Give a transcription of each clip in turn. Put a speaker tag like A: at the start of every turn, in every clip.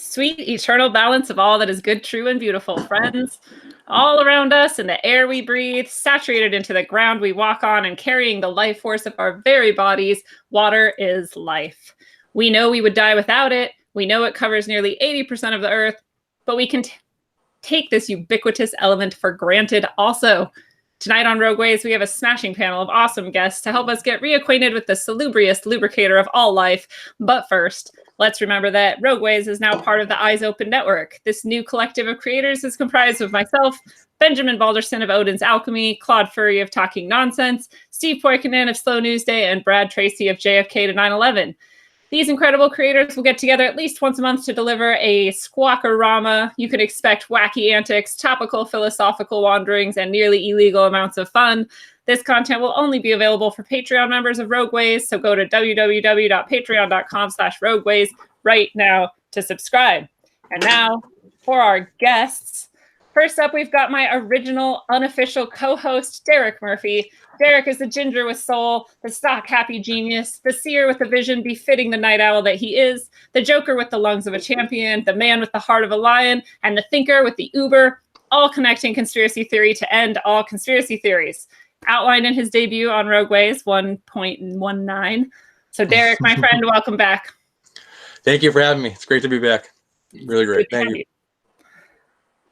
A: Sweet eternal balance of all that is good, true, and beautiful, friends. All around us in the air we breathe, saturated into the ground we walk on, and carrying the life force of our very bodies, water is life. We know we would die without it. We know it covers nearly 80% of the earth, but we can take this ubiquitous element for granted also. Tonight on Rogueways, we have a smashing panel of awesome guests to help us get reacquainted with the salubrious lubricator of all life. But first, let's remember that Rogueways is now part of the Eyes Open Network. This new collective of creators is comprised of myself, Benjamin Balderson of Odin's Alchemy, Claude Furry of Talking Nonsense, Steve Poikonen of Slow News Day, and Brad Tracy of JFK to 9/11. These incredible creators will get together at least once a month to deliver a squawkerama. You can expect wacky antics, topical philosophical wanderings, and nearly illegal amounts of fun. This content will only be available for Patreon members of Rogueways, so go to www.patreon.com/rogueways right now to subscribe. And now, for our guests. First up, we've got my original unofficial co-host, Derek Murphy. Derek is the ginger with soul, the stock happy genius, the seer with a vision befitting the night owl that he is, the joker with the lungs of a champion, the man with the heart of a lion, and the thinker with the uber, all connecting conspiracy theory to end all conspiracy theories. Outlined in his debut on Rogueways 1.19. So Derek, my friend, welcome back.
B: Thank you for having me. It's great to be back. Really great. Thank you.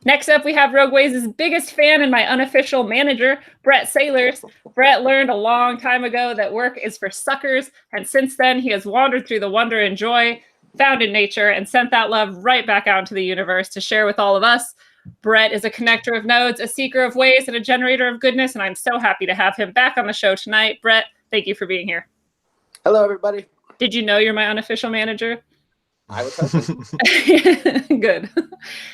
A: Next up, we have Rogueways' biggest fan and my unofficial manager, Brett Sailors. Brett learned a long time ago that work is for suckers, and since then, he has wandered through the wonder and joy found in nature and sent that love right back out into the universe to share with all of us. Brett is a connector of nodes, a seeker of ways, and a generator of goodness, and I'm so happy to have him back on the show tonight. Brett, thank you for being here.
C: Hello, everybody.
A: Did you know you're my unofficial manager?
C: I was hoping.
A: Good.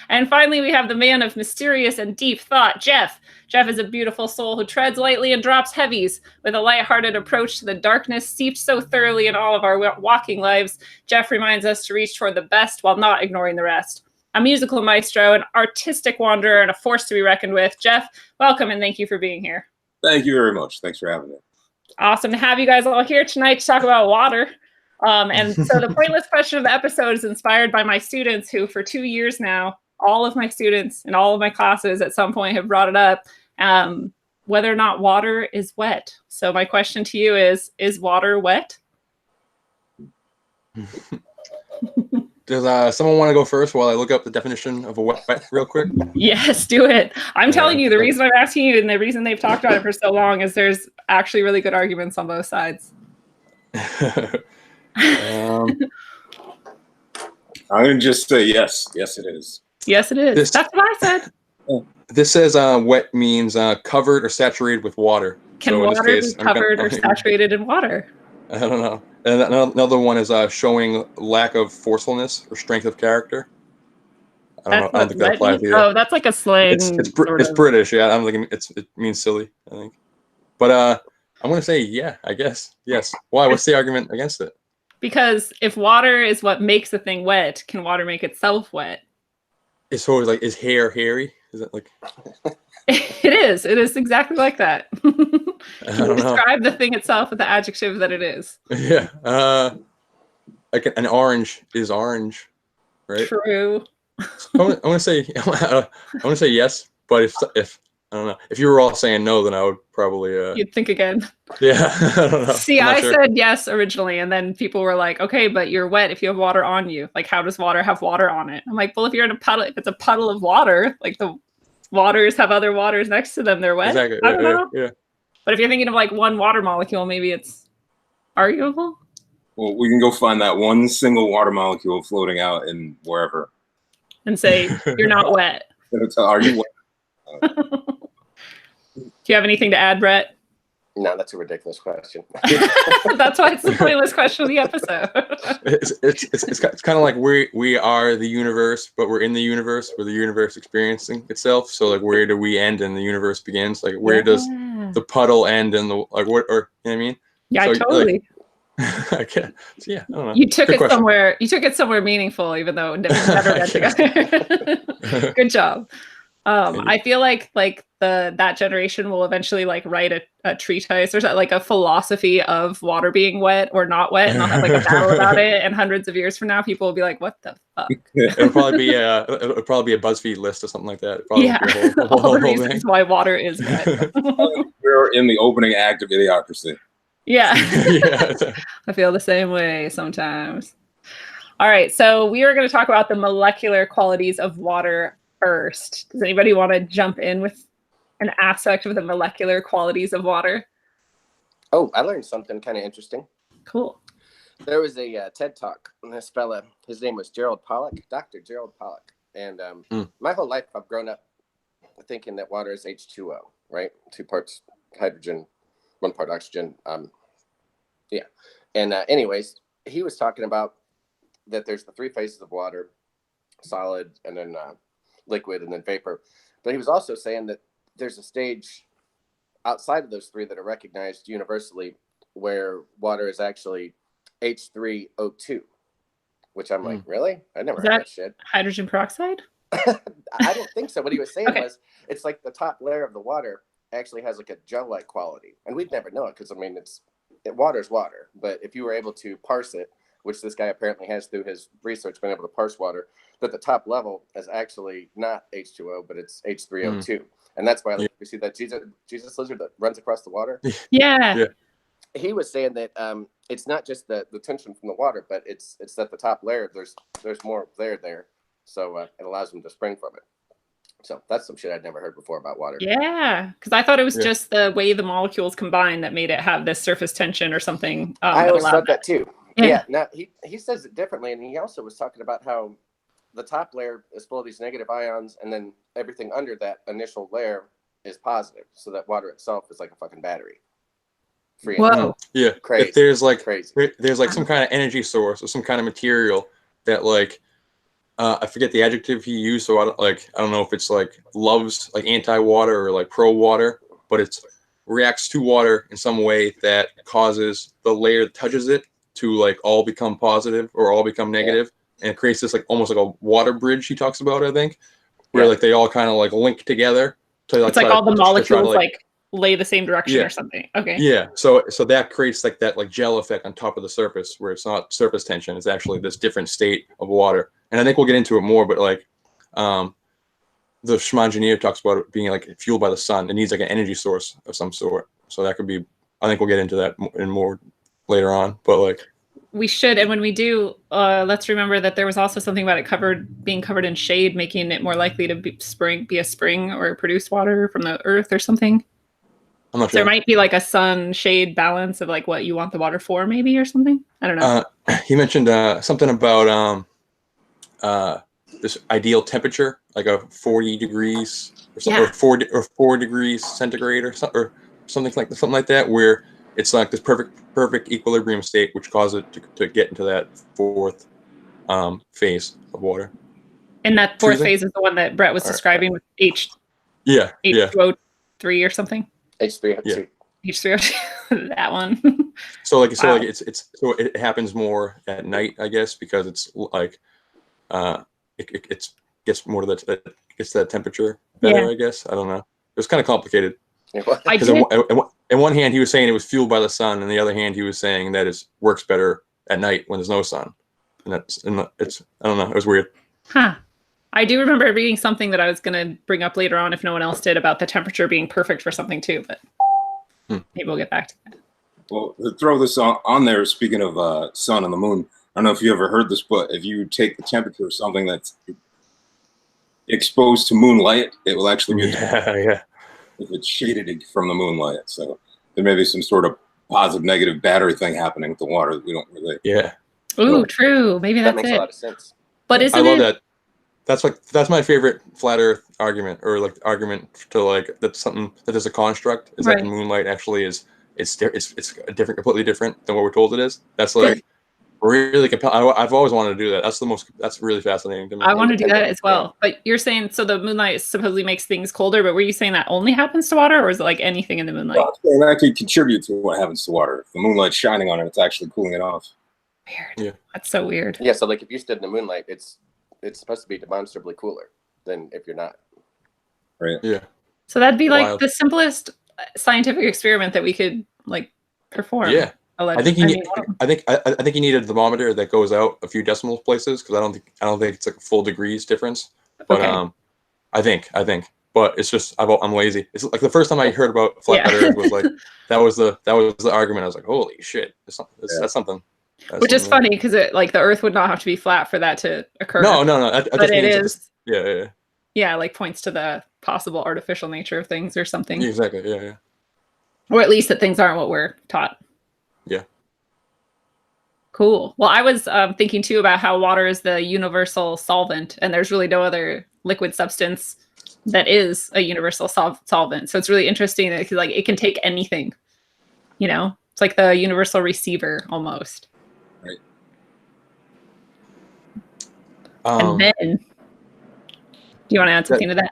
A: And finally, we have the man of mysterious and deep thought, Jeff. Jeff is a beautiful soul who treads lightly and drops heavies. With a lighthearted approach to the darkness seeped so thoroughly in all of our walking lives, Jeff reminds us to reach toward the best while not ignoring the rest. A musical maestro, an artistic wanderer, and a force to be reckoned with. Jeff, welcome and thank you for being here.
D: Thank you very much. Thanks for having me.
A: Awesome to have you guys all here tonight to talk about water. And so the pointless question of the episode is inspired by my students who for 2 years now, all of my students in all of my classes at some point have brought it up, whether or not water is wet. So my question to you is water wet?
B: Does someone want to go first while I look up the definition of a wet real quick?
A: Yes, do it. I'm telling you, the reason I'm asking you and the reason they've talked about it for so long is there's actually really good arguments on both sides.
D: I'm going to just say yes. Yes, it is.
A: Yes, it is. That's what I said.
B: This says wet means covered or saturated with water.
A: Can so water be covered or saturated in water?
B: I don't know. And another one is showing lack of forcefulness or strength of character. I don't think that applies here.
A: Oh, that's like a slang.
B: It's British. Yeah, I don't think it means silly. I think. But I'm going to say yeah. I guess yes. Why? What's the argument against it?
A: Because if water is what makes a thing wet, can water make itself wet?
B: It's always like, is hair hairy? Is it like?
A: It is. It is exactly like that.
B: I don't know.
A: Describe the thing itself with the adjective that it is.
B: Yeah. Like an orange is orange, right?
A: True.
B: I want to say yes, but if I don't know. If you were all saying no, then I would probably...
A: You'd think again.
B: Yeah, I don't know.
A: See, I said yes originally, and then people were like, okay, but you're wet if you have water on you. Like, how does water have water on it? I'm like, well, if you're in a puddle, if it's a puddle of water, like the waters have other waters next to them, they're wet.
B: Exactly.
A: I don't know.
B: Yeah.
A: But if you're thinking of like one water molecule, maybe it's arguable.
D: Well, we can go find that one single water molecule floating out in wherever.
A: And say, you're not wet.
D: Are you wet?
A: Do you have anything to add, Brett?
C: No, that's a ridiculous question.
A: That's why it's the pointless question of the episode.
B: It's kind of like we are the universe, but we're in the universe. We're the universe experiencing itself. So like, where do we end and the universe begins? Like, where does the puddle end and the like? What, or you know what I mean?
A: Yeah,
B: so,
A: totally.
B: Like, so yeah, I don't know.
A: You took it somewhere. You took it somewhere meaningful, even though it never went together. Good job. I feel like that generation will eventually like write a treatise or something, like a philosophy of water being wet or not wet, and they'll have like a battle about it. And hundreds of years from now, people will be like, "What the fuck?"
B: It'll probably be a BuzzFeed list or something like that. It probably
A: Yeah,
B: won't be a
A: all
B: whole
A: the
B: thing.
A: reasons why water is wet.
D: We're in the opening act of Idiocracy.
A: Yeah,
B: Yeah.
A: I feel the same way sometimes. All right, so we are going to talk about the molecular qualities of water first. Does anybody want to jump in with an aspect of the molecular qualities of water?
C: Oh, I learned something kind of interesting.
A: Cool.
C: There was a TED Talk, and this fella, his name was Gerald Pollack, Dr. Gerald Pollack. And my whole life, I've grown up thinking that water is H2O, right? 2 parts hydrogen, 1 part oxygen. Yeah. And anyways, he was talking about that there's the 3 phases of water: solid, and then liquid, and then vapor. But he was also saying that there's a stage outside of those 3 that are recognized universally where water is actually H3O2, which I'm like, really? I never heard that shit.
A: Hydrogen peroxide?
C: I don't think so. What he was saying
A: Okay.
C: was it's like the top layer of the water actually has like a gel-like quality. And we'd never know it because, I mean, water's water. But if you were able to parse it, which this guy apparently has through his research, been able to parse water, that the top level is actually not H2O, but it's H3O2. And that's why, like, you see that Jesus lizard that runs across the water.
A: Yeah.
C: He was saying that it's not just the tension from the water, but it's that the top layer, there's more there. So it allows them to spring from it. So that's some shit I'd never heard before about water.
A: Yeah, because I thought it was just the way the molecules combine that made it have this surface tension or something.
C: I always thought that too.
A: Yeah.
C: Now he says it differently, and he also was talking about how the top layer is full of these negative ions, and then everything under that initial layer is positive, so that water itself is like a fucking battery. Free.
A: Whoa.
B: Yeah.
C: Crazy.
B: If there's like
C: Crazy.
B: there's like some kind of energy source or some kind of material that like I forget the adjective he used, so I don't know if it's like loves like anti-water or like pro-water, but it's reacts to water in some way that causes the layer that touches it to like all become positive or all become negative, and it creates this like almost like a water bridge he talks about, I think, where like they all kind of like link together to like,
A: it's like all the molecules like lay the same direction or something. Okay.
B: Yeah. So that creates like that like gel effect on top of the surface where it's not surface tension. It's actually this different state of water. And I think we'll get into it more, but like the Schmangineer talks about it being like fueled by the sun. It needs like an energy source of some sort. So that could be, I think we'll get into that in more later on, but like
A: we should. And when we do, let's remember that there was also something about it being covered in shade, making it more likely to be a spring or produce water from the earth or something.
B: I'm not sure.
A: There might be like a sun shade balance of like what you want the water for, maybe, or something. I don't know.
B: He mentioned something about this ideal temperature, like a 40 degrees or 4 degrees centigrade or something like that, where it's like this perfect equilibrium state, which causes it to get into that 4th phase of water.
A: And that 4th phase is the one that Brett was describing with H2O3 or something.
C: H3O2.
A: H3O2. That one.
B: So it happens more at night, I guess, because it's like it gets more to that temperature better, I guess. I don't know. It was kind of complicated. Because in one hand he was saying it was fueled by the sun, and in the other hand he was saying that it works better at night when there's no sun. And it's I don't know. It was weird.
A: Huh. I do remember reading something that I was going to bring up later on if no one else did about the temperature being perfect for something too, but maybe we'll get back to that.
D: Well, to throw this on there, speaking of sun and the moon, I don't know if you ever heard this, but if you take the temperature of something that's exposed to moonlight, it will actually be if it's shaded from the moonlight. So there may be some sort of positive negative battery thing happening with the water that we don't really.
A: Ooh, true. Maybe that
C: makes a lot of sense.
A: But isn't
B: I love that. That's my favorite flat Earth argument, or like argument to like that's something that is a construct. Is that the moonlight actually is it's completely different than what we're told it is. That's like really compelling. I've always wanted to do that. That's really fascinating to me.
A: I want to do that as well. But you're saying so the moonlight supposedly makes things colder, but were you saying that only happens to water, or is it like anything in the moonlight?
D: Well, that could contribute to what happens to water. If the moonlight's shining on it, it's actually cooling it off.
A: Weird. Yeah. That's so weird.
C: Yeah, so like if you stood in the moonlight, it's supposed to be demonstrably cooler than if you're not.
D: Right.
B: Yeah.
A: So that'd be like
B: Wild.
A: the simplest scientific experiment that we could like perform.
B: Yeah. I think
A: I mean,
B: I think you need a thermometer that goes out a few decimal places, because I don't think it's like a full degrees difference. But
A: okay.
B: I think, but it's just I'm lazy. It's like the first time I heard about flat Earth was like that was the argument. I was like, holy shit, that's something.
A: Which is funny because like the Earth would not have to be flat for that to occur.
B: No.
A: But it is.
B: Yeah.
A: Yeah, like points to the possible artificial nature of things or something.
B: Yeah, exactly. Yeah.
A: Or at least that things aren't what we're taught.
B: Yeah.
A: Cool. Well, I was thinking too about how water is the universal solvent, and there's really no other liquid substance that is a universal solvent. So it's really interesting that like it can take anything. You know, it's like the universal receiver almost.
D: Right.
A: And then, do you want to add something to that?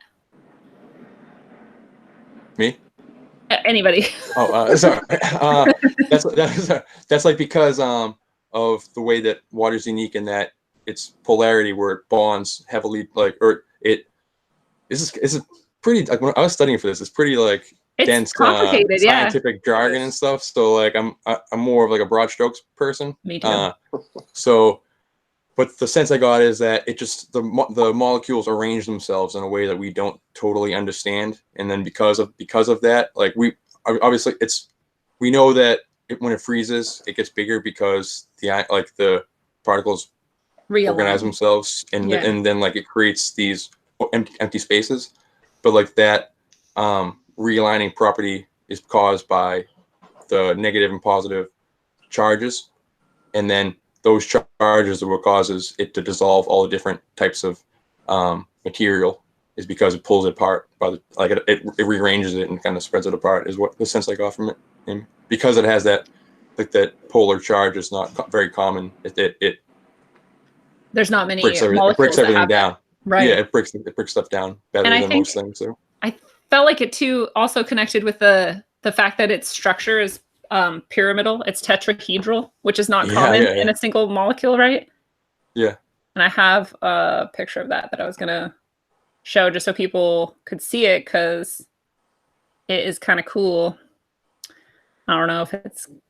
B: Me?
A: Anybody?
B: Oh, sorry. That's like because of the way that water is unique in that its polarity, where it bonds heavily, like, or it. This is pretty. Like when I was studying for this, it's pretty like
A: it's
B: dense,
A: complicated,
B: scientific jargon and stuff. So like I'm more of like a broad strokes person.
A: Me too.
B: But the sense I got is that it just the molecules arrange themselves in a way that we don't totally understand, and then because of that, like we obviously we know that when it freezes, it gets bigger because the particles organize themselves, and then like it creates these empty spaces, but like that realigning property is caused by the negative and positive charges, and then those charges are what causes it to dissolve all the different types of material, is because it pulls it apart it rearranges it and kind of spreads it apart, is what the sense I got from it. And because it has that polar charge is not very common,
A: there's not many
B: breaks
A: molecules
B: everything down.
A: Right.
B: Yeah, it breaks stuff down better than most things. So
A: I felt like it too also connected with the fact that its structure is pyramidal. It's tetrahedral, which is not common in a single molecule, right?
B: Yeah.
A: And I have a picture of that I was gonna show just so people could see it, because it is kind of cool. I don't know if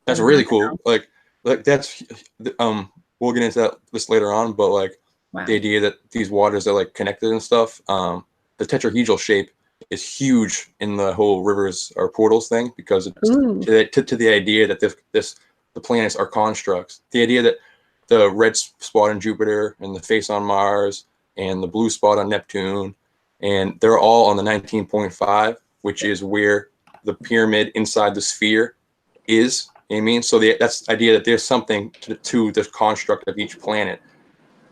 B: that's really cool. Like that's we'll get into this later on, but like the idea that these waters are like connected and stuff. The tetrahedral shape is huge in the whole rivers or portals thing, because it's to the idea that the planets are constructs. The idea that the red spot on Jupiter and the face on Mars and the blue spot on Neptune, and they're all on the 19.5, which is where the pyramid inside the sphere is. You know what I mean? So that's the idea that there's something to the construct of each planet.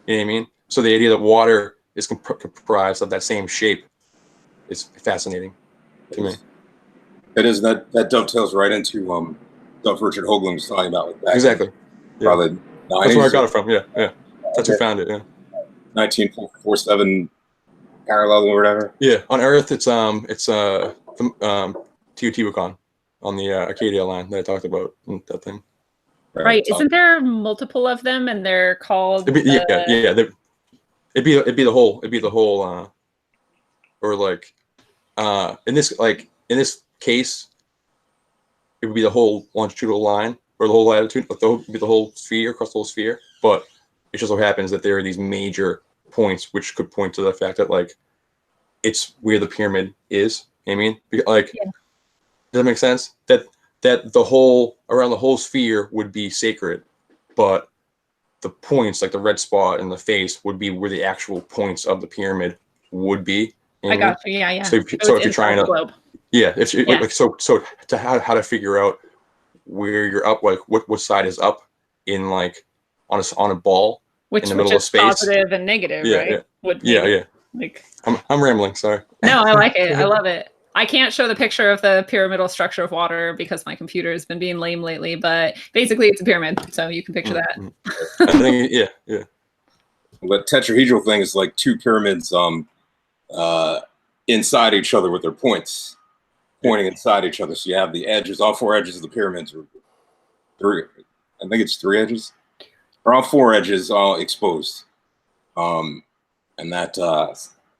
B: You know what I mean? So the idea that water is comprised of that same shape is fascinating to me.
D: It is. That dovetails right into stuff Richard Hoagland was talking about.
B: Exactly.
D: Probably 90s.
B: That's where I got it from. Yeah. That's who found it. Yeah.
D: 1947 parallel or whatever.
B: Yeah. On Earth, it's Teotihuacan on the Acadia line that I talked about in that thing.
A: Right. Isn't there multiple of them, and they're called?
B: It'd be the whole. Or like, in this case, it would be the whole longitudinal line, or the whole latitude, like the whole sphere, across the whole sphere. But it just so happens that there are these major points which could point to the fact that like it's where the pyramid is. You know what I mean? Like, does that make sense? That the whole around the whole sphere would be sacred, but the points, like the red spot in the face, would be where the actual points of the pyramid would be.
A: I got you. Yeah.
B: So if you're trying to, like, so to how to figure out where you're up, like what side is up in like on a ball in the middle of space,
A: positive and negative, right?
B: Yeah.
A: Like
B: I'm rambling. Sorry.
A: No, I like it. I love it. I can't show the picture of the pyramidal structure of water because my computer has been being lame lately, but basically it's a pyramid, so you can picture that.
B: I think, yeah.
D: The tetrahedral thing is like two pyramids inside each other with their points pointing inside each other. So you have the edges, all four edges of the pyramids are three. I think it's three edges. Or all four edges all exposed. And that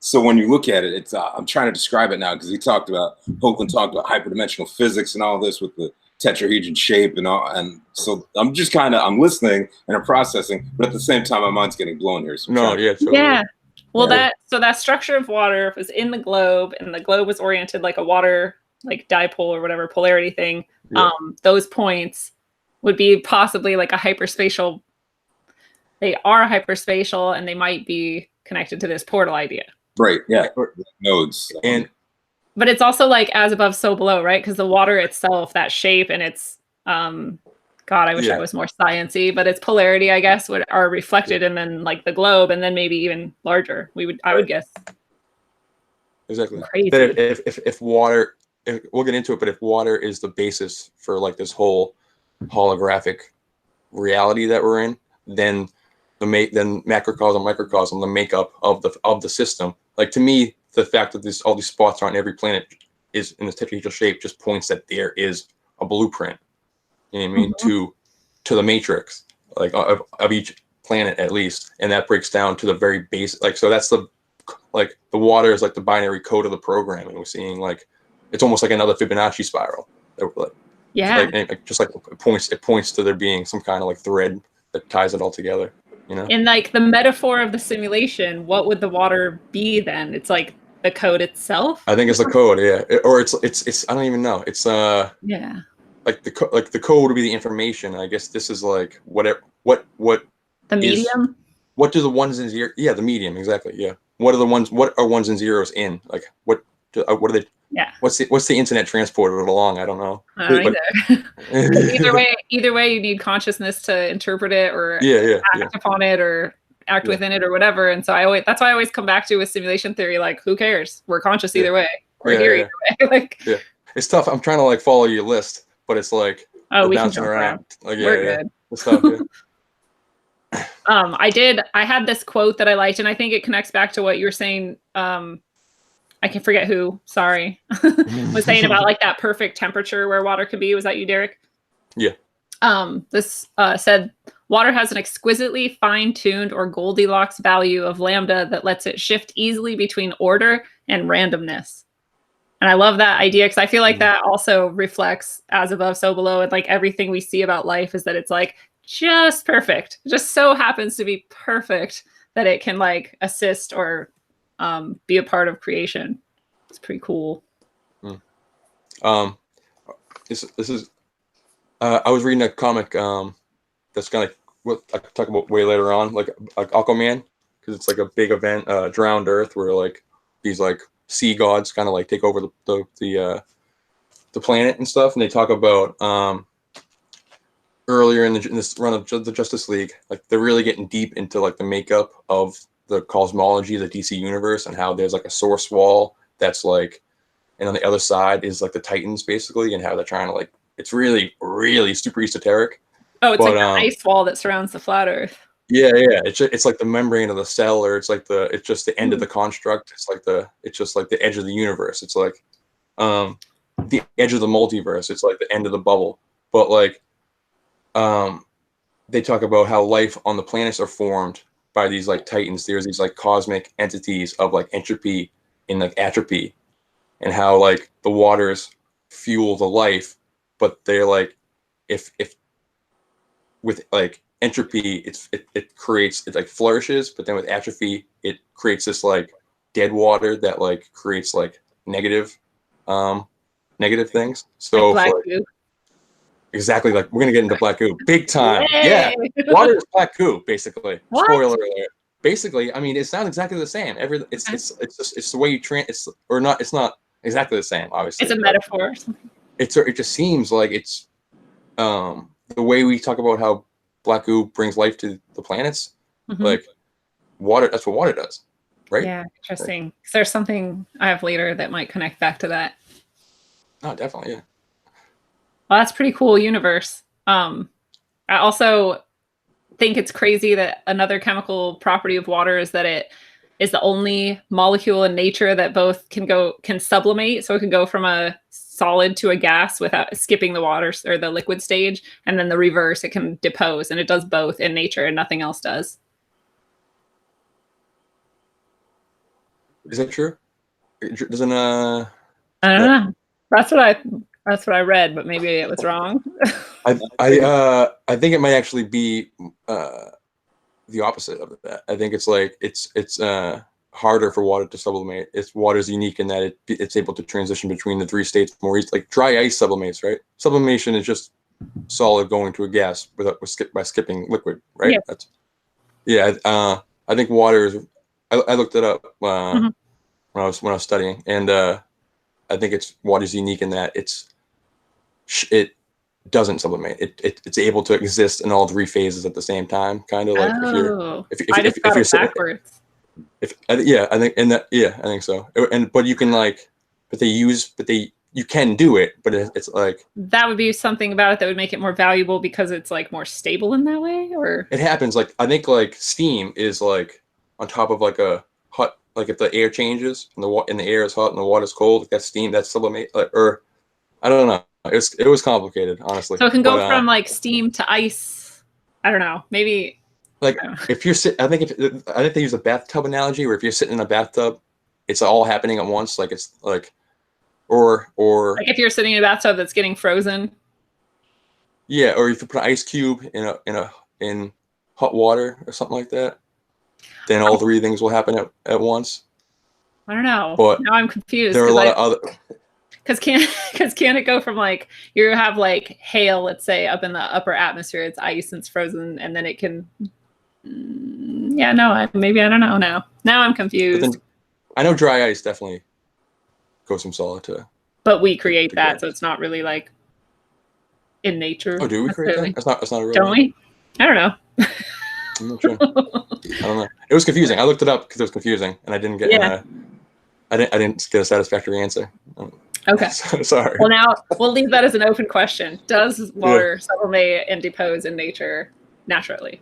D: So when you look at it, it's I'm trying to describe it now because Hoagland talked about hyperdimensional physics and all this with the tetrahedron shape and all, and so I'm just I'm listening and I'm processing, but at the same time my mind's getting blown here. So
A: yeah. Well, that structure of water was in the globe, and the globe was oriented like a water like dipole or whatever polarity thing. Yeah. Those points would be possibly like a hyperspatial. They are hyperspatial, and they might be connected to this portal idea.
D: Right. Yeah. Nodes.
A: But it's also like as above, so below, right? Because the water itself, that shape, and its God, I wish I was more sciencey, but its polarity, I guess, are reflected, and then like the globe, and then maybe even larger. I would guess.
B: Exactly. That if water, we'll get into it, but if water is the basis for like this whole holographic reality that we're in, then macrocosm, microcosm, the makeup of the system. Like, to me, the fact that all these spots on every planet is in this tetrahedral shape just points that there is a blueprint. You know what I mean? To the matrix, like of each planet at least, and that breaks down to the very base. Like, so that's the water is like the binary code of the program, and we're seeing like it's almost like another Fibonacci spiral. Just like it points to there being some kind of like thread that ties it all together. You know?
A: In like the metaphor of the simulation, what would the water be then? It's like the code itself.
B: I think it's the code, yeah. Or it's I don't even know. It's like the code would be the information. I guess this is like what
A: the medium.
B: What do the ones and zeros? Yeah, the medium, exactly. Yeah. What are ones and zeros in? Like what are they?
A: Yeah.
B: What's the internet transported along? I don't know.
A: I don't either. either way, you need consciousness to interpret it or act upon it or act within it or whatever. And so that's why I always come back to with simulation theory. Like, who cares? We're conscious either way. We're here either way. Like, it's
B: tough. I'm trying to like follow your list, but it's like
A: we can jump around. Like, we're good.
B: It's tough,
A: I had this quote that I liked, and I think it connects back to what you were saying. I can forget who, sorry, was saying about like that perfect temperature where water could be. Was that you, Derek?
B: Yeah.
A: This said, water has an exquisitely fine-tuned or Goldilocks value of lambda that lets it shift easily between order and randomness. And I love that idea because I feel like that also reflects as above, so below. And like everything we see about life is that it's like just perfect. It just so happens to be perfect that it can like assist or be a part of creation. It's pretty cool.
B: This is I was reading a comic that's kind of what I could talk about way later on, like Aquaman, because it's like a big event, drowned Earth, where like these like sea gods kind of like take over the planet and stuff, and they talk about earlier in this run of the Justice League, like they're really getting deep into like the makeup of the cosmology of the DC universe, and how there's like a source wall that's like, and on the other side is like the Titans basically, and how they're trying to like, it's really, really super esoteric.
A: Oh, it's like an ice wall that surrounds the flat Earth.
B: Yeah. It's like the membrane of the cell, or it's just the end of the construct. It's just like the edge of the universe. It's like the edge of the multiverse. It's like the end of the bubble. But like they talk about how life on the planets are formed by these like Titans. There's these like cosmic entities of like entropy and like atrophy, and how like the waters fuel the life, but they're like, if with like entropy, it creates, it like flourishes, but then with atrophy, it creates this like dead water that like creates like negative things. So
A: like black goo.
B: Exactly, like we're gonna get into black goo big time. Yay! Yeah, water is black goo basically.
A: What?
B: Spoiler alert. Basically, I mean, it's not exactly the same. It's the way you it's not exactly the same. Obviously,
A: it's a metaphor or something.
B: It just seems like it's the way we talk about how black goo brings life to the planets, like water. That's what water does, right?
A: Yeah, interesting. Like, there's something I have later that might connect back to that.
B: Oh, definitely, yeah.
A: Well, that's pretty cool universe. I also think it's crazy that another chemical property of water is that it is the only molecule in nature that both can sublimate, so it can go from a solid to a gas without skipping the water or the liquid stage, and then the reverse, it can depose, and it does both in nature and nothing else does.
B: Is that true? Doesn't
A: I don't know. That's what I read, but maybe it was wrong.
B: I think it might actually be the opposite of that. I think it's like it's harder for water to sublimate. Water's unique in that it's able to transition between the three states more easily. Like dry ice sublimates, right? Sublimation is just solid going to a gas by skipping liquid, right?
A: Yeah.
B: I think water is. I looked it up when I was studying, and I think water's unique in that it doesn't sublimate. It's able to exist in all three phases at the same time, kind of like
A: I just got it backwards.
B: I think so. But you can you can do it, but it's like
A: that would be something about it that would make it more valuable because it's like more stable in that way, or
B: it happens. Like I think like steam is like on top of like a hot, like if the air changes and the air is hot and the water's cold, that's steam, that's sublimate, or I don't know. It was complicated, honestly.
A: So it can go from like steam to ice. I don't know. Maybe
B: like if you're I think they use a bathtub analogy, where if you're sitting in a bathtub, it's all happening at once. Like it's like, or
A: like if you're sitting in a bathtub that's getting frozen.
B: Yeah, or if you put an ice cube in hot water or something like that, then all three things will happen at once.
A: I don't know.
B: But
A: now I'm confused.
B: There are a lot of other.
A: Because can it go from like you have like hail, let's say, up in the upper atmosphere, it's ice and it's frozen, and then it can. Maybe I don't know now. Now I'm confused.
B: I know dry ice definitely goes from solid to.
A: But we create that, so it's not really like in nature.
B: Oh, do we create that? That's not a real.
A: Don't we? I don't know.
B: I'm not sure. I don't know. It was confusing. I looked it up because it was confusing, and I didn't get. I didn't get a satisfactory answer.
A: Okay.
B: Sorry.
A: Well, now we'll leave that as an open question. Does water sublimate and decompose in nature naturally?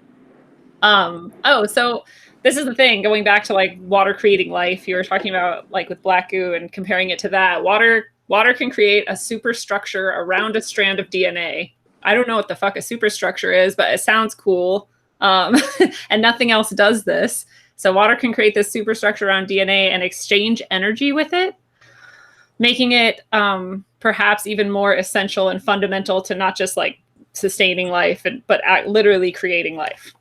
A: So this is the thing. Going back to like water creating life, you were talking about like with black goo and comparing it to that. Water can create a superstructure around a strand of DNA. I don't know what the fuck a superstructure is, but it sounds cool. And nothing else does this. So water can create this superstructure around DNA and exchange energy with it, making it perhaps even more essential and fundamental to not just like sustaining life, but literally creating life.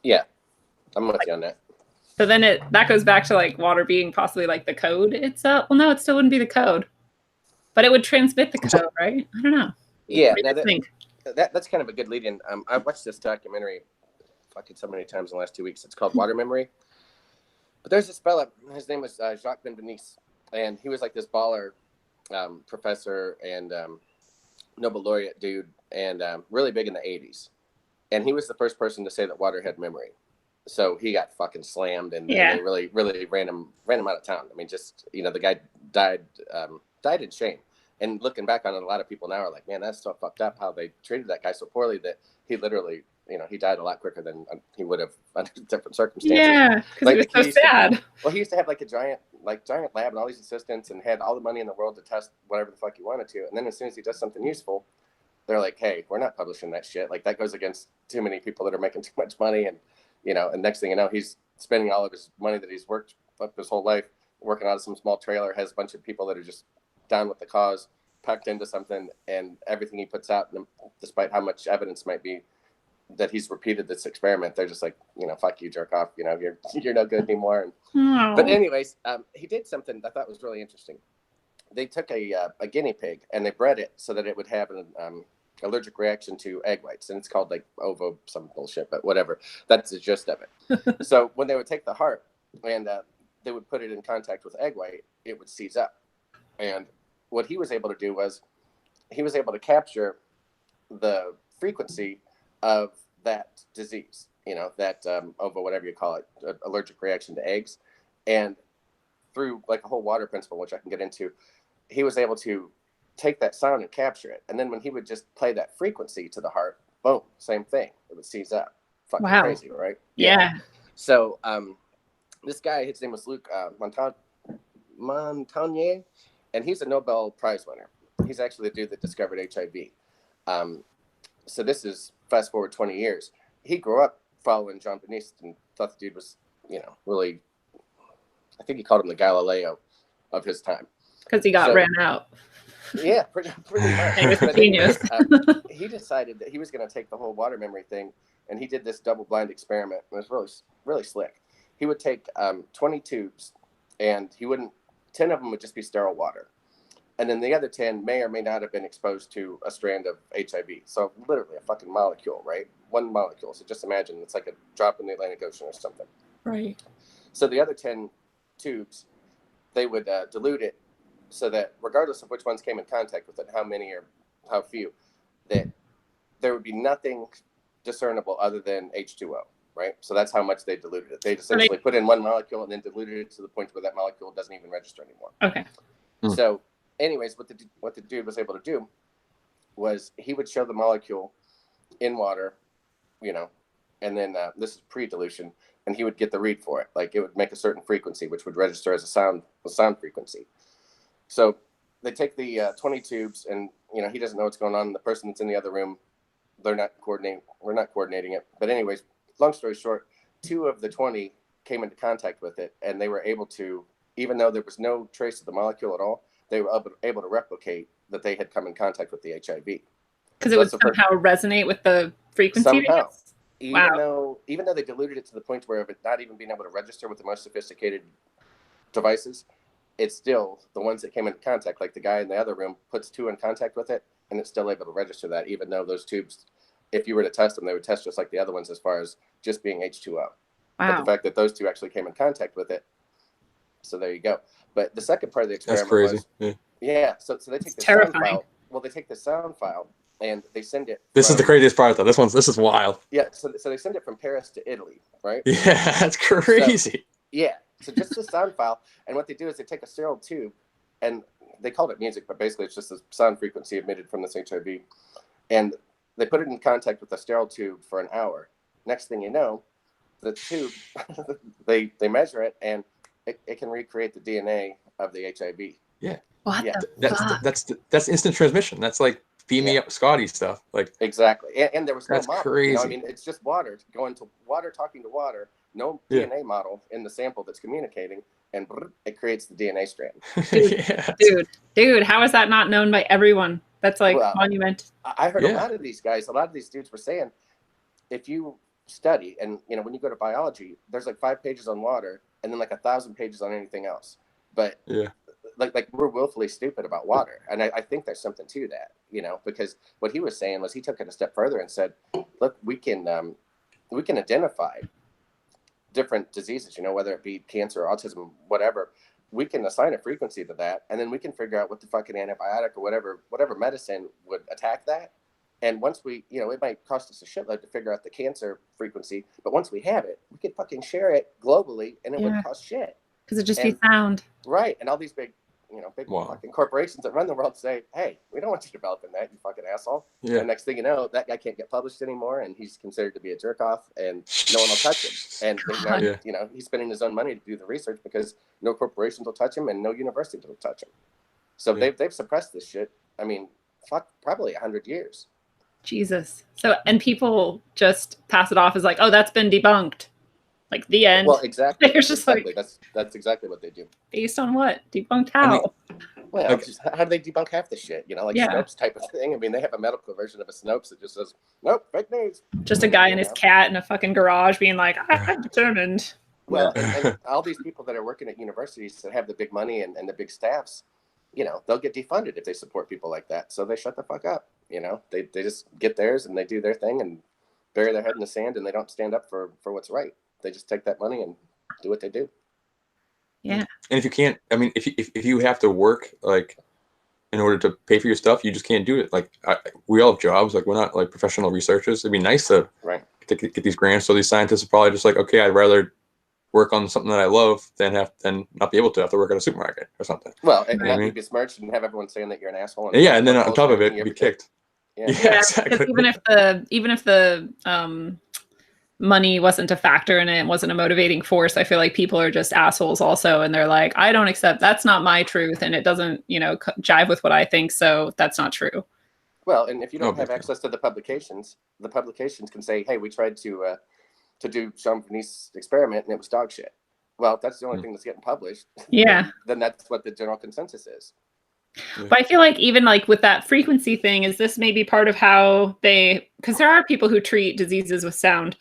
C: Yeah, I'm with you on that.
A: So then that goes back to like water being possibly like the code itself. Well, no, it still wouldn't be the code, but it would transmit the code, right? I don't know.
C: Yeah, that's kind of a good lead-in. I watched this documentary fucking so many times in the last 2 weeks. It's called Water Memory. But there's this fella, his name was Jacques Ben-Venise, and he was like this baller professor and Nobel laureate dude, and really big in the 80s. And he was the first person to say that water had memory. So he got fucking slammed, and they really, really ran him out of town. I mean, just, the guy died in shame. And looking back on it, a lot of people now are like, man, that's so fucked up how they treated that guy so poorly that he literally, he died a lot quicker than he would have under different circumstances.
A: Yeah, because
C: like,
A: he was so sad.
C: He used to have like a giant lab and all these assistants and had all the money in the world to test whatever the fuck he wanted to. And then as soon as he does something useful, they're like, hey, we're not publishing that shit. Like that goes against too many people that are making too much money. And, and next thing you know, he's spending all of his money that he's worked up his whole life working out of some small trailer, has a bunch of people that are just down with the cause, packed into something, and everything he puts out, despite how much evidence might be that he's repeated this experiment, they're just like, fuck you, jerk off, you're no good anymore. But anyways, he did something I thought was really interesting. They took a guinea pig and they bred it so that it would have an allergic reaction to egg whites, and it's called like ovo some bullshit, but whatever. That's the gist of it. So when they would take the heart and they would put it in contact with egg white, it would seize up. And what he was able to do was he was able to capture the frequency of that disease, that ovo, whatever you call it, allergic reaction to eggs. And through like a whole water principle, which I can get into, he was able to take that sound and capture it. And then when he would just play that frequency to the heart, boom, same thing. It would seize up. Fucking crazy, right?
A: Yeah. So
C: this guy, his name was Luc Montagnier, and he's a Nobel Prize winner. He's actually the dude that discovered HIV. So this is fast forward 20 years. He grew up following Jean Benisse and thought the dude was, really I think he called him the Galileo of his time.
A: Because he got ran out.
C: Yeah, pretty much.
A: He was
C: But
A: genius.
C: He decided that he was going to take the whole water memory thing, and he did this double-blind experiment. It was really slick. He would take 20 tubes, and 10 of them would just be sterile water. And then the other 10 may or may not have been exposed to a strand of HIV. So literally a fucking molecule, right? One molecule. So just imagine it's like a drop in the Atlantic Ocean or something.
A: Right.
C: So the other 10 tubes, they would dilute it so that regardless of which ones came in contact with it, how many or how few, that there would be nothing discernible other than H2O, right? So that's how much they diluted it. They essentially put in one molecule and then diluted it to the point where that molecule doesn't even register anymore.
A: Okay.
C: So anyways, what the dude was able to do was he would show the molecule in water, and then this is pre-dilution, and he would get the read for it. Like it would make a certain frequency, which would register as a sound frequency. So they take the 20 tubes, and he doesn't know what's going on. The person that's in the other room, we're not coordinating it. But anyways, long story short, 2 of the 20 came into contact with it, and they were able to, even though there was no trace of the molecule at all, they were able to replicate that they had come in contact with the HIV.
A: Because it would somehow resonate with the frequency.
C: Somehow. Even though they diluted it to the point where of it not even being able to register with the most sophisticated devices, it's still the ones that came into contact, like the guy in the other room puts 2 in contact with it, and it's still able to register that, even though those tubes, if you were to test them, they would test just like the other ones as far as just being H2O. Wow. But the fact that those 2 actually came in contact with it, so there you go. But the second part of the experiment was, so they take the sound file. Well, they take the sound file and they send it.
B: This is the craziest part, though. This is wild.
C: Yeah, so they send it from Paris to Italy, right?
B: Yeah, that's crazy.
C: So just the sound file, and what they do is they take a sterile tube, and they called it music, but basically it's just a sound frequency emitted from this HIV, and they put it in contact with a sterile tube for an hour. Next thing you know, the tube, they measure it, and it can recreate the DNA of the HIV.
B: Yeah.
A: What the fuck?
B: That's instant transmission. That's like feed me up Scotty stuff. Like
C: exactly. And there was no model.
B: Crazy.
C: I mean, it's just water talking to water, no DNA model in the sample that's communicating, and it creates the DNA strand.
A: Dude, how is that not known by everyone? That's like monument.
C: I heard a lot of these dudes were saying, if you study, and when you go to biology, there's like 5 pages on water and then like 1,000 pages on anything else. But like we're willfully stupid about water, and I think there's something to that, because what he was saying was he took it a step further and said, look, we can identify different diseases, whether it be cancer or autism, whatever. We can assign a frequency to that, and then we can figure out what the fucking antibiotic or whatever medicine would attack that. And once we, it might cost us a shitload to figure out the cancer frequency, but once we have it, we could fucking share it globally, and it wouldn't cost shit.
A: Because it'd just be sound.
C: Right. And all these big fucking corporations that run the world say, hey, we don't want you developing that, you fucking asshole. Yeah. And next thing you know, that guy can't get published anymore, and he's considered to be a jerk off, and no one will touch him. And now, he's spending his own money to do the research because no corporations will touch him and no universities will touch him. So they've suppressed this shit. I mean, probably 100 years.
A: Jesus. So, and people just pass it off as like, oh, that's been debunked. Like the end.
C: Well, exactly.
A: They're just
C: like that's exactly what they do.
A: Based on what? Debunked how?
C: How do they debunk half the shit? Snopes type of thing. I mean, they have a medical version of a Snopes that just says, nope, fake news.
A: Just a guy and his cat in a fucking garage being like, I'm determined.
C: Well, and all these people that are working at universities that have the big money and the big staffs, they'll get defunded if they support people like that. So they shut the fuck up. They just get theirs and they do their thing and bury their head in the sand, and they don't stand up for what's right. They just take that money and do what they do.
A: Yeah.
B: And if you can't, I mean, if you have to work like in order to pay for your stuff, you just can't do it. Like we all have jobs. Like we're not like professional researchers. It'd be nice to get these grants. So these scientists are probably just like, okay, I'd rather work on something that I love than not be able to have to work at a supermarket or something.
C: Well, and not be besmirched and have everyone saying that you're an asshole.
B: And then on top of it, be kicked.
A: Yeah, exactly. Even if the money wasn't a factor and it wasn't a motivating force, I feel like people are just assholes also, and they're like, I don't accept, that's not my truth, and it doesn't jive with what I think, so that's not true.
C: Well, and if you don't have access to the publications can say, hey, we tried to do Jean-Denis' experiment and it was dog shit. well, that's the only thing that's getting published.
A: Yeah.
C: Then that's what the general consensus is.
A: But I feel like even like with that frequency thing, is this maybe part of how because there are people who treat diseases with sound.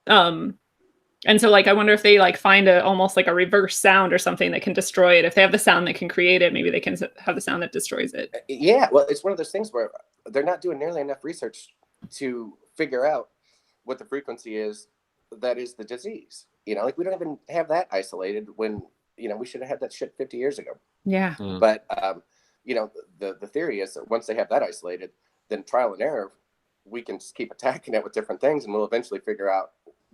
A: And so like, I wonder if they like find almost like a reverse sound or something that can destroy it. If they have the sound that can create it, maybe they can have the sound that destroys it.
C: Yeah. Well, it's one of those things where they're not doing nearly enough research to figure out what the frequency is that is the disease. Like we don't even have that isolated when, we should have had that shit 50 years ago.
A: Yeah.
C: But, the theory is that once they have that isolated, then trial and error, we can just keep attacking it with different things, and we'll eventually figure out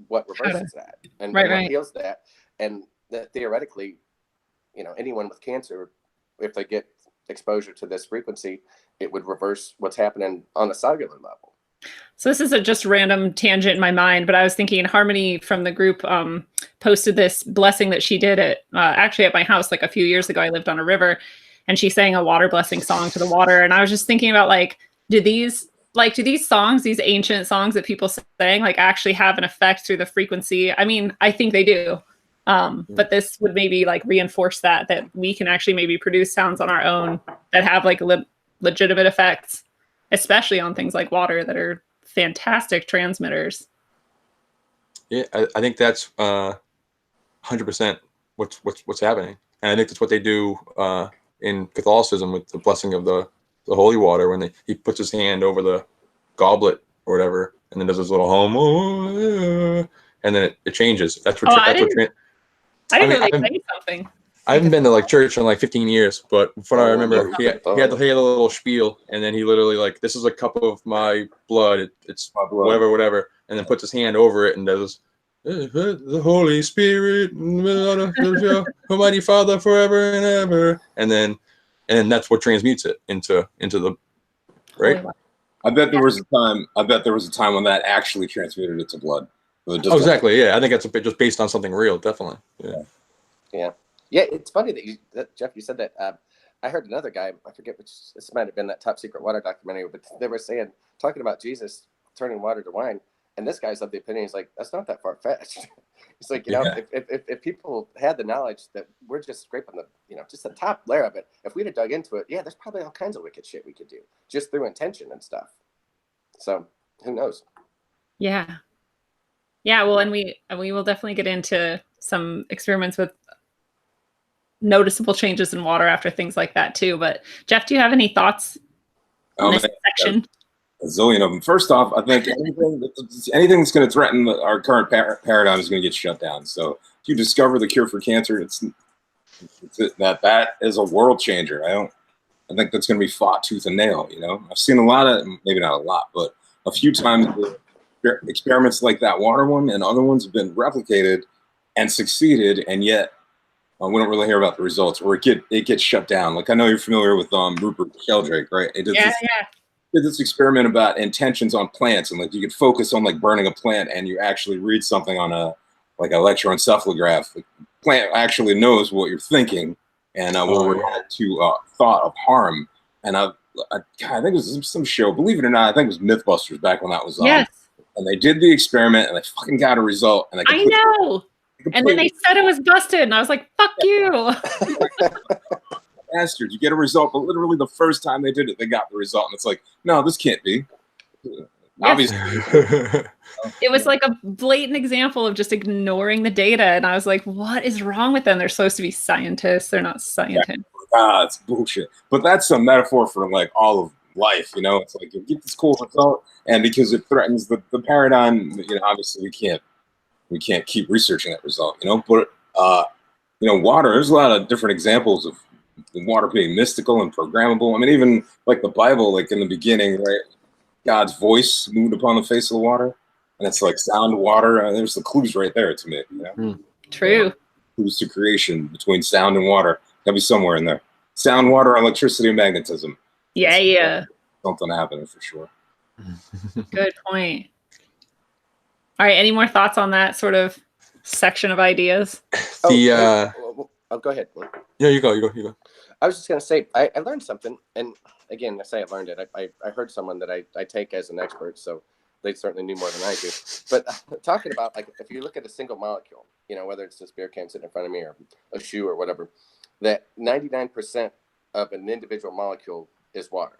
C: what reverses that and what heals that. And that theoretically, anyone with cancer, if they get exposure to this frequency, it would reverse what's happening on a cellular level.
A: So this is a just random tangent in my mind, but I was thinking Harmony from the group posted this blessing that she did actually at my house like a few years ago. I lived on a river, and she sang a water blessing song to the water. And I was just thinking about like, do these songs, these ancient songs that people sang, like actually have an effect through the frequency? I mean, I think they do. But this would maybe like reinforce that we can actually maybe produce sounds on our own that have like legitimate effects, especially on things like water that are fantastic transmitters.
B: Yeah, I think that's 100% what's happening. And I think that's what they do in Catholicism with the blessing of the holy water, when he puts his hand over the goblet or whatever, and then does his little hum, and then it changes. That's what. I didn't
A: really say something.
B: I haven't been to like church in like 15 years, but from what I remember, he had the little spiel, and then he literally like, this is a cup of my blood. It's my blood. whatever, and then puts his hand over it and does the Holy Spirit, Almighty Father, forever and ever, and then that's what transmutes it into the right.
D: I bet there was a time when that actually transmuted it to blood.
B: Exactly. Yeah, I think that's a bit just based on something real. Definitely.
C: Yeah. It's funny that Jeff, you said that. I heard another guy, I forget which, this might have been that Top Secret Water documentary, but they were talking about Jesus turning water to wine. And this guy's of the opinion, he's like, that's not that far fetched. He's like, if people had the knowledge that we're just scraping just the top layer of it, if we'd have dug into it, there's probably all kinds of wicked shit we could do just through intention and stuff. So who knows?
A: Yeah. Well, and we will definitely get into some experiments with noticeable changes in water after things like that too. But Jeff, do you have any thoughts on this section?
D: A zillion of them. First off, I think anything that's going to threaten our current paradigm is going to get shut down. So if you discover the cure for cancer, that is a world changer. I think that's going to be fought tooth and nail. I've seen a lot of, maybe not a lot, but a few times experiments like that water one and other ones have been replicated and succeeded, and yet we don't really hear about the results, or it gets shut down. Like I know you're familiar with Rupert Sheldrake, right? Did this experiment about intentions on plants, and like you could focus on like burning a plant, and you actually read something on an electroencephalograph. The plant actually knows what you're thinking and will react to thought of harm. And I think it was some show, believe it or not, I think it was Mythbusters back when that was on. Yes. And they did the experiment, and they fucking got a result. And
A: I know. And then they said it was busted, and I was like, "Fuck you."
D: Bastards, you get a result, but literally the first time they did it, they got the result, and it's like, no, this can't be. Obviously,
A: it was like a blatant example of just ignoring the data, and I was like, "What is wrong with them? They're supposed to be scientists. They're not scientists."
D: It's bullshit. But that's a metaphor for like all of life, It's like you get this cool result, and because it threatens the paradigm, obviously we can't keep researching that result, But water. There's a lot of different examples of the water being mystical and programmable. I mean, even like the Bible, like in the beginning, right? God's voice moved upon the face of the water, and it's like sound water. There's the clues right there to me.
A: True.
D: Clues to creation between sound and water. Gotta be somewhere in there. Sound, water, electricity, and magnetism.
A: Yeah.
D: Something happening for sure.
A: Good point. All right. Any more thoughts on that sort of section of ideas?
C: Go ahead.
B: Yeah, you go.
C: I was just going to say, I learned something. And again, I say I learned it. I heard someone that I take as an expert. So they certainly knew more than I do. But talking about, like, if you look at a single molecule, you know, whether it's this beer can sitting in front of me or a shoe or whatever, that 99% of an individual molecule is water.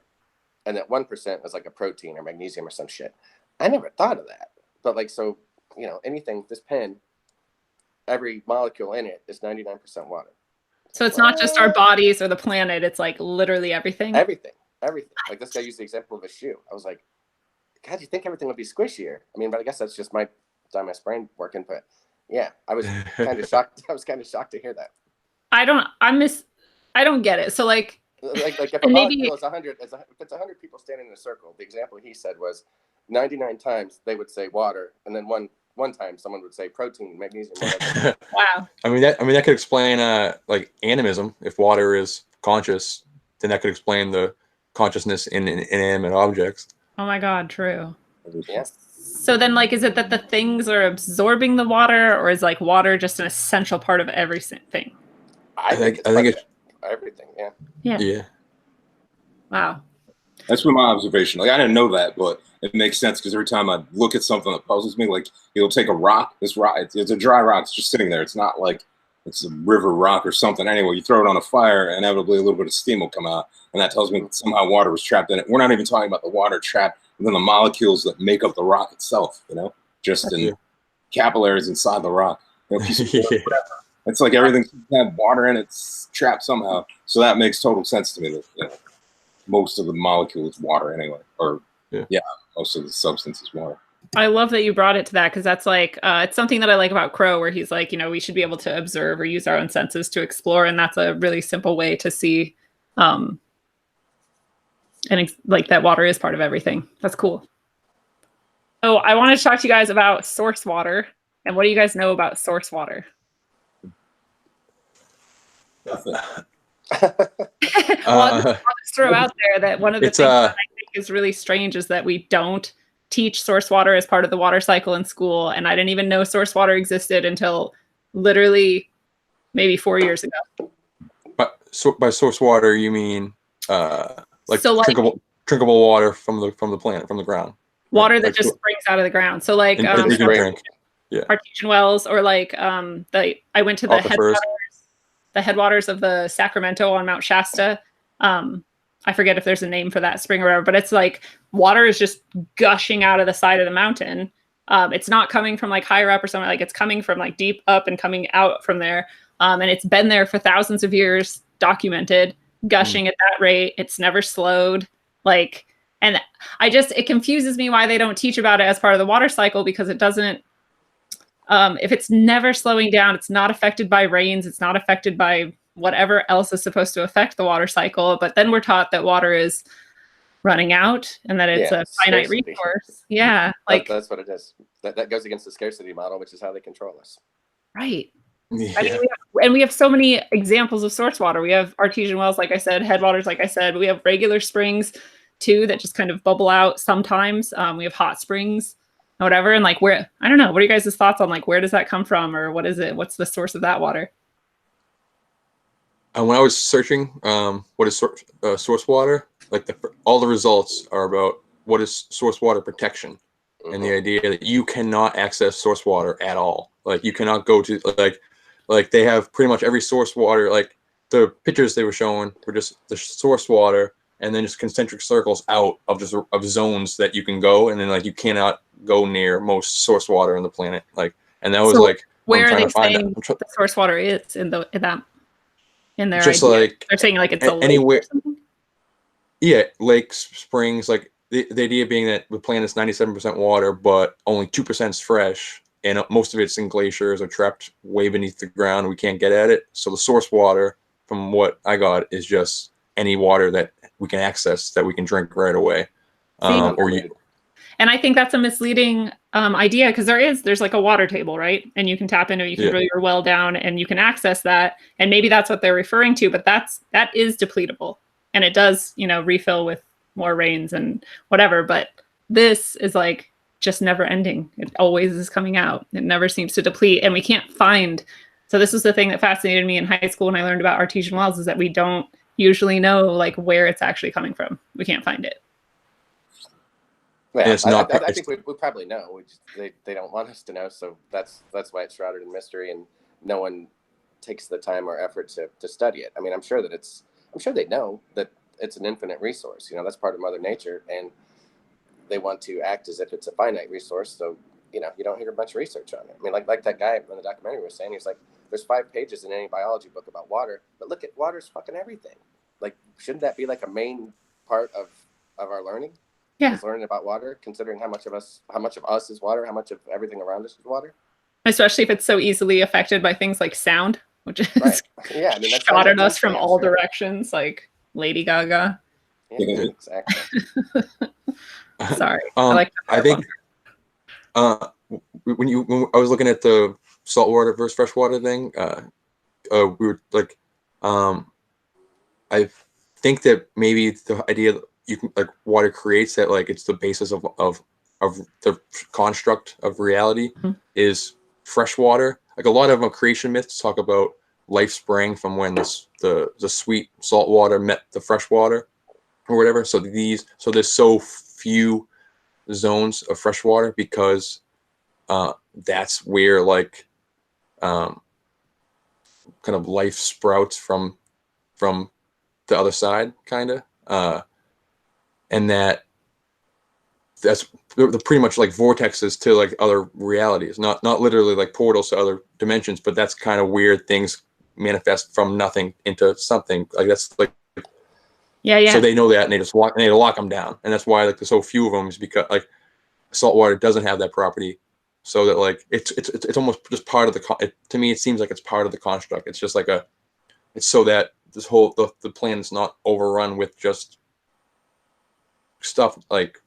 C: And that 1% is like a protein or magnesium or some shit. I never thought of that. But like, so, you know, anything, this pen, every molecule in it is 99% water.
A: So it's not just our bodies or the planet. It's like literally everything.
C: Everything. Like this guy used the example of a shoe. I was like, God, you think everything would be squishier? I mean, but I guess that's just my brain working. But yeah, I was kind of shocked. I was kind of shocked to hear that.
A: I don't get it. So like
C: if a molecule is 100, if it's 100 people standing in a circle, the example he said was 99 times they would say water, and then one time someone would say protein, magnesium, whatever.
A: Wow.
B: I mean that could explain like animism. If water is conscious, then that could explain the consciousness in inanimate objects.
A: Oh my God, true.
C: Yeah.
A: So then, like, is it that the things are absorbing the water, or is like water just an essential part of everything?
C: I think it's everything. Yeah.
B: Yeah.
A: Wow.
D: That's been my observation. Like, I didn't know that, but it makes sense because every time I look at something that puzzles me, like you'll take a rock. This rock, it's a dry rock. It's just sitting there. It's not like it's a river rock or something. Anyway, you throw it on a fire, inevitably a little bit of steam will come out, and that tells me that somehow water was trapped in it. We're not even talking about the water trapped within the molecules that make up the rock itself. You know, just in capillaries inside the rock. You know, whatever. It's like everything has water in it. It's trapped somehow. So that makes total sense to me. That, you know, most of the molecule is water anyway, or most of the substance is water.
A: I love that you brought it to that, because that's like it's something that I like about Crow, where he's like, you know, we should be able to observe or use our own senses to explore, and that's a really simple way to see, like that water is part of everything. That's cool. Oh, I wanted to talk to you guys about source water, and what do you guys know about source water? I'll just throw out there that one of the things that I think is really strange is that we don't teach source water as part of the water cycle in school, and I didn't even know source water existed until literally maybe 4 years ago.
B: But by source water, you mean drinkable water from the planet, from the ground?
A: Water that just springs out of the ground. So like
B: artesian
A: wells, or like I went to the headwaters of the Sacramento on Mount Shasta. I forget if there's a name for that spring or whatever, but it's like water is just gushing out of the side of the mountain. It's not coming from like higher up or something, like it's coming from like deep up and coming out from there. And it's been there for thousands of years, documented, gushing at that rate. It's never slowed. Like, and it confuses me why they don't teach about it as part of the water cycle, because it doesn't, if it's never slowing down, it's not affected by rains, it's not affected by whatever else is supposed to affect the water cycle. But then we're taught that water is running out and that it's a finite resource. Yeah. Like
C: that's what it is. That goes against the scarcity model, which is how they control us.
A: Right.
B: Yeah.
A: I mean, we have so many examples of source water. We have artesian wells, like I said, headwaters, like I said. We have regular springs too that just kind of bubble out sometimes. We have hot springs, whatever. And like, where, I don't know, what are you guys' thoughts on like, where does that come from, or what is it? What's the source of that water?
B: When I was searching what is source water, like all the results are about what is source water protection, and the idea that you cannot access source water at all. Like you cannot go to like they have pretty much every source water. Like the pictures they were showing were just the source water, and then just concentric circles out of zones that you can go, and then like you cannot go near most source water on the planet. Like, and that was like
A: where are they saying the source water is in their
B: just
A: idea?
B: like
A: they're saying like it's
B: anywhere. Yeah, lakes, springs. Like the idea being that the planet's 97% water, but only 2% is fresh, and most of it's in glaciers or trapped way beneath the ground. We can't get at it. So the source water, from what I got, is just any water that we can access that we can drink right away. And
A: I think that's a misleading idea, because there's like a water table, right? And you can tap into it, you can drill your well down and you can access that. And maybe that's what they're referring to, but that is depletable. And it does, refill with more rains and whatever. But this is like just never ending. It always is coming out. It never seems to deplete. And we can't find. So this is the thing that fascinated me in high school when I learned about artesian wells, is that we don't usually know like where it's actually coming from. We can't find it.
C: Yeah,
B: and it's not.
C: I think we probably know. They don't want us to know, so that's why it's shrouded in mystery, and no one takes the time or effort to study it. I mean, I'm sure they know that it's an infinite resource. You know, that's part of Mother Nature, and they want to act as if it's a finite resource. So, you know, you don't hear much research on it. I mean, like that guy in the documentary was saying, he's like, there's 5 pages in any biology book about water, but look at water's fucking everything. Like, shouldn't that be like a main part of our learning?
A: Yeah.
C: Is learning about water, considering how much of us is water, how much of everything around us is water.
A: Especially if it's so easily affected by things like sound, which is
C: right. Yeah, I mean, that's
A: shot at us from all directions, like Lady Gaga.
C: Yeah, exactly.
A: Sorry.
B: I think when I was looking at the saltwater versus freshwater thing, we were like, I think that maybe the idea that you can like water creates that like it's the basis of the construct of reality is fresh water. Like a lot of creation myths talk about life sprang from when the sweet salt water met the fresh water or whatever. So there's so few zones of fresh water because that's where like kind of life sprouts from the other side, kind of, and that's pretty much like vortexes to like other realities, not literally like portals to other dimensions, but that's kind of weird things manifest from nothing into something. Like that's like
A: yeah.
B: So they know that and they lock them down, and that's why like there's so few of them is because like salt water doesn't have that property, so that like it's almost just part of to me it seems like it's part of the construct. It's just like it's so that this whole the planet's not overrun with just stuff like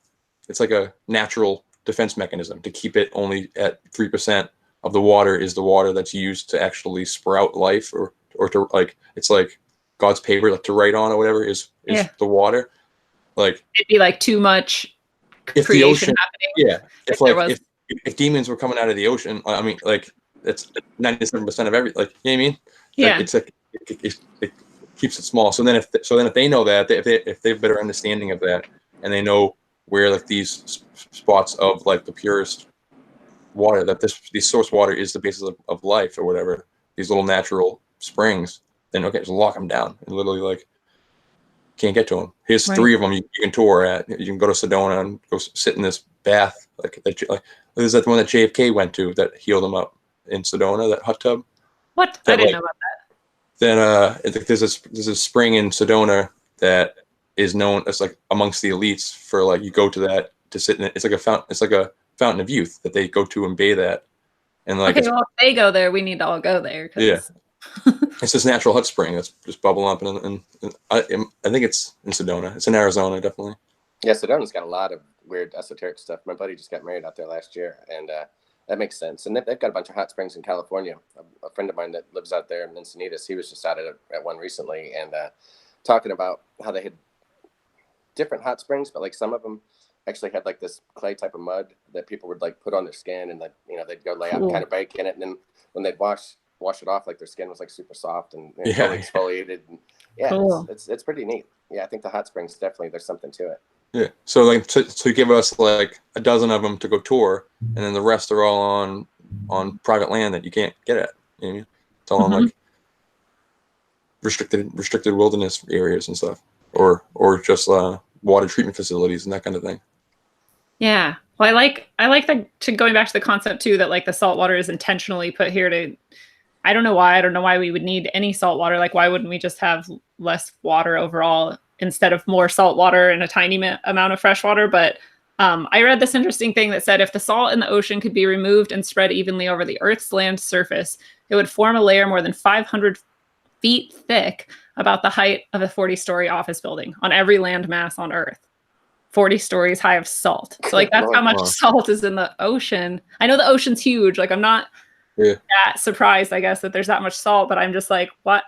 B: it's like a natural defense mechanism to keep it only at 3% of the water is the water that's used to actually sprout life or to like it's like God's paper like to write on or whatever is the water. Like
A: it'd be like too much
B: if the ocean
A: happening.
B: If demons were coming out of the ocean, I mean like it's 97% of everything, like you know what I mean?
A: Yeah.
B: It's like it keeps it small. So then if they know that, if they have better understanding of that, and they know where like these spots of like the purest water, that this source water is the basis of life or whatever, these little natural springs, then okay, just lock them down and literally like can't get to them. Here's 3 of them you can tour at. You can go to Sedona and go sit in this bath like is that the one that JFK went to that healed him up in Sedona, that hot tub?
A: What? I didn't know about that.
B: Then there's a spring in Sedona that is known as like amongst the elites for like you go to that to sit in it. It's like a fountain of youth that they go to and bathe at. And like
A: okay, well if they go there, we need to all go there.
B: Yeah. It's this natural hot spring that's just bubbling up and I think it's in Sedona. It's in Arizona, definitely.
C: Yeah, Sedona's got a lot of weird esoteric stuff. My buddy just got married out there last year, and that makes sense. And they've got a bunch of hot springs in California. A friend of mine that lives out there in Encinitas, he was just out at one recently and talking about how they had different hot springs, but like some of them actually had like this clay type of mud that people would like put on their skin, and like they'd go lay out and kind of bake in it, and then when they'd wash it off, like their skin was like super soft and totally exfoliated. And
A: cool.
C: it's pretty neat. Yeah, I think the hot springs definitely there's something to it.
B: Yeah. So like so give us like a dozen of them to go tour, and then the rest are all on private land that you can't get at. You know what I mean? It's all on like restricted wilderness areas and stuff, or just water treatment facilities and that kind of thing.
A: Yeah. Well, I like going back to the concept too that like the salt water is intentionally put here to. I don't know why we would need any salt water. Like, why wouldn't we just have less water overall instead of more salt water and a tiny amount of fresh water? But I read this interesting thing that said if the salt in the ocean could be removed and spread evenly over the Earth's land surface, it would form a layer more than 500 feet thick, about the height of a 40-story office building on every land mass on Earth. 40 stories high of salt. So like that's how much salt is in the ocean. I know the ocean's huge. Like I'm not that surprised, I guess, that there's that much salt, but I'm just like, what?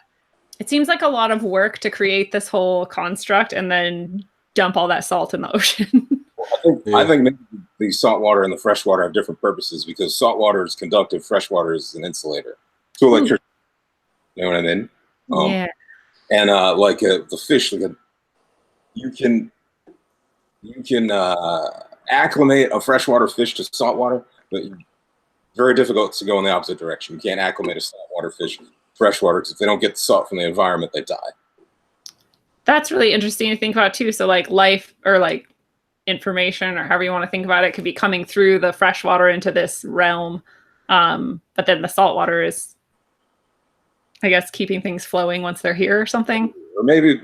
A: It seems like a lot of work to create this whole construct and then dump all that salt in the ocean.
D: I think maybe the salt water and the fresh water have different purposes because salt water is conductive, fresh water is an insulator. So electricity, you know what I mean?
A: Yeah.
D: And like the fish, like you can acclimate a freshwater fish to saltwater, but very difficult to go in the opposite direction. You can't acclimate a saltwater fish to freshwater, because if they don't get the salt from the environment, they die.
A: That's really interesting to think about too. So like life or like information or however you want to think about it could be coming through the freshwater into this realm. But then the saltwater is, I guess, keeping things flowing once they're here or something.
D: Or maybe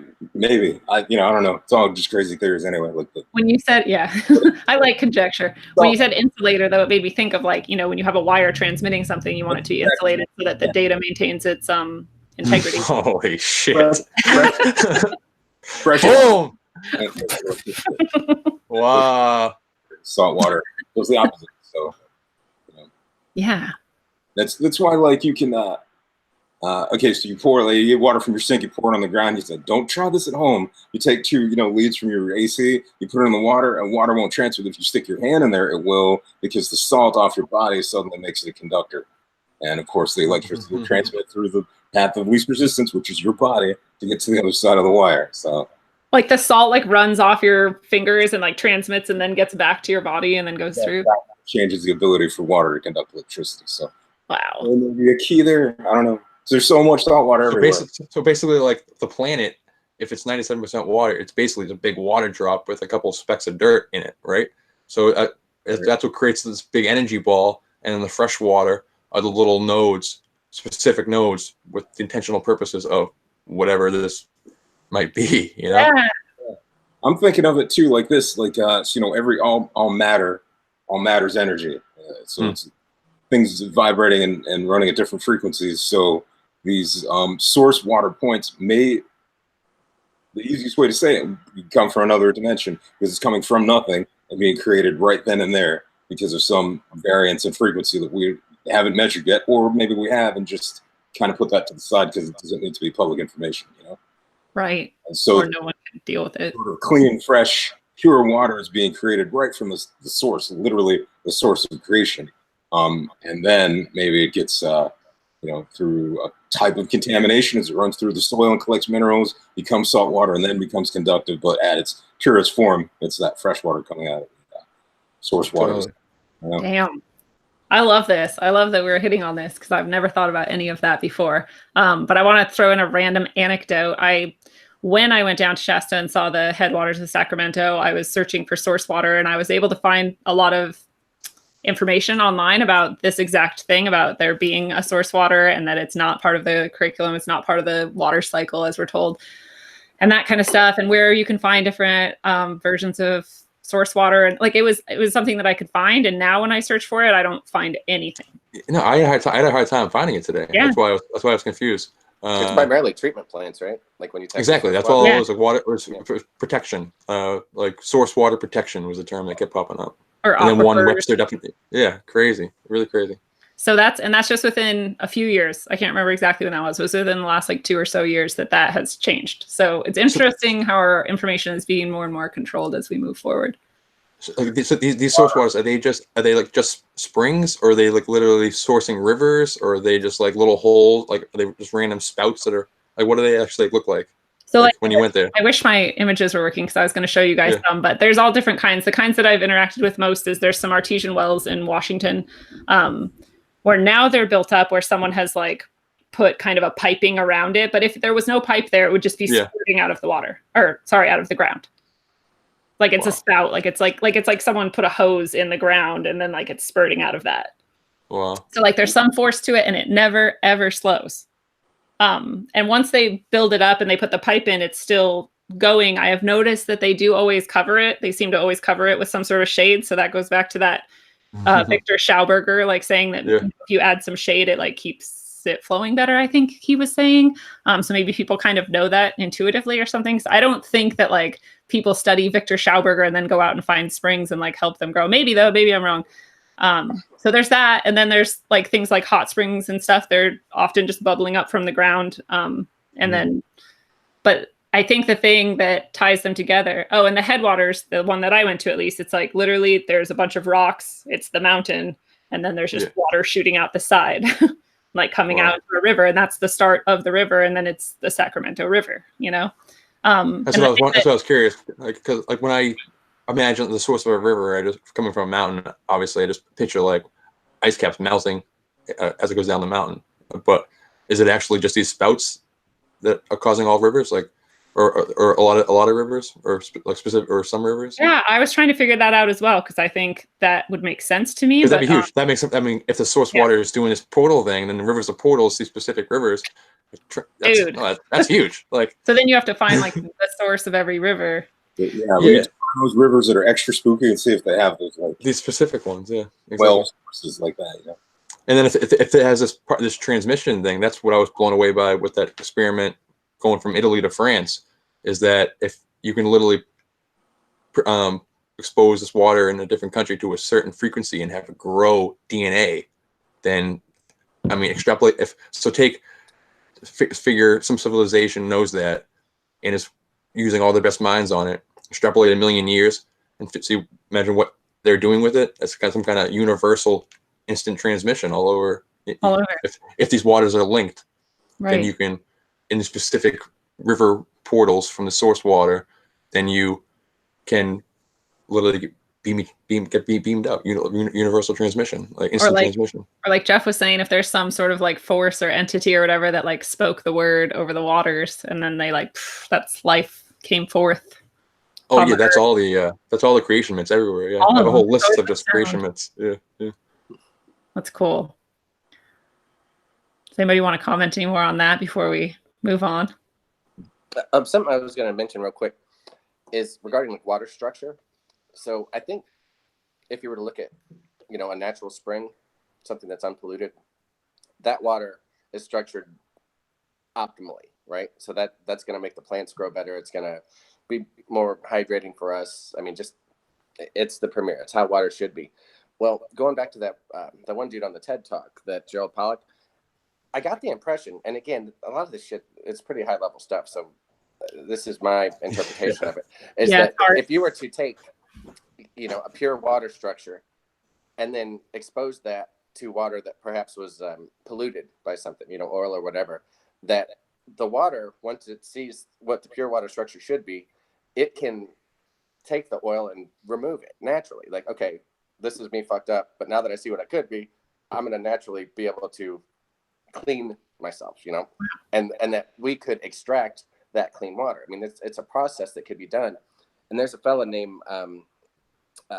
D: I don't know. It's all just crazy theories anyway.
A: When you said, yeah, I like conjecture. When you said insulator, though, it made me think of like, when you have a wire transmitting something, you want it to be insulated so that the data maintains its integrity.
B: Holy shit!
D: Fresh
B: Boom! Wow.
D: Saltwater was the opposite. So
A: yeah,
D: that's why like you can. Okay, so you get water from your sink, you pour it on the ground. You said, don't try this at home. You take two, leads from your AC, you put it in the water, and water won't transfer. If you stick your hand in there, it will, because the salt off your body suddenly makes it a conductor. And of course, the electricity will transmit through the path of least resistance, which is your body, to get to the other side of the wire. So,
A: like the salt like runs off your fingers and like transmits and then gets back to your body and then goes through.
D: That changes the ability for water to conduct electricity. So,
A: wow,
D: maybe a key there. I don't know. There's so much salt water everywhere.
B: So basically, like the planet, if it's 97% water, it's basically a big water drop with a couple of specks of dirt in it, right? So that's what creates this big energy ball, and then the fresh water are the little nodes, specific nodes with the intentional purposes of whatever this might be,
A: Yeah.
D: I'm thinking of it too like this, like all matter's energy. So it's things vibrating and running at different frequencies. So these source water points the easiest way to say it, come from another dimension, because it's coming from nothing and being created right then and there because of some variance in frequency that we haven't measured yet, or maybe we have and just kind of put that to the side because it doesn't need to be public information,
A: Right.
D: And so
A: or no one can deal with it.
D: Sort of clean, fresh, pure water is being created right from the source, literally the source of creation. And then maybe it gets, through a type of contamination as it runs through the soil and collects minerals, becomes salt water, and then becomes conductive. But at its purest form, it's that fresh water coming out of source water.
A: Damn. I love this. I love that we're hitting on this because I've never thought about any of that before. But I want to throw in a random anecdote. When I went down to Shasta and saw the headwaters of Sacramento, I was searching for source water, and I was able to find a lot of information online about this exact thing, about there being a source water and that it's not part of the curriculum. It's not part of the water cycle, as we're told, and that kind of stuff, and where you can find different versions of source water. And like, it was something that I could find. And now when I search for it, I don't find anything.
B: No, I had a hard time finding it today.
A: Yeah.
B: That's why I was confused.
C: It's primarily treatment plants, right? Like when you
B: exactly. That's all it was. Like water was protection. Like source water protection was the term that kept popping up.
A: Or
B: and then one
A: aquifers.
B: Webster definitely. Yeah, crazy, really crazy.
A: So that's just within a few years. I can't remember exactly when that was. It was within the last like 2 or so years that has changed. So it's interesting how our information is being more and more controlled as we move forward.
B: So these source waters, are they like just springs, or are they like literally sourcing rivers, or are they just like little holes? Like, are they just random spouts that are like, what do they actually look like?
A: So like
B: when you went there,
A: I wish my images were working because I was going to show you guys some, but there's all different kinds. The kinds that I've interacted with most is there's some artesian wells in Washington, where now they're built up where someone has like put kind of a piping around it. But if there was no pipe there, it would just be squirting out of the water, out of the ground. Like it's a spout, like it's like someone put a hose in the ground and then like it's spurting out of that.
B: Wow.
A: So like there's some force to it and it never ever slows. And once they build it up and they put the pipe in, it's still going. I have noticed that they do always cover it. They seem to always cover it with some sort of shade. So that goes back to that Victor Schauberger, like saying that if you add some shade, it like keeps it flowing better, I think he was saying. So maybe people kind of know that intuitively or something. So I don't think that like people study Victor Schauberger and then go out and find springs and like help them grow. Maybe though, maybe I'm wrong. So there's that. And then there's like things like hot springs and stuff. They're often just bubbling up from the ground. But I think the thing that ties them together, and the headwaters, the one that I went to at least, it's like literally there's a bunch of rocks, it's the mountain, and then there's just water shooting out the side, like coming out into a river. And that's the start of the river. And then it's the Sacramento River, you know?
B: That's what I was curious. Like, cause like when I imagine the source of a river, I just coming from a mountain. Obviously, I just picture like ice caps melting as it goes down the mountain. But is it actually just these spouts that are causing all rivers, like, or a lot of rivers, or like specific, or some rivers?
A: Yeah, I was trying to figure that out as well because I think that would make sense to me.
B: Because
A: But
B: that'd be huge. That makes sense. I mean, if the source
A: yeah.
B: water is doing this portal thing, then the rivers are portals, these specific rivers.
A: Dude.
B: That's huge. Like,
A: so then you have to find like the source of every river.
D: Yeah, we need to find those rivers that are extra spooky and see if they have those like
B: these specific ones. Yeah, exactly.
D: well sources like that. You know?
B: And then if it has this transmission thing, that's what I was blown away by with that experiment going from Italy to France, is that if you can literally expose this water in a different country to a certain frequency and have it grow DNA, then, I mean, extrapolate. Figure some civilization knows that and is using all their best minds on it, extrapolate a million years and imagine what they're doing with it. That's got some kind of universal instant transmission all over. If these waters are linked, then you can, in the specific river portals from the source water, then you can literally get beamed out. Universal transmission, like instant transmission.
A: Or like Jeff was saying, if there's some sort of like force or entity or whatever that like spoke the word over the waters, and then they like that's life came forth.
B: Oh yeah, that's all the creation myths everywhere. Yeah, I have a whole list of just creation myths. Yeah, yeah.
A: That's cool. Does anybody want to comment any more on that before we move on?
C: Something I was going to mention real quick is regarding like water structure. So I think if you were to look at, a natural spring, something that's unpolluted, that water is structured optimally, right? So that's going to make the plants grow better. It's going to be more hydrating for us. I mean, it's the premier. It's how water should be. Well, going back to that one dude on the TED Talk, that Gerald Pollack, I got the impression, and again, a lot of this shit, it's pretty high level stuff. So this is my interpretation of it, is that if you were to take, a pure water structure and then expose that to water that perhaps was polluted by something, oil or whatever, that the water, once it sees what the pure water structure should be, it can take the oil and remove it naturally. Like, okay, this is me fucked up, but now that I see what I could be, I'm going to naturally be able to clean myself, and that we could extract that clean water. I mean, it's a process that could be done. And there's a fella named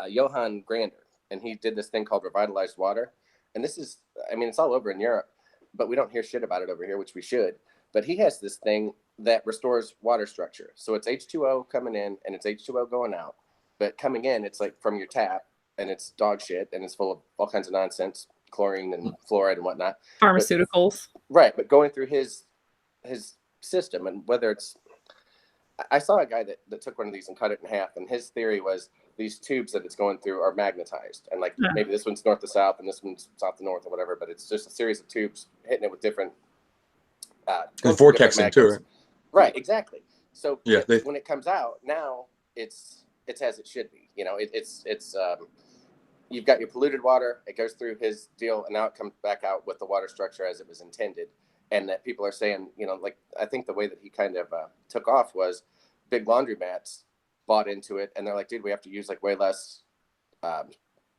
C: Johann Grander, and he did this thing called revitalized water. And this is, I mean, it's all over in Europe, but we don't hear shit about it over here, which we should. But he has this thing that restores water structure. So it's H2O coming in and it's H2O going out. But coming in, it's like from your tap, and it's dog shit, and it's full of all kinds of nonsense, chlorine and fluoride and whatnot.
A: Pharmaceuticals.
C: But going through his system, and whether it's, I saw a guy that took one of these and cut it in half, and his theory was these tubes that it's going through are magnetized, and like maybe this one's north to south and this one's south to north or whatever, but it's just a series of tubes hitting it with different
B: vortexing too,
C: right? Exactly. So
B: yeah,
C: when it comes out, now it's as it should be. It's you've got your polluted water, it goes through his deal, and now it comes back out with the water structure as it was intended. And that people are saying, like, I think the way that he kind of took off was big laundromats bought into it, and they're like, dude, we have to use like way less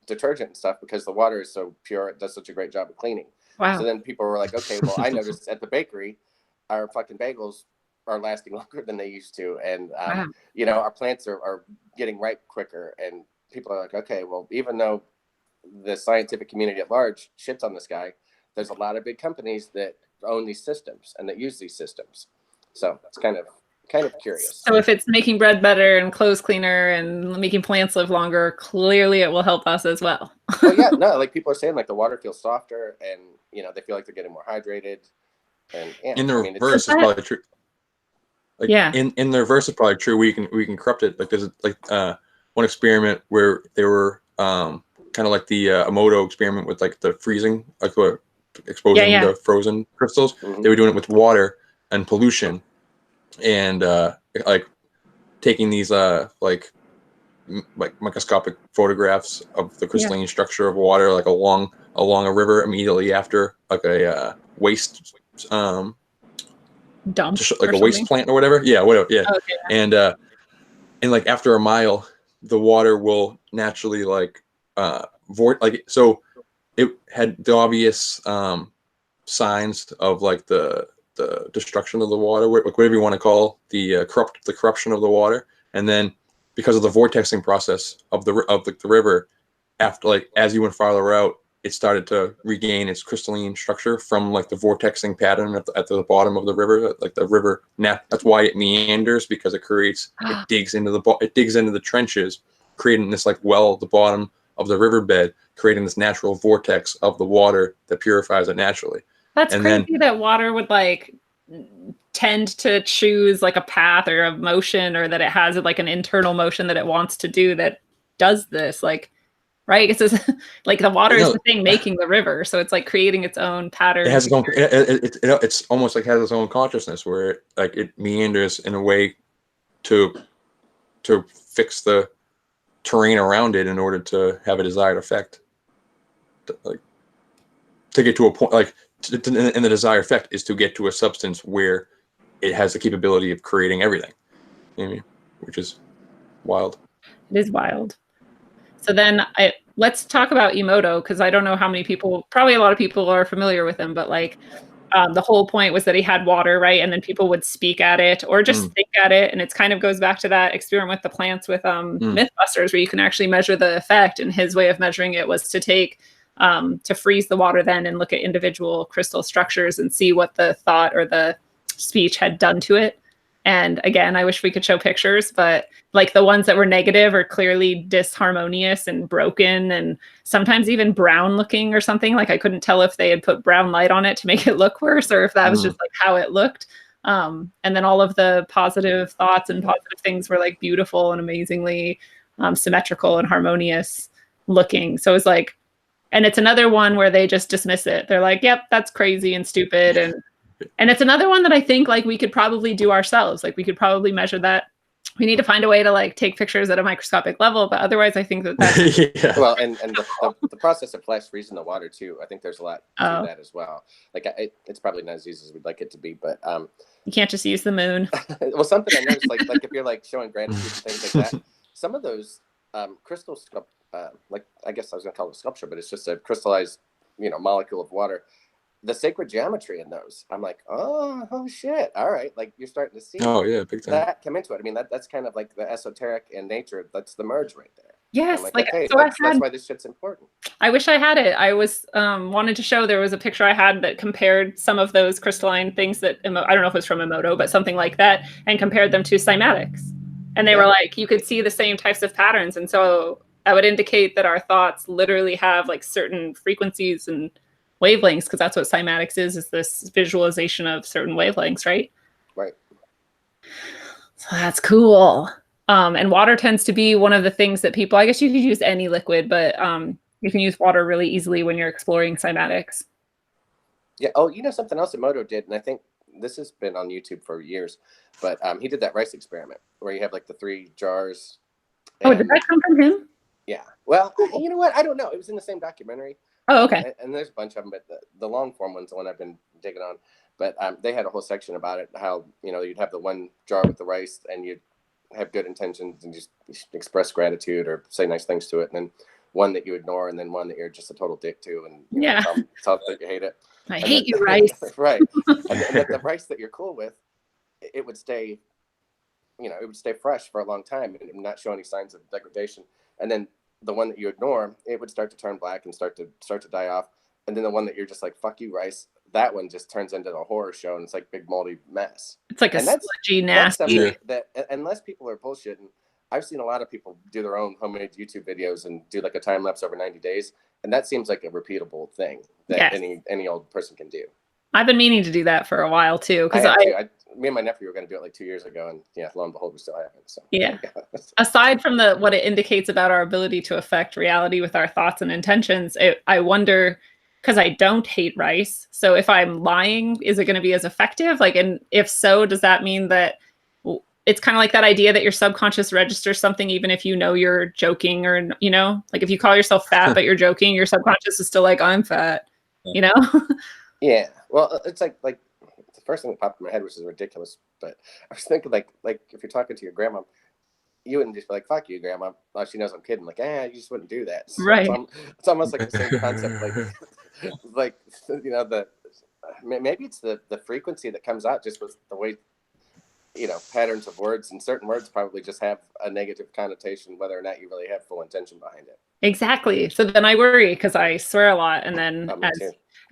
C: detergent and stuff because the water is so pure, it does such a great job of cleaning. Wow. So then people were like, okay, well, I noticed at the bakery, our fucking bagels are lasting longer than they used to, and our plants are getting ripe quicker, and people are like, okay, well, even though the scientific community at large shits on this guy, there's a lot of big companies that own these systems and that use these systems. So it's kind of curious.
A: So if it's making bread better and clothes cleaner and making plants live longer, clearly it will help us as well.
C: Well, yeah, no, like people are saying, like the water feels softer, and they feel like they're getting more hydrated. And
B: in the reverse, it's probably true. Like, in the reverse, it's probably true. We can corrupt it. Like there's like one experiment where they were kind of like the Emoto experiment with like the freezing, like exposing the frozen crystals. Mm-hmm. They were doing it with water and pollution, and like taking these like microscopic photographs of the crystalline structure of water, like along a river immediately after like a waste
A: dump,
B: like a waste plant or whatever. Yeah, whatever. Yeah, and like after a mile, the water will naturally like so it had the obvious signs of like the destruction of the water, whatever you want to call the corruption of the water, and then because of the vortexing process of the river, after like as you went farther out, it started to regain its crystalline structure from like the vortexing pattern at the bottom of the river, like the river nap. That's why it meanders, because it digs into the trenches, creating this like well at the bottom of the riverbed, creating this natural vortex of the water that purifies it naturally.
A: That's crazy that water would like tend to choose like a path or a motion, or that it has like an internal motion that it wants to do that does this. Like, right? It's just, like the water is the thing making the river, so it's like creating its own pattern.
B: It has its own. It's almost like has its own consciousness, where it meanders in a way to fix the terrain around it in order to have a desired effect. To get to a point, and the desired effect is to get to a substance where it has the capability of creating everything. You know what I mean? Which is wild.
A: It is wild. So then let's talk about Emoto, because I don't know how many people, probably a lot of people are familiar with him, but like the whole point was that he had water, right? And then people would speak at it or just think at it. And it kind of goes back to that experiment with the plants with Mythbusters, where you can actually measure the effect. And his way of measuring it was to take, to freeze the water then and look at individual crystal structures and see what the thought or the speech had done to it. And again, I wish we could show pictures, but like the ones that were negative are clearly disharmonious and broken, and sometimes even brown looking or something. Like I couldn't tell if they had put brown light on it to make it look worse, or if that was just like how it looked. And then all of the positive thoughts and positive things were like beautiful and amazingly symmetrical and harmonious looking. So it was like, and it's another one where they just dismiss it. They're like, yep, that's crazy and stupid. And it's another one that I think like we could probably do ourselves. Like we could probably measure that. We need to find a way to like take pictures at a microscopic level, but otherwise I think that's
C: yeah. Well, and the process of flash freezing the water too. I think there's a lot to that as well. Like it's probably not as easy as we'd like it to be, but
A: you can't just use the moon.
C: Well, something I noticed, like if you're like showing gratitude and things like that, some of those crystal like I guess I was gonna call it a sculpture, but it's just a crystallized, molecule of water. The sacred geometry in those, I'm like, oh shit, all right, like you're starting to see
B: big time.
C: That come into it. I mean, that's kind of like the esoteric and nature. That's the merge right there.
A: Yes,
C: like okay, so that's why this shit's important.
A: I wish I had it. I was wanted to show, there was a picture I had that compared some of those crystalline things that I don't know if it was from Emoto, but something like that, and compared them to cymatics, and they were like, you could see the same types of patterns, and so that would indicate that our thoughts literally have like certain frequencies and wavelengths, because that's what cymatics is this visualization of certain wavelengths, right?
C: Right.
A: So that's cool. And water tends to be one of the things that people, I guess you could use any liquid, but you can use water really easily when you're exploring cymatics.
C: Yeah. Oh, something else that Emoto did, and I think this has been on YouTube for years, but he did that rice experiment where you have like the 3 jars.
A: Oh, did that come from him?
C: Yeah. Well, you know what? I don't know. It was in the same documentary.
A: Oh, okay.
C: And there's a bunch of them, but the long form one's the one I've been digging on. But they had a whole section about it, how, you'd have the 1 jar with the rice and you'd have good intentions and just express gratitude or say nice things to it. And then one that you ignore, and then one that you're just a total dick to. And tell that you hate it.
A: I hate you, rice.
C: Right. And the rice that you're cool with, it would stay, it would stay fresh for a long time and not show any signs of degradation. And then the one that you ignore, it would start to turn black and start to die off. And then the one that you're just like, fuck you, rice, that one just turns into a horror show, and it's like big moldy mess.
A: It's like a sludgy, nasty.
C: That unless people are bullshitting, I've seen a lot of people do their own homemade YouTube videos and do like a time lapse over 90 days, and that seems like a repeatable thing that any old person can do.
A: I've been meaning to do that for a while too, because
C: me and my nephew were going to do it like 2 years ago, and lo and behold, we still haven't. So
A: yeah. Aside from what it indicates about our ability to affect reality with our thoughts and intentions, I wonder, because I don't hate rice, so if I'm lying, is it going to be as effective? Like, and if so, does that mean that it's kind of like that idea that your subconscious registers something even if you're joking, or like if you call yourself fat but you're joking, your subconscious is still like, I'm fat,
C: Yeah. Well, it's like the first thing that popped in my head, which is ridiculous, but I was thinking like if you're talking to your grandma, you wouldn't just be like, fuck you, grandma. Oh, she knows I'm kidding. Like, you just wouldn't do that. So
A: Right.
C: it's almost like the same concept. Like, you know, maybe it's the frequency that comes out just with the way, you know, patterns of words, and certain words probably just have a negative connotation, whether or not you really have full intention behind it.
A: Exactly. So then I worry because I swear a lot. And then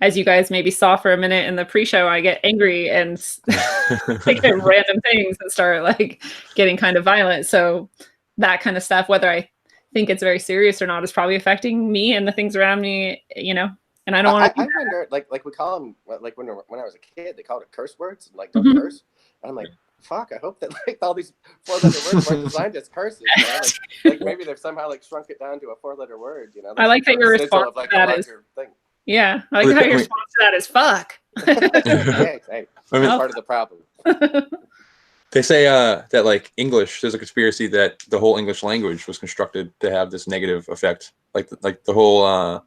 A: as you guys maybe saw for a minute in the pre-show, I get angry and think at random things and start like getting kind of violent. So that kind of stuff, whether I think it's very serious or not, is probably affecting me and the things around me, you know. And I don't want to.
C: I wonder, like we call them, like when I was a kid, they called it curse words, like don't curse. And I'm like, fuck, I hope that like all these 4-letter words weren't designed as curses. You know? like maybe they've somehow like shrunk it down to a 4-letter word. You know.
A: I like that your response to that is. Yeah, I like how your response to that is fuck.
C: Hey, that's part of the problem.
B: They say that like English, there's a conspiracy that the whole English language was constructed to have this negative effect, like the whole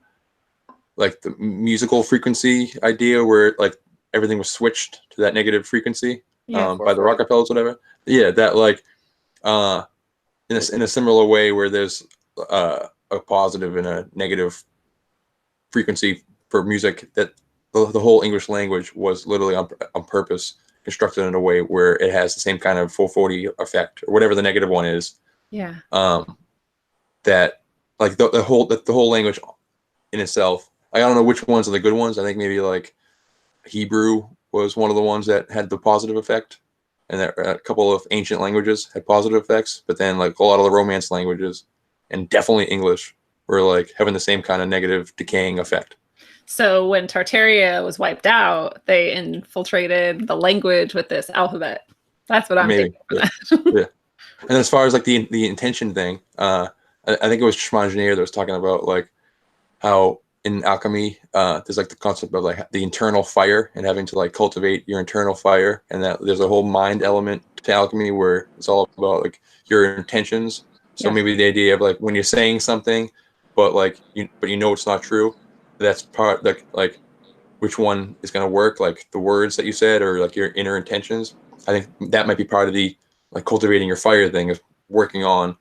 B: like the musical frequency idea, where like everything was switched to that negative frequency by the Rockefellers, whatever. Yeah, that like in a similar way where there's a positive and a negative frequency for music, that the whole English language was literally on purpose constructed in a way where it has the same kind of 440 effect or whatever the negative one is.
A: Yeah.
B: That like the whole language in itself. I don't know which ones are the good ones. I think maybe like Hebrew was one of the ones that had the positive effect, and there, a couple of ancient languages had positive effects. But then like a lot of the Romance languages, and definitely English, were like having the same kind of negative decaying effect. So
A: when Tartaria was wiped out, they infiltrated the language with this alphabet. That's what I'm thinking. Yeah.
B: And as far as like the intention thing, I think it was Schmangenir that was talking about like how in alchemy, there's like the concept of like the internal fire and having to like cultivate your internal fire, and that there's a whole mind element to alchemy where it's all about like your intentions. So maybe the idea of like when you're saying something, but like you know it's not true. That's part like which one is going to work, like the words that you said or like your inner intentions. I think that might be part of the like cultivating your fire thing, is working on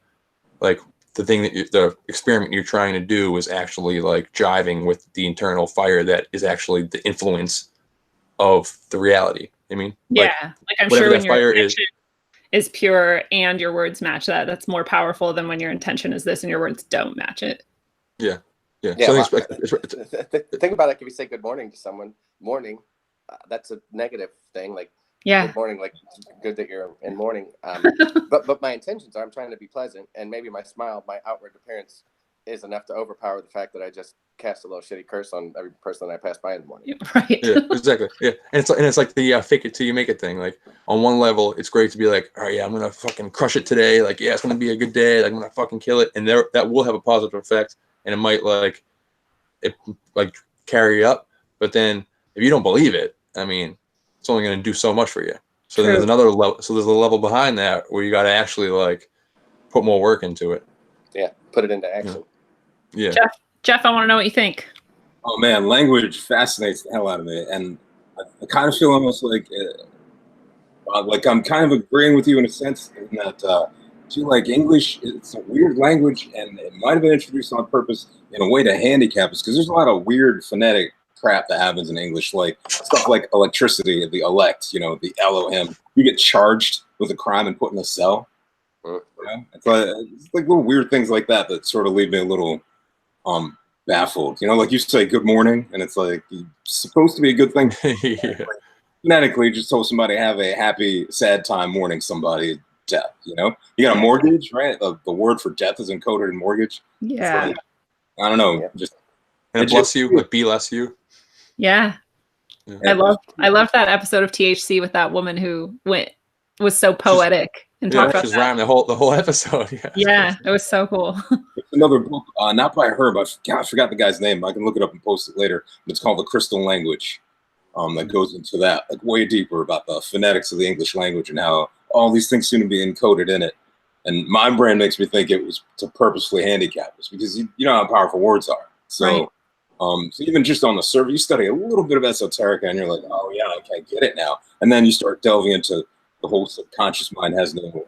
B: like the thing that the experiment you're trying to do is actually like jiving with the internal fire that is actually the influence of the reality. I mean,
A: like I'm sure when your intention is pure and your words match that, that's more powerful than when your intention is this and your words don't match it.
B: Yeah. Yeah.
C: So think about it. If you say good morning to someone, morning, that's a negative thing. Like, good morning, like good that you're in mourning. But my intentions are I'm trying to be pleasant, and maybe my smile, my outward appearance is enough to overpower the fact that I just cast a little shitty curse on every person I pass by in the morning.
A: Right.
B: Yeah, exactly. Yeah. And it's like the fake it till you make it thing. Like on one level, it's great to be like, all right, yeah, I'm going to fucking crush it today. Like, yeah, it's going to be a good day. Like, I'm going to fucking kill it. And that will have a positive effect. And it might like carry up, but then if you don't believe it, I mean, it's only going to do so much for you. So then there's another level. So there's a level behind that where you got to actually like put more work into it.
C: Yeah, put it into action.
B: Yeah.
A: Jeff, I want to know what you think.
D: Oh man, language fascinates the hell out of me, and I kind of feel almost like I'm kind of agreeing with you in a sense in that. I feel like English, it's a weird language, and it might have been introduced on purpose in a way to handicap us, because there's a lot of weird phonetic crap that happens in English, like stuff like electricity, the elect, you know, the Elohim. You get charged with a crime and put in a cell. You know? It's like little weird things like that sort of leave me a little baffled. You know, like you say good morning, and it's like it's supposed to be a good thing. Like, phonetically, just told somebody have a happy, sad time mourning somebody. Death, you know, you got a mortgage, right? The word for death is encoded in mortgage.
A: Yeah.
D: Like, I don't know. Just
B: and bless you, like be less you.
A: Yeah. I love that episode of THC with that woman who was so poetic and talked about that.
B: Rhymed the whole episode.
A: Yeah, it was so cool.
D: It's another book, not by her, but I forgot the guy's name. I can look it up and post it later. It's called The Crystal Language. That goes into that, like way deeper about the phonetics of the English language and how all these things seem to be encoded in it. And my brain makes me think it was to purposefully handicap us, because you know how powerful words are. So, so even just on the surface, you study a little bit of esoterica and you're like, oh yeah, okay, I get it now. And then you start delving into the whole subconscious mind has no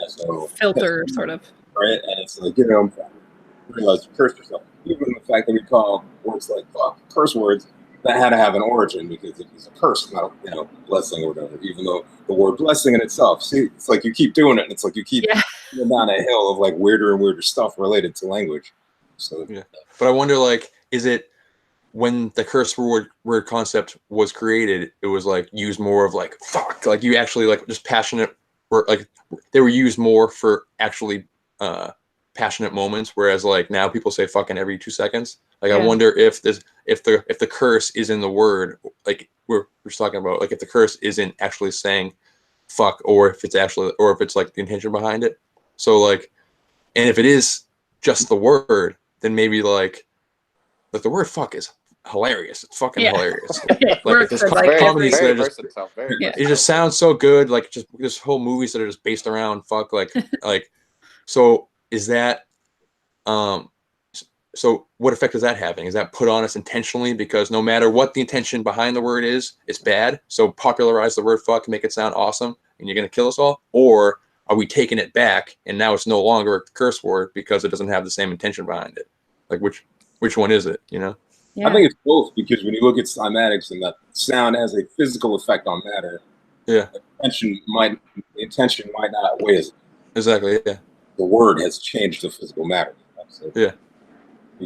D: So
A: filter sort of.
D: right, and it's like realize you cursed yourself. Even the fact that we call words like fuck curse words, that had to have an origin because it was a curse, not a blessing or whatever. Even though the word blessing in itself, see, it's like you keep doing it, and it's like you keep going down a hill of like weirder and weirder stuff related to language. So
B: yeah, but I wonder, like, is it when the curse word concept was created, it was like used more of like fuck, like you actually like just passionate, or like they were used more for actually passionate moments, whereas like now people say fucking every 2 seconds. Like I wonder if the curse is in the word, like we're just talking about, like if the curse isn't actually saying fuck, or if it's actually, or if it's like the intention behind it. So like, and if it is just the word, then maybe like the word fuck is hilarious. It's fucking hilarious. Like there's comedies that are just it just sounds so good. Like just there's whole movies that are just based around fuck. Like so is that so what effect is that having? Is that put on us intentionally because no matter what the intention behind the word is, it's bad? So popularize the word fuck, make it sound awesome, and you're gonna kill us all? Or are we taking it back and now it's no longer a curse word because it doesn't have the same intention behind it? Like which one is it, you know?
D: I think it's both, because when you look at cymatics and that sound has a physical effect on matter, the intention might not outweigh it.
B: Exactly, yeah.
D: The word has changed the physical matter. So,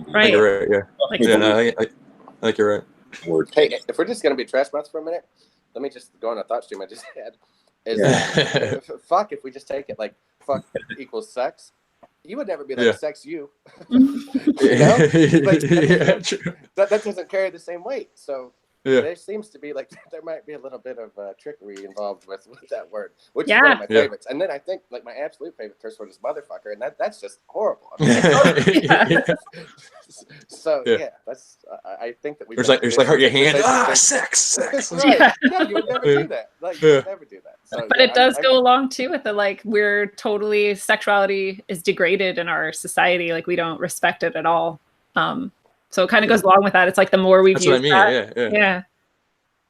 A: Right.
B: You're right, yeah. Like, no, I think you're right.
C: Word. Hey, if we're just going to be trash mouths for a minute, let me just go on a thought stream I just had. Is fuck, if we just take it like fuck equals sex, you would never be like sex you. You know? Like, that doesn't carry the same weight. So there seems to be like there might be a little bit of trickery involved with that word, which is one of my favorites. And then I think like my absolute favorite curse word is motherfucker, and that's just horrible. I mean, so that's I think that we
B: there's like hurt your hand. Sex.
C: Right. Yeah, you would never do that. Like you would never do that. So,
A: but it does go along too with the like we're totally sexuality is degraded in our society. Like we don't respect it at all. So it kind of goes along with that. It's like the more we've used that,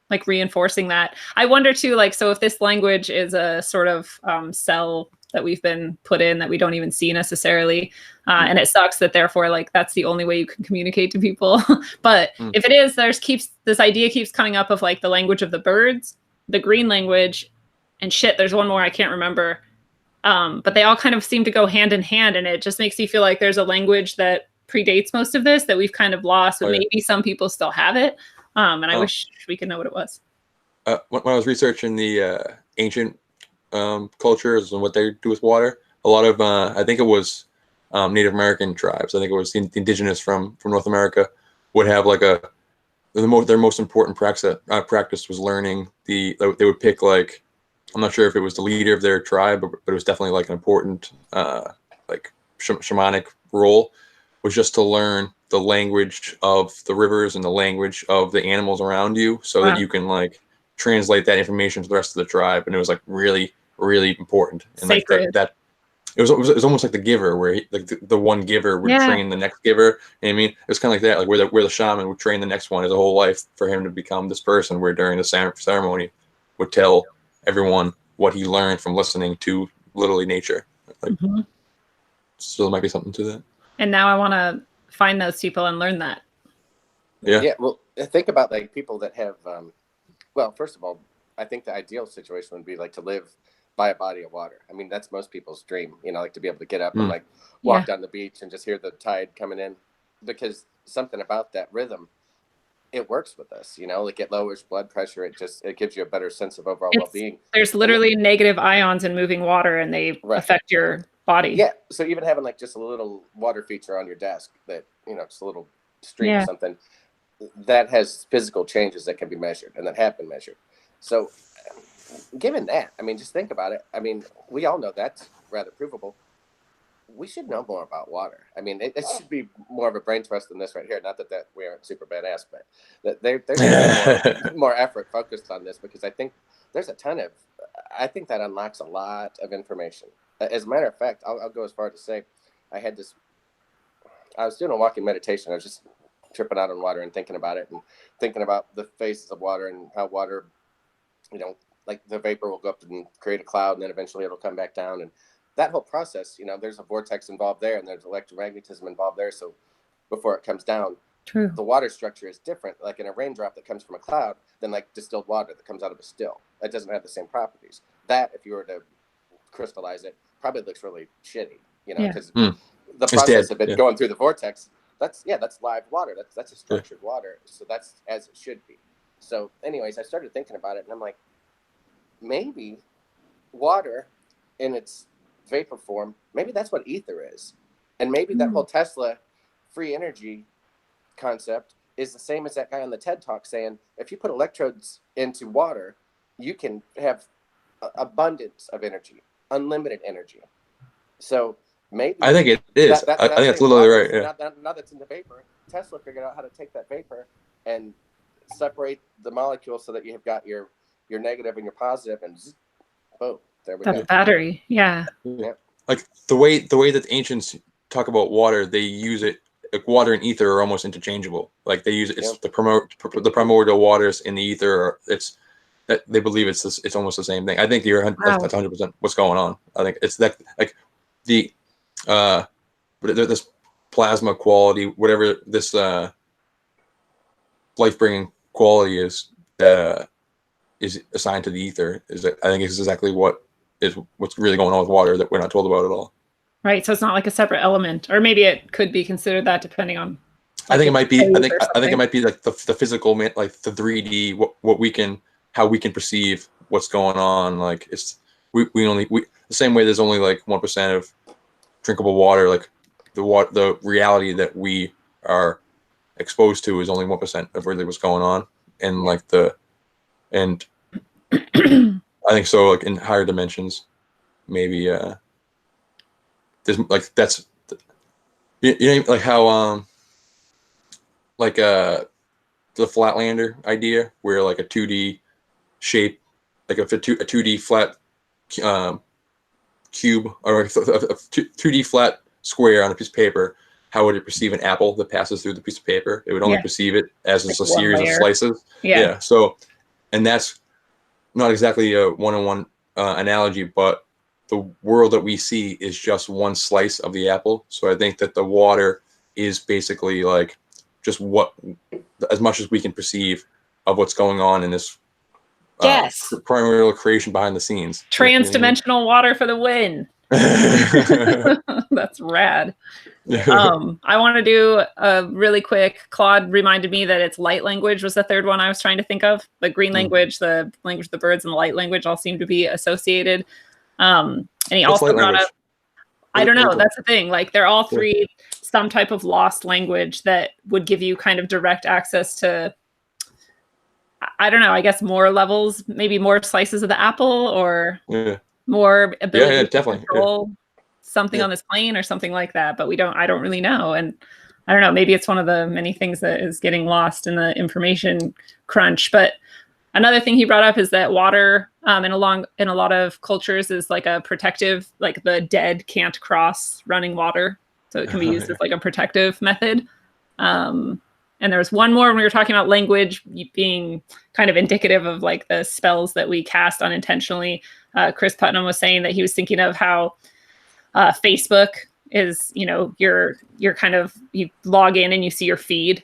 A: like reinforcing that. I wonder too, like, so if this language is a sort of cell that we've been put in that we don't even see necessarily, and it sucks that therefore like that's the only way you can communicate to people. But if it is, this idea keeps coming up of like the language of the birds, the green language, and shit. There's one more I can't remember, but they all kind of seem to go hand in hand, and it just makes you feel like there's a language that predates most of this that we've kind of lost, but maybe some people still have it. And I wish we could know what it was.
B: When I was researching the ancient cultures and what they do with water, a lot of I think it was Native American tribes. I think it was the indigenous from North America would have like their most important practice was learning they would pick like, I'm not sure if it was the leader of their tribe, but it was definitely like an important like shamanic role, was just to learn the language of the rivers and the language of the animals around you, so that you can like translate that information to the rest of the tribe. And it was like really, really important. And
A: sacred.
B: Like that it was almost like the giver, where the one giver would train the next giver. And I mean, it was kind of like that, like where the shaman would train the next one his whole life for him to become this person, where during the ceremony would tell everyone what he learned from listening to literally nature. Like, so there might be something to that.
A: And now I want to find those people and learn that.
C: Yeah. Well, think about like people that have, well, first of all, I think the ideal situation would be like to live by a body of water. I mean, that's most people's dream, you know, like to be able to get up and like walk down the beach and just hear the tide coming in, because something about that rhythm, it works with us, you know, like it lowers blood pressure. It gives you a better sense of overall well-being.
A: There's literally negative ions in moving water, and they affect your body.
C: Yeah. So even having like just a little water feature on your desk that, you know, just a little stream or something, that has physical changes that can be measured and that have been measured. So given that, I mean, just think about it. I mean, we all know that's rather provable. We should know more about water. I mean, it should be more of a brain trust than this right here. Not that we aren't super badass, but that there's more effort focused on this, because I think there's a ton of, I think that unlocks a lot of information. As a matter of fact, I'll go as far as to say, I was doing a walking meditation. I was just tripping out on water and thinking about it, and thinking about the phases of water and how water, you know, like the vapor will go up and create a cloud, and then eventually it'll come back down. And that whole process, you know, there's a vortex involved there, and there's electromagnetism involved there. So before it comes down,
A: True.
C: the water structure is different, like in a raindrop that comes from a cloud, than like distilled water that comes out of a still. That doesn't have the same properties. That, if you were to crystallize it, probably looks really shitty, you know, because the process of it going through the vortex, that's live water. That's a structured water. So that's as it should be. So anyways, I started thinking about it, and I'm like, maybe water in its vapor form, maybe that's what ether is. And maybe that whole Tesla free energy concept is the same as that guy on the TED Talk saying, if you put electrodes into water, you can have abundance of energy, unlimited energy. So maybe
B: I think it is. I think it's literally right. Yeah.
C: Now that's in the vapor, Tesla figured out how to take that vapor and separate the molecules so that you have got your negative and your positive, and boom, there we go.
A: That battery, yeah.
B: Like the way that the ancients talk about water, they use it. Like water and ether are almost interchangeable. Like they use it. It's the primordial waters in the ether. They believe it's almost the same thing. I think you're that's 100% what's going on. I think it's that like the this plasma quality, whatever this life-bringing quality is assigned to the ether. I think it's exactly what's really going on with water that we're not told about at all.
A: Right. So it's not like a separate element, or maybe it could be considered that depending on.
B: I think it might be. I think it might be like the physical, like the 3D, how we can perceive what's going on. Like we the same way there's only like 1% of drinkable water. Like the reality that we are exposed to is only 1% of really what's going on, and like I think so. Like in higher dimensions, maybe there's like that's you know like how like the Flatlander idea, where like a 2D shape, like if a 2D flat cube or a 2D flat square on a piece of paper, how would it perceive an apple that passes through the piece of paper? It would only perceive it as like a series of slices. Yeah. So, and that's not exactly a one-on-one analogy, but the world that we see is just one slice of the apple. So I think that the water is basically like just as much as we can perceive of what's going on in this primordial creation behind the scenes.
A: Trans-dimensional water for the win. That's rad. I want to do a really quick. Claude reminded me that it's light language was the third one I was trying to think of. The green language, the language of the birds, and the light language all seem to be associated. And he also brought up, I don't know, that's the thing. Like they're all three some type of lost language that would give you kind of direct access to, I don't know, I guess more levels, maybe more slices of the apple, or more ability to control something on this plane or something like that. But I don't really know. And I don't know, maybe it's one of the many things that is getting lost in the information crunch. But another thing he brought up is that water in a lot of cultures is like a protective, like the dead can't cross running water. So it can be used as like a protective method. And there was one more when we were talking about language being kind of indicative of like the spells that we cast unintentionally. Chris Putnam was saying that he was thinking of how Facebook is, you know, you're kind of, you log in and you see your feed.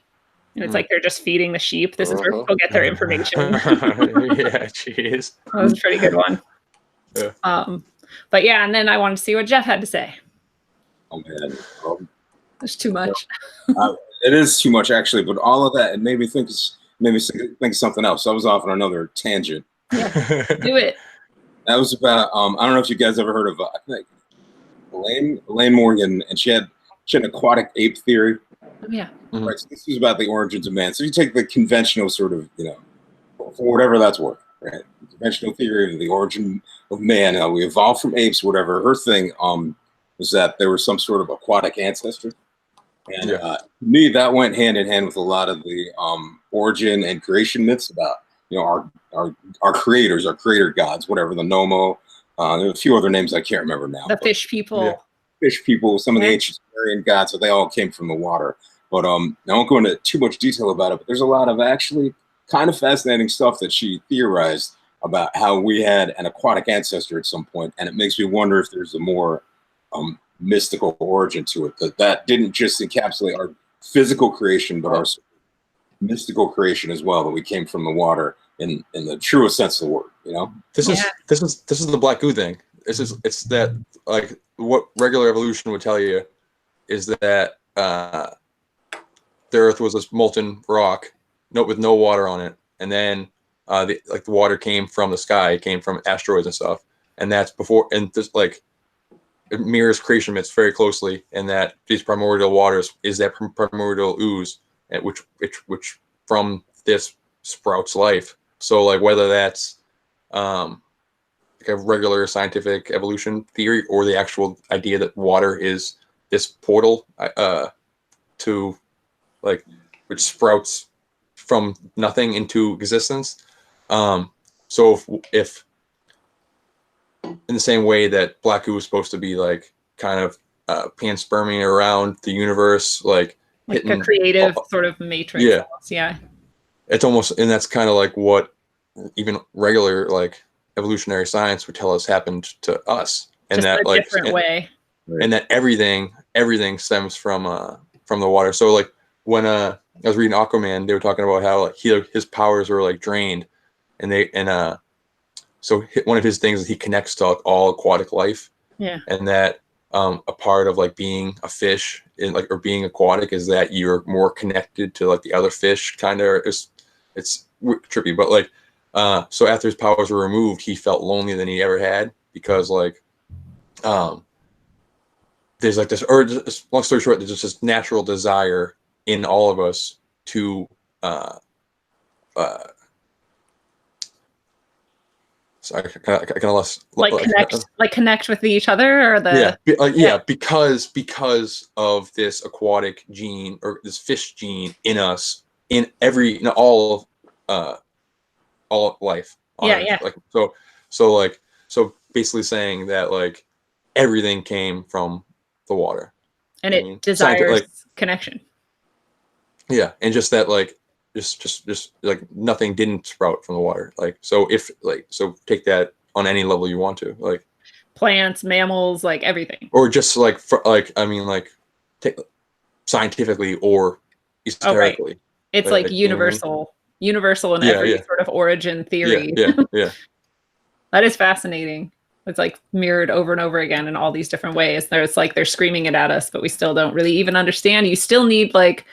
A: And it's like they're just feeding the sheep. This is where people get their information.
B: Yeah, jeez.
A: That was a pretty good one. Yeah. But yeah, and then I wanted to see what Jeff had to say.
D: Oh man,
A: there's too much.
D: It is too much actually, but all of that, it made me think of something else. I was off on another tangent.
A: Yeah, do it.
D: That was about I don't know if you guys ever heard of I think Elaine Morgan, and she had an aquatic ape theory.
A: Yeah.
D: Right. So this is about the origins of man. So you take the conventional sort of, you know, for whatever that's worth, right? The conventional theory of the origin of man. We evolved from apes, whatever. Her thing was that there was some sort of aquatic ancestor. And to me, that went hand in hand with a lot of the origin and creation myths about, you know, our creators, our creator gods, whatever, the Nomo. There are a few other names I can't remember now.
A: The fish people.
D: Yeah. Fish people, some of the ancient Sumerian gods, so they all came from the water. But I won't go into too much detail about it, but there's a lot of actually kind of fascinating stuff that she theorized about how we had an aquatic ancestor at some point, and it makes me wonder if there's a more mystical origin to it, that didn't just encapsulate our physical creation, but our mystical creation as well, that we came from the water in the truest sense of the word, you know?
B: This is the black goo thing. It's that, like, what regular evolution would tell you is that the earth was this molten rock, with no water on it, and then the water came from the sky, it came from asteroids and stuff, and that's before, and this, like, it mirrors creation myths very closely, and that these primordial waters is that primordial ooze, which from this sprouts life. So, like, whether that's like a regular scientific evolution theory, or the actual idea that water is this portal to, like, which sprouts from nothing into existence. So if in the same way that black goo is supposed to be, like, kind of pansperming around the universe, like hitting
A: a creative sort of matrix.
B: Yeah.
A: Almost. Yeah.
B: It's almost, and that's kind of like what even regular, like, evolutionary science would tell us happened to us, and
A: Just
B: that,
A: a
B: like,
A: different way.
B: and that everything stems from the water. So, like, when I was reading Aquaman, they were talking about how, like, his powers were, like, drained, and so one of his things is he connects to, like, all aquatic life.
A: Yeah.
B: And that a part of, like, being a fish or being aquatic is that you're more connected to, like, the other fish, kind of. It's trippy, but, like, so after his powers were removed, he felt lonelier than he ever had, because, like, there's, like, this, or just, long story short, there's just this natural desire in all of us to so I kind of lost,
A: connect with each other, or the
B: because of this aquatic gene, or this fish gene in us, in all life on Earth. Like, so basically saying that, like, everything came from the water,
A: and it desires connection.
B: Yeah, and just that, like, just like, nothing didn't sprout from the water. Like, so take that on any level you want to, like,
A: plants, mammals, like, everything,
B: or just, like, scientifically or esoterically.
A: It's like universal in every sort of origin theory.
B: Yeah.
A: That is fascinating. It's, like, mirrored over and over again in all these different ways. It's like they're screaming it at us, but we still don't really even understand. You still need, like,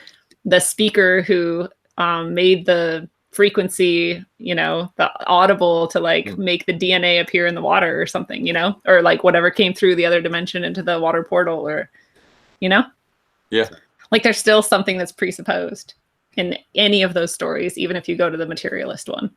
A: the speaker who made the frequency, the audible, to, like, make the DNA appear in the water or something, or, like, whatever came through the other dimension into the water portal, or,
B: Yeah.
A: Like, there's still something that's presupposed in any of those stories, even if you go to the materialist one.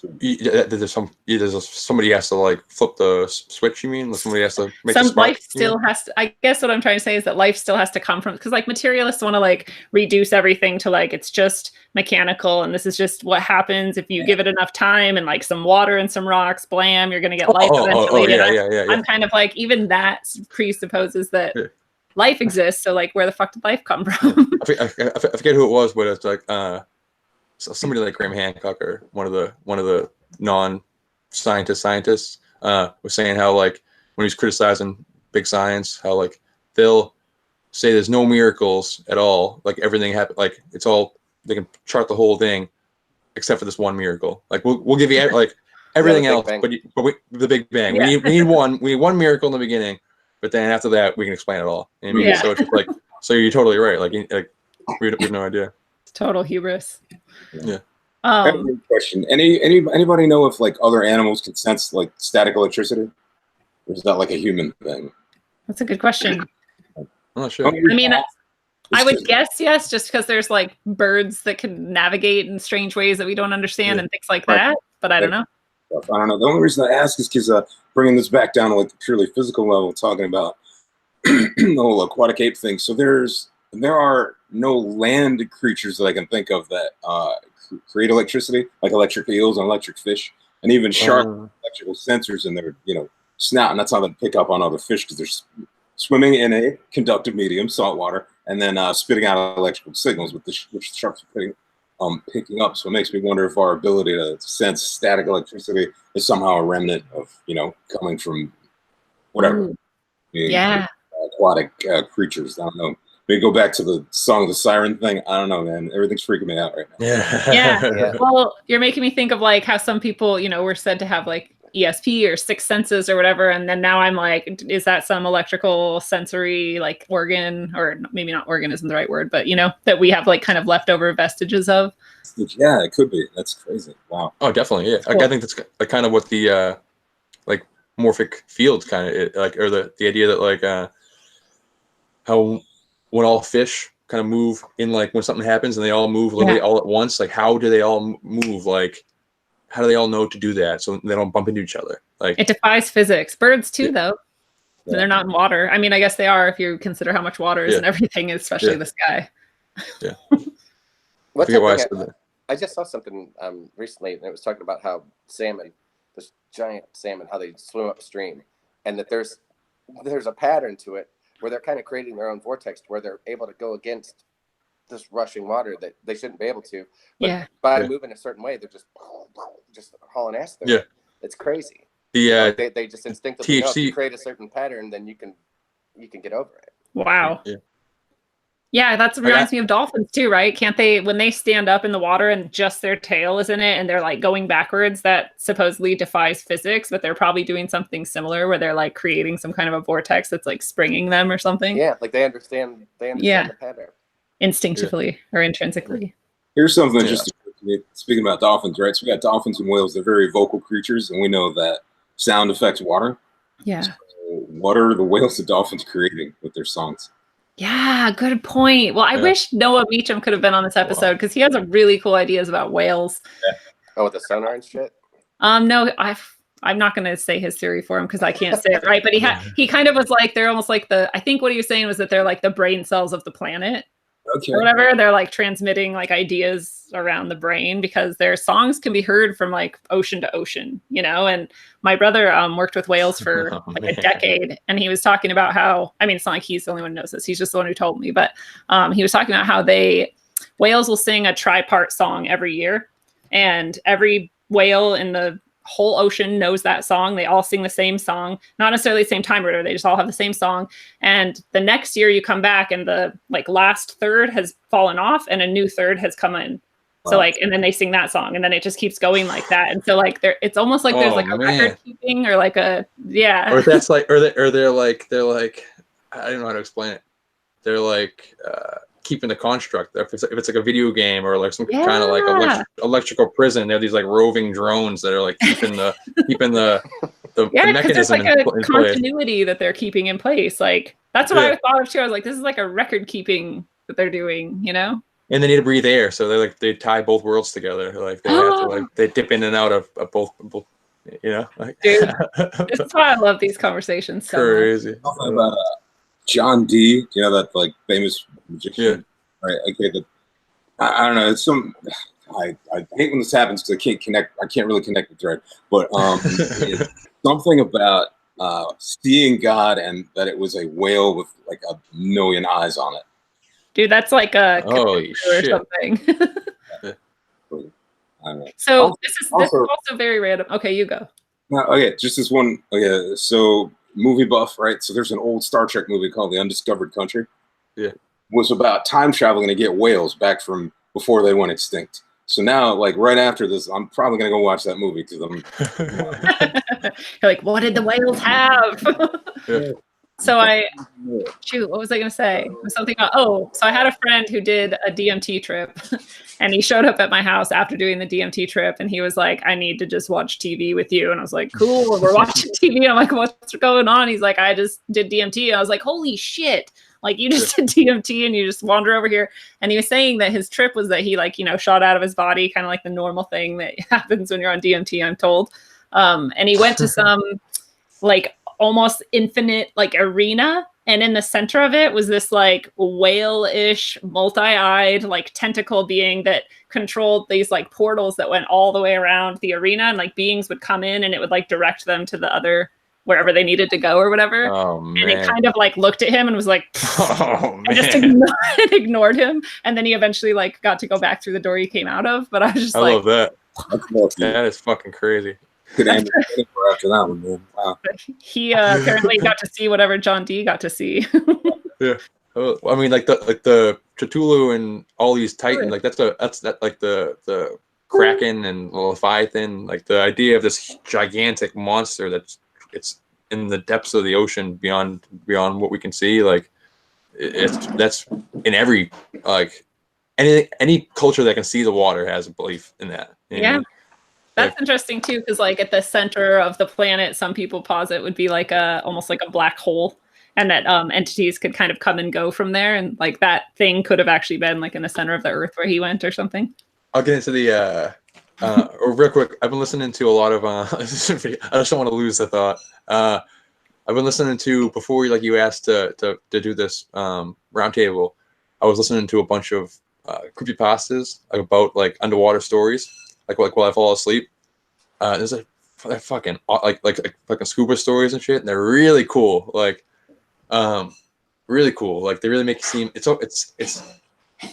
B: Somebody has to, like, flip the switch. You mean somebody has to make
A: some
B: the spark,
A: life still has to? I guess what I'm trying to say is that life still has to come from, because, like, materialists want to, like, reduce everything to, like, it's just mechanical, and this is just what happens if you give it enough time and, like, some water and some rocks, blam, you're gonna get life eventually. I'm kind of like, even that presupposes that life exists. So, like, where the fuck did life come from?
B: I forget who it was, but it's like so somebody like Graham Hancock, or one of the non-scientists was saying how, like, when he's criticizing big science, how, like, they'll say there's no miracles at all, like, everything happened, like, it's all, they can chart the whole thing except for this one miracle. Like, we'll give you, like, everything else, but the Big Bang. We need one miracle in the beginning, but then after that we can explain it all. I mean, so it's just like, so you're totally right. Like we have no idea.
A: It's total hubris.
B: Yeah.
D: I have a good question. Anybody know if, like, other animals can sense, like, static electricity? Or is that, like, a human thing?
A: That's a good question.
B: I'm not sure.
A: I mean, I would guess yes, just because there's, like, birds that can navigate in strange ways that we don't understand and things like that. But I don't know.
D: I don't know. The only reason I ask is because bringing this back down to, like, the purely physical level, talking about the whole aquatic ape thing. So there are no land creatures that I can think of that create electricity, like electric eels and electric fish, and even sharks have electrical sensors in their snout, and that's how they pick up on other fish, because they're swimming in a conductive medium, salt water, and then spitting out electrical signals, which the sharks are putting picking up. So it makes me wonder if our ability to sense static electricity is somehow a remnant of, coming from whatever.
A: Ooh. Yeah.
D: Aquatic creatures. I don't know. Maybe go back to the song of the siren thing. I don't know, man. Everything's freaking me out right now.
A: Yeah. Well, you're making me think of like how some people, were said to have like ESP or sixth senses or whatever. And then now I'm like, is that some electrical sensory like organ, or maybe not organ isn't the right word, but that we have like kind of leftover vestiges of?
D: Yeah, it could be. That's crazy. Wow.
B: Oh, definitely. Yeah.
A: Cool.
B: Like, I think that's kind of what the like morphic fields kind of like, or the idea that like how when all fish kind of move in, like when something happens and they all move literally all at once, like how do they all move? Like how do they all know to do that so they don't bump into each other? Like
A: it defies physics. Birds too, though. Yeah. They're not in water. I mean, I guess they are if you consider how much water is in everything, especially the sky.
B: Yeah.
C: I just saw something recently, and it was talking about how salmon, this giant salmon, how they swim upstream, and that there's a pattern to it where they're kind of creating their own vortex where they're able to go against this rushing water that they shouldn't be able to. But by moving a certain way, they're just hauling ass through.
B: Yeah.
C: It's crazy.
B: They
C: just instinctively know if
B: THC
C: you create a certain pattern, then you can get over it.
A: Wow. Yeah, that reminds me of dolphins too, right? Can't they, when they stand up in the water and just their tail is in it and they're like going backwards, that supposedly defies physics, but they're probably doing something similar where they're like creating some kind of a vortex that's like springing them or something.
C: Yeah, like they understand the pattern.
A: Instinctively or intrinsically.
D: Here's something speaking about dolphins, right? So we got dolphins and whales. They're very vocal creatures, and we know that sound affects water.
A: Yeah.
D: So what are the whales and dolphins creating with their songs?
A: Yeah, good point. Well, I wish Noah Meacham could have been on this episode because he has some really cool ideas about whales.
C: Yeah. Oh, with the sonar and shit?
A: No, I'm not going to say his theory for him because I can't say it right. But he kind of was like, they're almost like I think what he was saying was that they're like the brain cells of the planet.
D: Okay.
A: Or whatever. They're like transmitting like ideas around the brain because their songs can be heard from like ocean to ocean, and my brother worked with whales for a decade, and he was talking about how, I mean, it's not like he's the only one who knows this, he's just the one who told me, but he was talking about how whales will sing a tripart song every year, and every whale in the whole ocean knows that song. They all sing the same song, not necessarily the same time order. They just all have the same song. And the next year you come back and the like last third has fallen off and a new third has come in. Wow. So like, and then they sing that song and then it just keeps going like that. And so like it's almost like there's like a record keeping or like or
B: that's like, or they're like, I don't know how to explain it. They're like, keeping the construct. If it's like a video game or like some kind of like electrical prison, they have these like roving drones that are like keeping the mechanism
A: there's like
B: in
A: continuity
B: place.
A: That they're keeping in place. Like that's what I thought of too. I was like, this is like a record keeping that they're doing, And
B: they need to breathe air, so they tie both worlds together. Like they have to like they dip in and out of both. Like
A: dude, this is why I love these conversations. So
B: crazy.
D: Talking about John D, that like famous magician, right? Okay, I don't know. It's I hate when this happens because I can't really connect the thread. But it's something about seeing God and that it was a whale with like 1 million eyes on it.
A: Dude, that's like a
B: holy shit
A: or something.
D: I don't know.
A: So this is also very random. Okay, you go.
D: No, okay, just this one. Okay, so movie buff, right? So there's an old Star Trek movie called The Undiscovered Country.
B: Yeah.
D: Was about time traveling to get whales back from before they went extinct. So now, like right after this, I'm probably gonna go watch that movie because
A: You're like, what did the whales have? So what was I gonna say? Something about, so I had a friend who did a DMT trip and he showed up at my house after doing the DMT trip and he was like, I need to just watch TV with you. And I was like, cool, we're watching TV. I'm like, what's going on? He's like, I just did DMT. And I was like, holy shit. Like you just did DMT and you just wander over here. And he was saying that his trip was that he like, shot out of his body, kind of like the normal thing that happens when you're on DMT, I'm told. And he went to some like almost infinite like arena. And in the center of it was this like whale-ish, multi-eyed, like tentacle being that controlled these like portals that went all the way around the arena. And like beings would come in and it would like direct them to the other wherever they needed to go or whatever.
B: Oh
A: And it
B: man.
A: kind of like looked at him and was like,
B: Oh
A: and just
B: man.
A: ignored him. And then he eventually like got to go back through the door he came out of. But I was just
B: I
A: like,
B: love that.
D: That's lucky.
B: That is fucking crazy.
D: Could end it after that one, man. Wow.
A: he apparently got to see whatever John D got to see.
B: Yeah. I mean, like the Cthulhu and all these Titans, like that's like the Kraken and Leviathan, like the idea of this gigantic monster it's in the depths of the ocean beyond what we can see. Like that's in every like any culture that can see the water has a belief in that. You know what I
A: Yeah.
B: mean?
A: That's interesting too, because like at the center of the planet, some people posit would be like almost like a black hole, and that entities could kind of come and go from there, and like that thing could have actually been like in the center of the Earth where he went or something.
B: I'll get into the or real quick. I've been listening to a lot of I just don't want to lose the thought. I've been listening to before you asked to do this roundtable. I was listening to a bunch of creepypastas about like underwater stories, like while I fall asleep. There's they're fucking like fucking scuba stories and shit, and they're really cool. Like, really cool. Like they really make it seem it's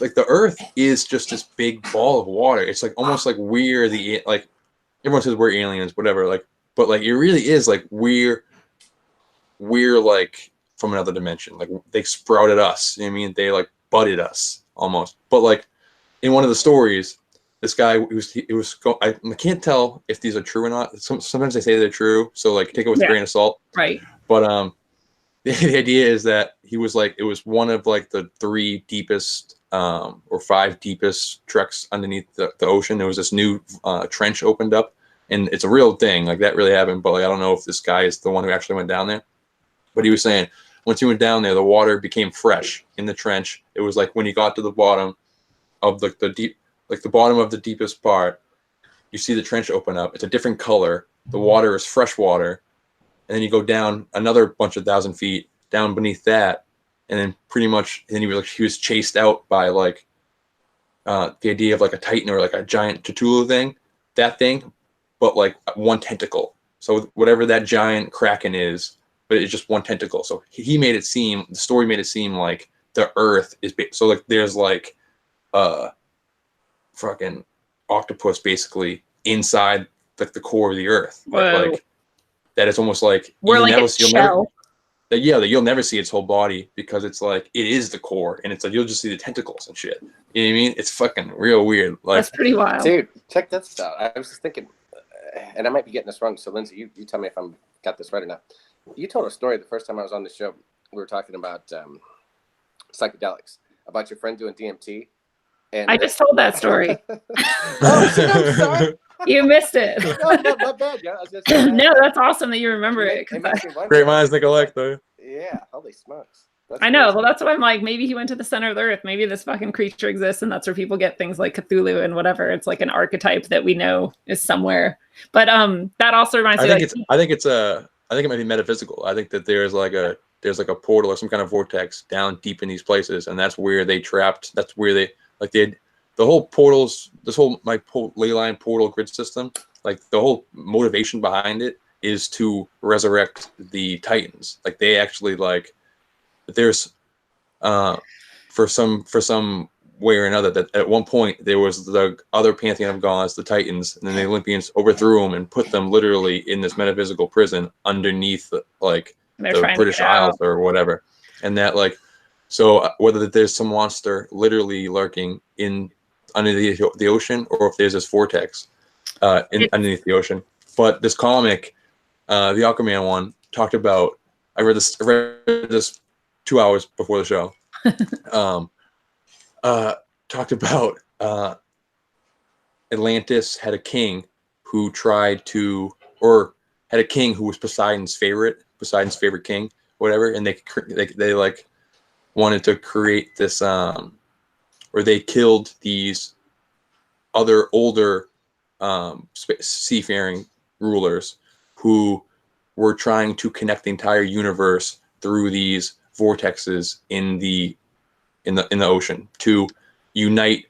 B: like the Earth is just this big ball of water. It's like almost like we're the like everyone says we're aliens, whatever. Like, but like it really is like we're like from another dimension. Like they sprouted us. You know what I mean? They like budded us almost. But like in one of the stories, this guy I can't tell if these are true or not. Sometimes they say they're true, so like take it with a grain of salt.
A: Right.
B: But the idea is that he was like it was one of like the 3 deepest or 5 deepest treks underneath the ocean. There was this new trench opened up, and it's a real thing. Like that really happened. But like I don't know if this guy is the one who actually went down there. But he was saying once he went down there, the water became fresh in the trench. It was like when he got to the bottom of the deep, like the bottom of the deepest part, you see the trench open up. It's a different color. The water is fresh water. And then you go down another bunch of 1,000 feet down beneath that. And then pretty much, then he was chased out by like the idea of like a Titan or like a giant Cthulhu thing, that thing, but like one tentacle. So whatever that giant Kraken is, but it's just one tentacle. So he made it seem, the story made it seem like the Earth is big. So like there's like fucking octopus basically inside like the core of the Earth.
A: Whoa.
B: Like that it's almost like
A: we're like its shell.
B: You'll never see its whole body because it's like it is the core, and it's like you'll just see the tentacles and shit. You know what I mean? It's fucking real weird. Like
A: that's pretty wild,
C: dude. Check this out. I was just thinking, and I might be getting this wrong. So Lindsay, you tell me if I'm got this right or not. You told a story the first time I was on the show. We were talking about psychedelics, about your friend doing DMT. And
A: I just told that story.
C: Oh, shit, I'm sorry.
A: You missed it.
C: No, my bad. Yeah, I was just,
A: no, that's awesome that you remember it.
B: Great minds think alike, though.
C: Yeah, holy smokes.
A: I know. Well, that's what I'm like. Maybe he went to the center of the Earth. Maybe this fucking creature exists, and that's where people get things like Cthulhu and whatever. It's like an archetype that we know is somewhere. But that also reminds me.
B: I think it might be metaphysical. I think that there's like a portal or some kind of vortex down deep in these places, and that's where they trapped. That's where they like they. The whole portals, this whole ley line portal grid system, like the whole motivation behind it is to resurrect the Titans. Like they actually like there's for some way or another that at one point there was the other pantheon of gods, the Titans, and then the Olympians overthrew them and put them literally in this metaphysical prison underneath like the British Isles or whatever. And that like so whether there's some monster literally lurking under the ocean, or if there's this vortex underneath the ocean. But this comic, the Aquaman one, talked about. I read this 2 hours before the show. Talked about Atlantis had a king who tried to, or had a king who was Poseidon's favorite king, whatever, and they like wanted to create this or they killed these other older seafaring rulers who were trying to connect the entire universe through these vortexes in the ocean to unite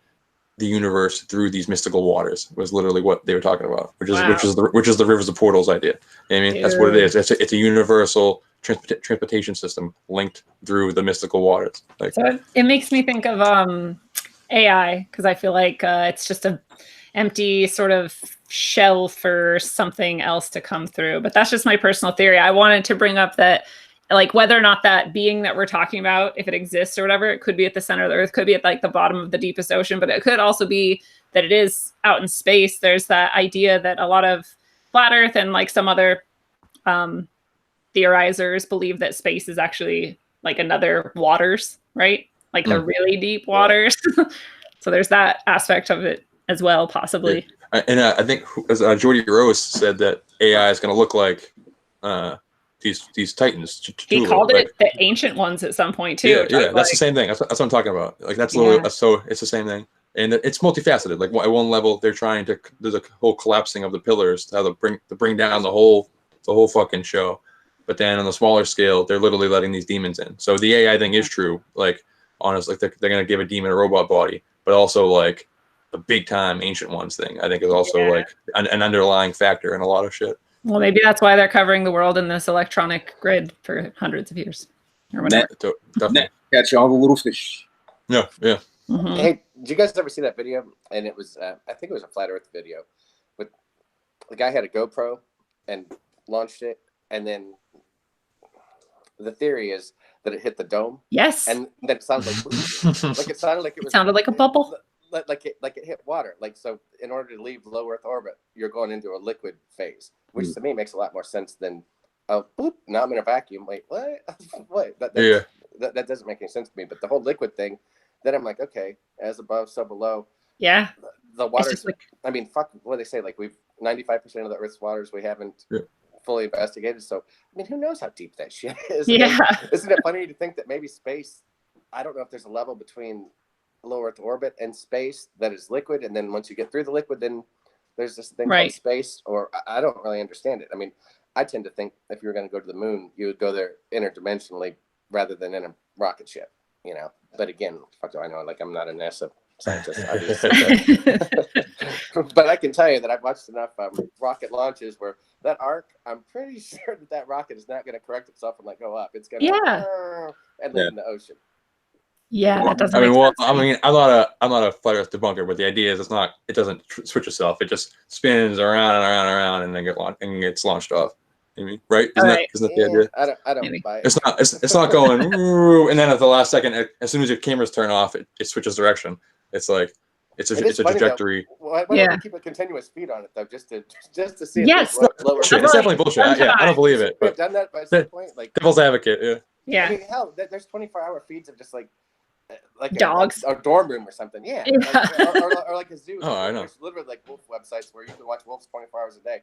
B: the universe through these mystical waters was literally what they were talking about, which is
A: Wow.
B: which is the rivers of portals idea. I mean, that's what it is. It's a universal transportation system linked through the mystical waters. Like,
A: so it makes me think of AI, because I feel like it's just a empty sort of shell for something else to come through. But that's just my personal theory. I wanted to bring up that, like, whether or not that being that we're talking about, if it exists or whatever, it could be at the center of the earth, could be at like the bottom of the deepest ocean, but it could also be that it is out in space. There's that idea that a lot of flat earth and like some other theorizers believe that space is actually like another waters, right? Like the really deep waters. So there's that aspect of it as well, possibly.
B: Yeah. And I think as Jordy Rose said that AI is going to look like these titans.
A: He called it the ancient ones at some point too.
B: Yeah, that's the same thing. That's what I'm talking about. Like that's literally so it's the same thing, and it's multifaceted. Like at one level, they're trying to there's a whole collapsing of the pillars to bring down the whole fucking show. But then on the smaller scale, they're literally letting these demons in. So the AI thing is true. Like honestly, like they're gonna give a demon a robot body, but also like the big time ancient ones thing. I think is also like an underlying factor in a lot of shit.
A: Well, maybe that's why they're covering the world in this electronic grid for hundreds of years or whatever.
B: Definitely.
D: Catch all the little fish.
B: Yeah.
A: Mm-hmm.
C: Hey, did you guys ever see that video? And it was, I think it was a flat Earth video, but the guy had a GoPro and launched it, and then the theory is that it hit the dome.
A: Yes.
C: And then it sounds like it sounded like it was.
A: It sounded like a bubble.
C: Like it hit water. Like, so in order to leave low Earth orbit, you're going into a liquid phase, which to me makes a lot more sense than boop, now I'm in a vacuum. Wait, what? What? That doesn't make any sense to me. But the whole liquid thing, then I'm like, okay, as above, so below.
A: Yeah.
C: The waters. Like, I mean, fuck. What do they say? Like 95% of the Earth's waters we haven't fully investigated. So I mean, who knows how deep that shit is?
A: Yeah.
C: Isn't it funny to think that maybe space? I don't know if there's a level between low Earth orbit and space that is liquid, and then once you get through the liquid, then there's this thing called space. Or I don't really understand it. I mean, I tend to think if you were going to go to the moon, you would go there interdimensionally rather than in a rocket ship, you know. But again, fuck do I know? Like, I'm not a NASA scientist. But I can tell you that I've watched enough rocket launches where that arc, I'm pretty sure that rocket is not going to correct itself and like go up. It's going to and land in the ocean.
A: Yeah, that doesn't.
B: I mean,
A: make sense.
B: I'm not a flat Earth debunker, but the idea is it doesn't switch itself. It just spins around and around and around, and then gets launched off. I mean, right? Isn't that the idea?
C: I don't buy it.
B: It's not going, and then at the last second, as soon as your cameras turn off, it switches direction. It's like it's a trajectory.
C: Why don't we keep a continuous feed on it though, just to see?
A: Yes,
C: lower
B: it's definitely bullshit. I don't believe it.
C: We've done that by some point, like
B: devil's advocate.
A: Yeah.
C: I mean, hell, there's 24-hour feeds of just like
A: dogs,
C: a dorm room or something. Yeah. Or like a zoo.
B: Oh, I know.
C: There's literally like wolf websites where you can watch wolves 24 hours a day.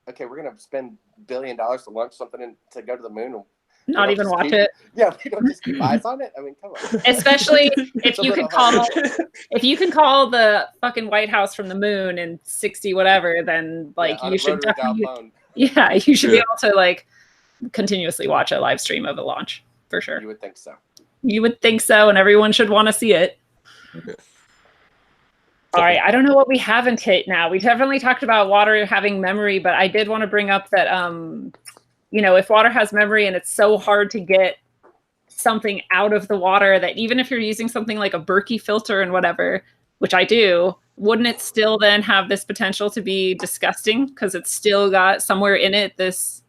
C: Okay, we're gonna spend $1 billion to launch something to go to the moon. And
A: not even watch it.
C: Yeah, we don't just keep eyes on it. I mean, come on.
A: Especially if you can call the fucking White House from the moon in 60 whatever, then like you should definitely. Yeah, you should be able to like continuously watch a live stream of a launch for sure.
C: You would think so.
A: You would think so, and everyone should want to see it.
B: Okay.
A: All right, I don't know what we haven't hit now. We definitely talked about water having memory, but I did want to bring up that, if water has memory and it's so hard to get something out of the water that even if you're using something like a Berkey filter and whatever, which I do, wouldn't it still then have this potential to be disgusting because it's still got somewhere in it this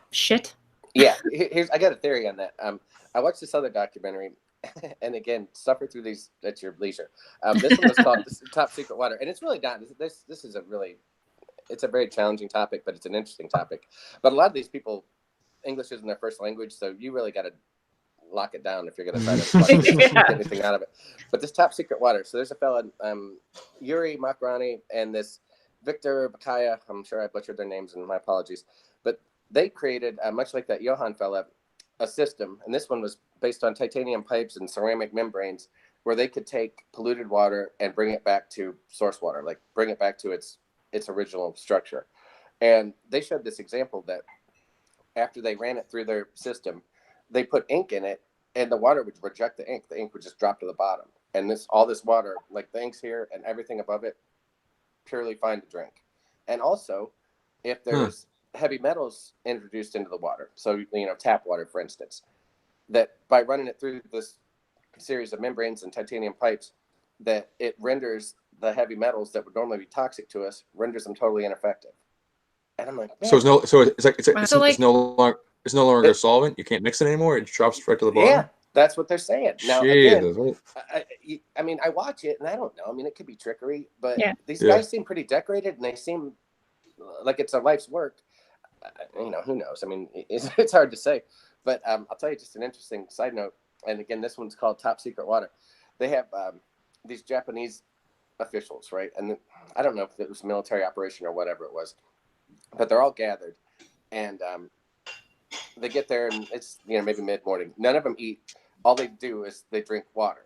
A: shit?
C: Yeah, I got a theory on that. I watched this other documentary. And again, suffer through these at your leisure. This one was called Top Secret Water, and it's really not. This is it's a very challenging topic, but it's an interesting topic. But a lot of these people, English isn't their first language, so you really got to lock it down if you're going to try to get anything out of it. But this Top Secret Water, so there's a fella, Yuri Makrani, and this Victor Bakaya. I'm sure I butchered their names, and my apologies. But they created, much like that Johan fella, a system, and this one was based on titanium pipes and ceramic membranes, where they could take polluted water and bring it back to source water, like bring it back to its original structure. And they showed this example that after they ran it through their system, they put ink in it, and the water would reject the ink. The ink would just drop to the bottom. and all this water, like things here and everything above it, purely fine to drink. And also, if there's heavy metals introduced into the water, so tap water, for instance, that by running it through this series of membranes and titanium pipes, that it renders the heavy metals that would normally be toxic to us, renders them totally ineffective. And I'm like, man.
B: So it's no longer a solvent. You can't mix it anymore. It drops right to the bottom.
C: Yeah, that's what they're saying. Now,
B: Jesus.
C: again, I mean, I watch it and I don't know. I mean, it could be trickery, but these
B: Yeah.
C: guys seem pretty decorated and they seem like it's a life's work. Who knows? I mean, it's hard to say. But I'll tell you just an interesting side note. And again, this one's called Top Secret Water. They have these Japanese officials, right? And I don't know if it was a military operation or whatever it was, but they're all gathered. And they get there and it's, maybe mid-morning. None of them eat. All they do is they drink water.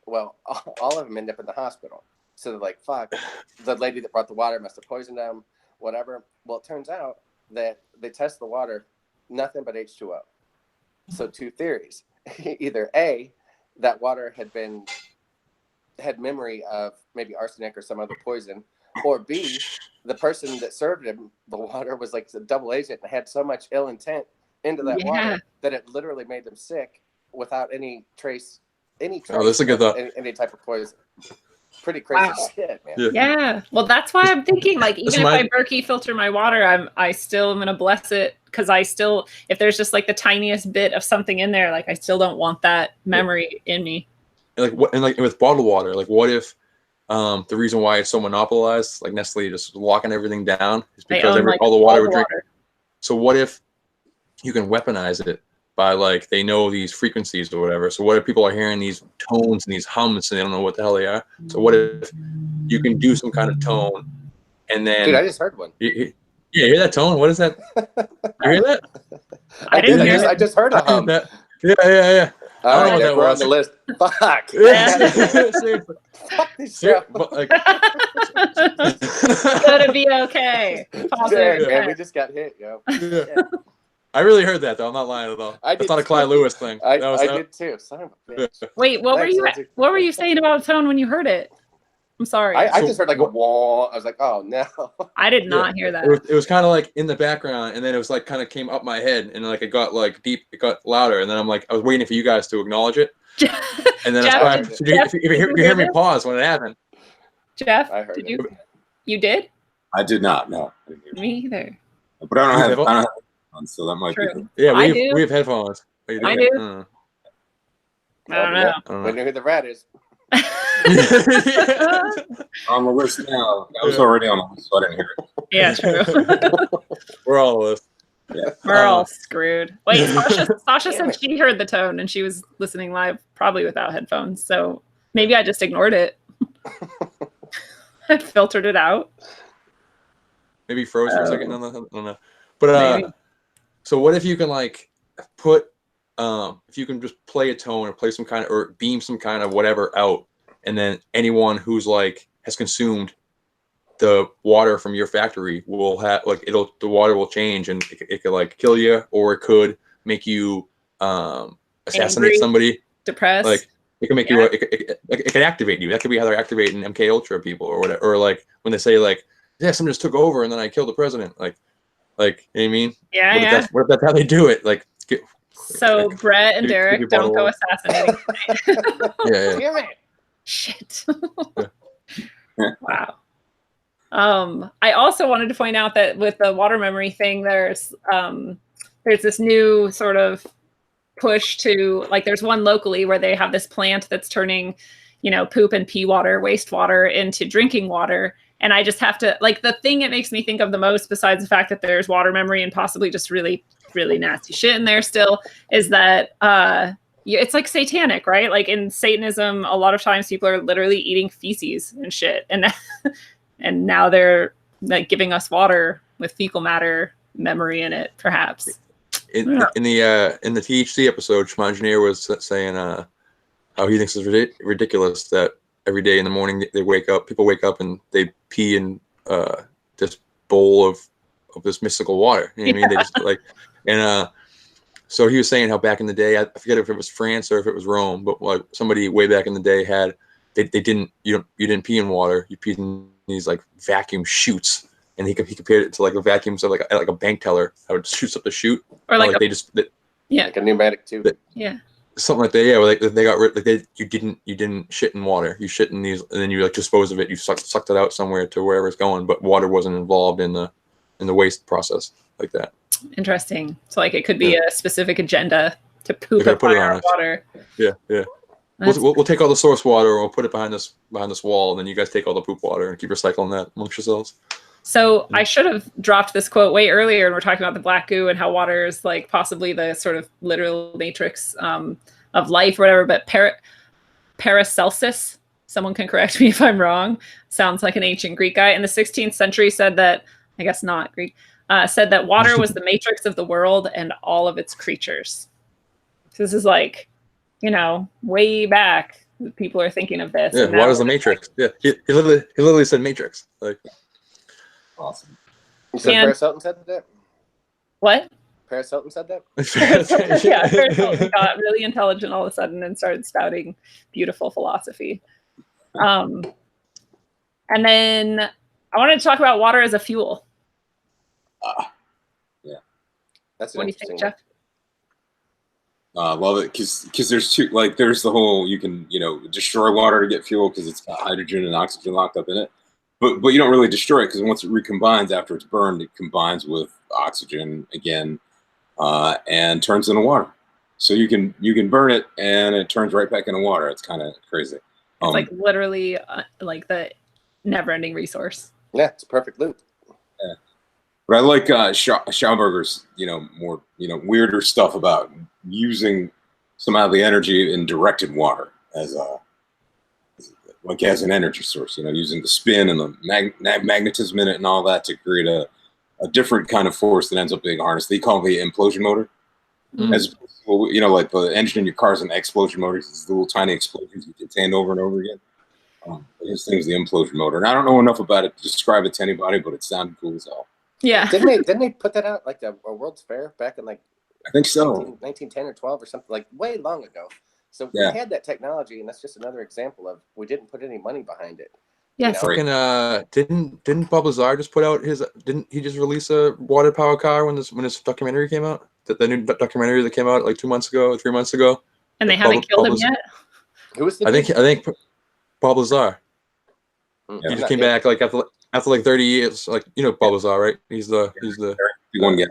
C: Well, all of them end up in the hospital. So they're like, fuck, the lady that brought the water must have poisoned them, whatever. Well, it turns out that they test the water, nothing but H2O. So 2 theories. Either A, that water had memory of maybe arsenic or some other poison, or B, the person that served him the water was like a double agent and had so much ill intent into that water that it literally made them sick without any trace
B: Oh, this is a good thought.
C: Any type of poison. Pretty crazy shit, man.
A: Yeah. Well, that's why I'm thinking, like, even if I Berkey filter my water, I still am gonna bless it, because if there's just like the tiniest bit of something in there, like I still don't want that memory in me.
B: And with bottled water, like what if the reason why it's so monopolized, like Nestle just locking everything down, is because all the water we drink. So what if you can weaponize it by, like, they know these frequencies or whatever. So what if people are hearing these tones and these hums and they don't know what the hell they are? So what if you can do some kind of tone and then...
C: Dude, I just heard one.
B: You hear that tone? What is that? You hear that?
C: I just heard a hum.
B: Yeah.
C: All right, Nick, we're on the list. Fuck.
B: Seriously.
C: Fuck this show.
A: Gonna be okay.
C: Man, we just got hit, yo.
B: Yeah. I really heard that though. I'm not lying at all. That's not a Clyde Lewis thing.
C: I did too. Son of a bitch.
A: Wait, what were you saying about tone when you heard it? I'm sorry.
C: I just heard like a wall. I was like, oh no.
A: I did not hear that.
B: It was kind of like in the background, and then it was like kind of came up my head, and like it got like deep, it got louder, and then I'm like, I was waiting for you guys to acknowledge it, and then if you hear me pause when it happened.
A: Jeff,
C: I heard
A: did you did?
D: I did not. No.
A: Me either.
D: But I don't have headphones, so that might be.
B: Yeah, we have headphones.
A: I do. I don't know.
C: We know who the rat is.
D: On the list now. I was already on the list, so I didn't hear it.
A: Yeah, true.
B: We're all on the list.
D: Yeah.
A: We're all screwed. Wait, Sasha said she heard the tone and she was listening live, probably without headphones. So maybe I just ignored it. I filtered it out.
B: Maybe froze for a second. I don't know. But so what if you can like put if you can just play a tone or play some kind of, or beam some kind of whatever out, and then anyone who's like has consumed the water from your factory will have like the water will change, and it could like kill you, or it could make you assassinate somebody,
A: depressed.
B: Like it can make you it can activate you. That could be how they're activating MK Ultra people or whatever, or like when they say like, yeah, someone just took over and then I killed the president, like you know what I mean?
A: Yeah.
B: What if that's how they do it? Like
A: so Brett and Derek don't go assassinating.
B: Yeah.
C: Damn it.
A: Shit. Wow. I also wanted to point out that with the water memory thing, there's this new sort of push to, like, there's one locally where they have this plant that's turning, poop and pee water, wastewater into drinking water. And I just have to, like, the thing it makes me think of the most, besides the fact that there's water memory and possibly just really, really nasty shit in there still, is that it's like satanic, right? Like in Satanism, a lot of times people are literally eating feces and shit. And now they're like giving us water with fecal matter memory in it, perhaps.
B: In the THC episode, Schmangineer was saying how he thinks it's ridiculous that every day in the morning people wake up and they pee in this bowl of this mystical water. You know what I mean? They just like, and So he was saying how back in the day, I forget if it was France or if it was Rome, but like somebody way back in the day had they didn't you didn't pee in water, you peed in these like vacuum chutes, and he compared it to like a vacuum, so like a bank teller how it shoots up the chute,
A: or like,
C: yeah, like a pneumatic tube.
A: Yeah.
B: Something like that, yeah. Where they got rid, like you didn't shit in water. You shit in these, and then you like dispose of it. You sucked it out somewhere to wherever it's going, but water wasn't involved in the waste process like that.
A: Interesting. So like it could be a specific agenda to poop up our water.
B: Yeah, yeah. We'll take all the source water and we'll put it behind this wall, and then you guys take all the poop water and keep recycling that amongst yourselves.
A: So I should have dropped this quote way earlier, and we're talking about the black goo and how water is like possibly the sort of literal matrix of life or whatever. But Paracelsus, someone can correct me if I'm wrong, sounds like an ancient Greek guy in the 16th century said that, I guess not Greek, said that water was the matrix of the world and all of its creatures. So this is like, way back. People are thinking of this.
B: Yeah, water's the matrix. Like, yeah, he literally said matrix. Like,
D: awesome.
C: You said Paris Hilton said that?
A: What?
C: Paris Hilton said that?
A: Yeah, Paris Hilton got really intelligent all of a sudden and started spouting beautiful philosophy. And then I wanted to talk about water as a fuel.
D: Yeah.
C: That's
A: what do you think, Jeff?
D: Love it, because there's there's the whole, you can destroy water to get fuel because it's got hydrogen and oxygen locked up in it, but you don't really destroy it because once it recombines after it's burned, it combines with oxygen again and turns into water. So you can burn it and it turns right back into water. It's kind of crazy.
A: It's like literally like the never-ending resource.
C: Yeah, it's a perfect loop.
D: Yeah. But I like Schauberger's, more, weirder stuff about using some of the energy in directed water as an energy source, using the spin and the magnetism in it and all that to create a different kind of force that ends up being harnessed. They call it the implosion motor. Mm-hmm. As like the engine in your car is an explosion motor. It's little tiny explosions you contain over and over again. This thing is the implosion motor. And I don't know enough about it to describe it to anybody, but it sounded cool as hell.
A: Yeah.
C: Didn't they put that out like a World's Fair back in like
D: I think so
C: 1910 or 12 or something, like way long ago. So we had that technology, and that's just another example of we didn't put any money behind it.
A: Yeah.
B: Fucking didn't Bob Lazar just put out didn't he just release a water power car when his documentary came out? The new documentary that came out like 2 months ago, 3 months ago.
A: And they haven't killed him yet.
C: Who was
B: I think Bob Lazar. He just came back like after like 30 years, like Bob Lazar, right? He's the
D: one guy.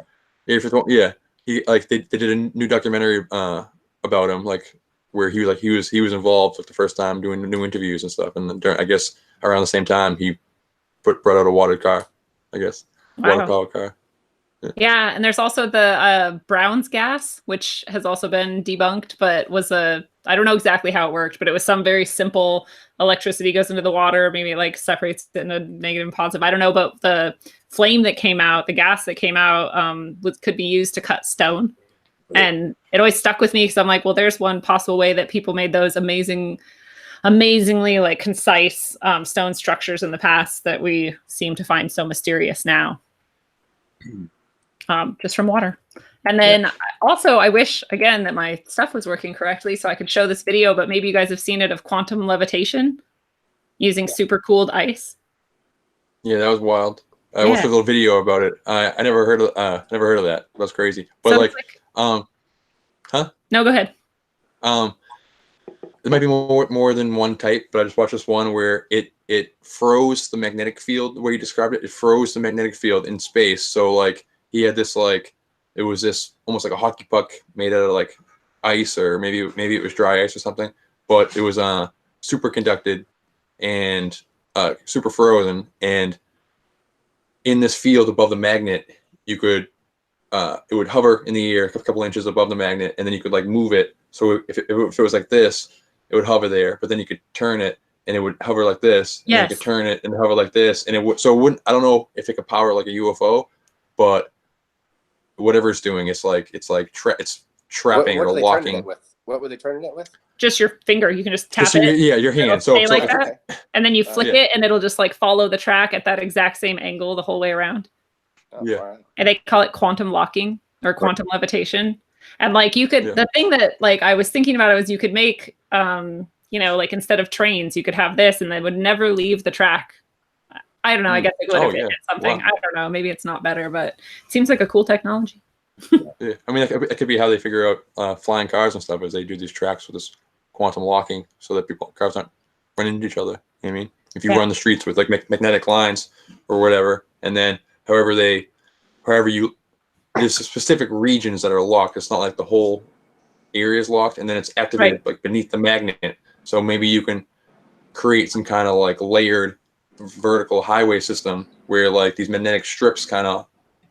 B: Yeah. He they did a new documentary about him, like where he was involved for the first time doing new interviews and stuff. And then I guess around the same time he brought out a water car, I guess.
A: Wow.
B: Water power car.
A: Yeah, and there's also the Brown's gas, which has also been debunked, but was I don't know exactly how it worked, but it was some very simple electricity goes into the water, maybe it like separates it into negative and positive. I don't know, but the flame that came out, the gas that came out could be used to cut stone. And it always stuck with me because I'm like, well, there's one possible way that people made those amazingly like concise stone structures in the past that we seem to find so mysterious now. Just from water. And then also I wish again that my stuff was working correctly so I could show this video, but maybe you guys have seen it of quantum levitation using super cooled ice. Yeah,
B: that was wild. I watched a little video about it. I never heard of that. That's crazy. But so huh?
A: No, go ahead.
B: There might be more than one type, but I just watched this one where it froze the magnetic field the way you described it. It froze the magnetic field in space. So like he had this it was this almost like a hockey puck made out of like ice, or maybe it was dry ice or something, but it was super conducted and super frozen. And in this field above the magnet, you could it would hover in the air a couple inches above the magnet, and then you could like move it. So if it was like this, it would hover there, but then you could turn it and it would hover like this. And then you could turn it and hover like this, and it wouldn't. I don't know if it could power like a UFO, but whatever it's doing, it's trapping or locking.
C: What were they turning it with?
A: Just your finger. You can just tap it.
B: Yeah, your hand. So
A: like that, and then you flick it, and it'll just like follow the track at that exact same angle the whole way around.
B: Yeah,
A: and they call it quantum locking or quantum levitation. And like you could, the thing that like I was thinking about it was you could make, you know, like instead of trains, you could have this and they would never leave the track. I don't know. I guess they would have something. Wow. I don't know. Maybe it's not better, but it seems like a cool technology.
B: Yeah. I mean, it could be how they figure out flying cars and stuff as they do these tracks with this quantum locking so that cars aren't running into each other. You know what I mean? If you run the streets with like magnetic lines or whatever, and then there's specific regions that are locked. It's not like the whole area is locked, and then it's activated like beneath the magnet. So maybe you can create some kind of like layered vertical highway system where like these magnetic strips kind of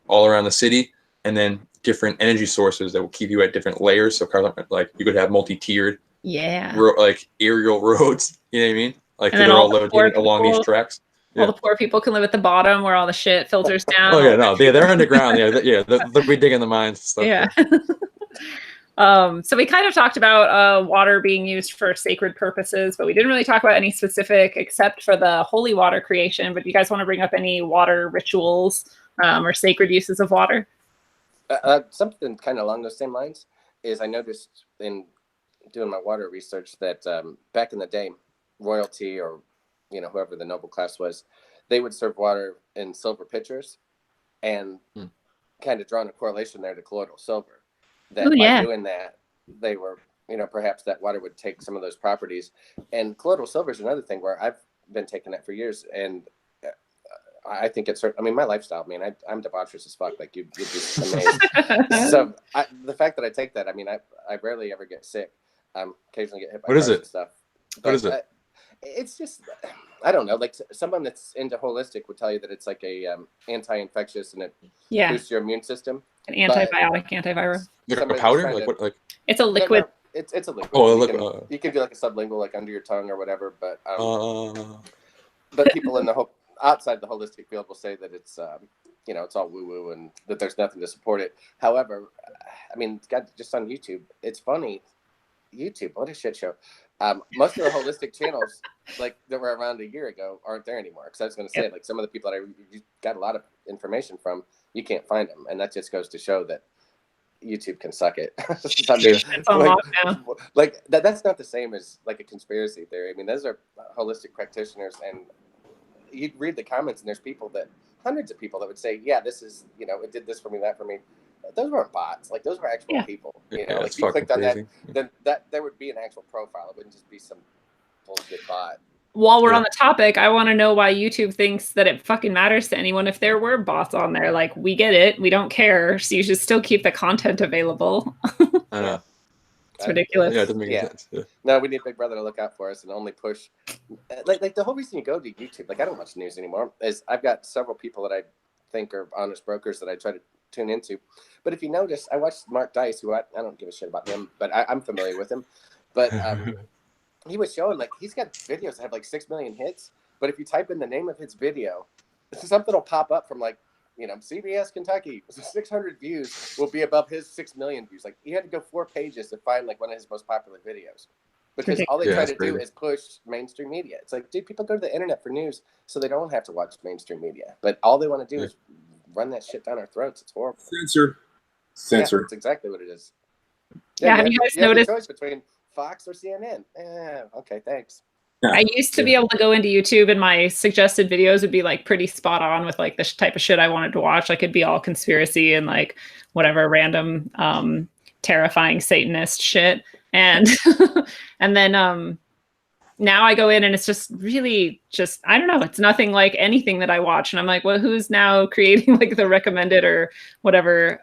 B: all around the city, and then different energy sources that will keep you at different layers. So cars like you could have multi-tiered, like aerial roads. You know what I mean? Like they're all located along these tracks.
A: All the poor people can live at the bottom where all the shit filters down.
B: Oh yeah, no, they're underground. They'll be digging the mines. Stuff.
A: Yeah. So we kind of talked about water being used for sacred purposes, but we didn't really talk about any specific except for the holy water creation. But do you guys want to bring up any water rituals or sacred uses of water?
C: Something kind of along those same lines is I noticed in doing my water research that back in the day, royalty or whoever the noble class was, they would serve water in silver pitchers, and kind of drawing a correlation there to colloidal silver. That by doing that, they were, perhaps that water would take some of those properties. And colloidal silver is another thing where I've been taking that for years, and I think it's, I mean, my lifestyle, man, I'm debaucherous as fuck. Like you'd be amazed. So the fact that I take that, I mean, I rarely ever get sick. Occasionally get hit by
B: cars
C: and stuff.
B: What is it?
C: It's just, I don't know, like someone that's into holistic would tell you that it's like a anti-infectious and it boosts your immune system.
A: An antibiotic, antiviral.
B: Like a powder? Like
A: it's a liquid.
C: No, it's a liquid.
B: Oh,
C: you can do like a sublingual, like under your tongue or whatever, but people in the outside the holistic field will say that it's it's all woo-woo and that there's nothing to support it. However, I mean, just on YouTube, it's funny. YouTube, what a shit show. Most of the holistic channels like that were around a year ago aren't there anymore. Because I was going to say, like some of the people that I got a lot of information from, you can't find them, and that just goes to show that YouTube can suck it. That's not the same as like a conspiracy theory. I mean, those are holistic practitioners, and you'd read the comments, and there's hundreds of people that would say, "Yeah, this is it did this for me, that for me." Those weren't bots. Like those were actual people. Like if you clicked on that, then there would be an actual profile. It wouldn't just be some bullshit bot.
A: While we're on the topic, I want to know why YouTube thinks that it fucking matters to anyone if there were bots on there. Like, we get it. We don't care. So you should still keep the content available.
B: I know.
A: It's ridiculous.
B: Yeah, it doesn't make sense. Yeah.
C: No, we need Big Brother to look out for us and only push. Like the whole reason you go to YouTube, like I don't watch news anymore, is I've got several people that I think are honest brokers that I try to tune into. But if you notice, I watched Mark Dice, who I don't give a shit about him, but I'm familiar with him. But he was showing, like, he's got videos that have like 6 million hits. But if you type in the name of his video, something will pop up from like, CBS Kentucky, 600 views will be above his 6 million views. Like, he had to go 4 pages to find like one of his most popular videos. Because all they try to do is push mainstream media. It's like, dude, people go to the internet for news, so they don't have to watch mainstream media. But all they want to do is run that shit down our throats. It's horrible.
D: Censor.
C: Yeah, that's exactly what it is.
A: Yeah, have you guys noticed?
C: The choice between Fox or CNN. Okay, thanks.
A: I used to be able to go into YouTube and my suggested videos would be like pretty spot on with like the type of shit I wanted to watch. Like it'd be all conspiracy and like whatever random terrifying Satanist shit. And and then now I go in and it's just really just, I don't know, it's nothing like anything that I watch. And I'm like, well, who's now creating like the recommended or whatever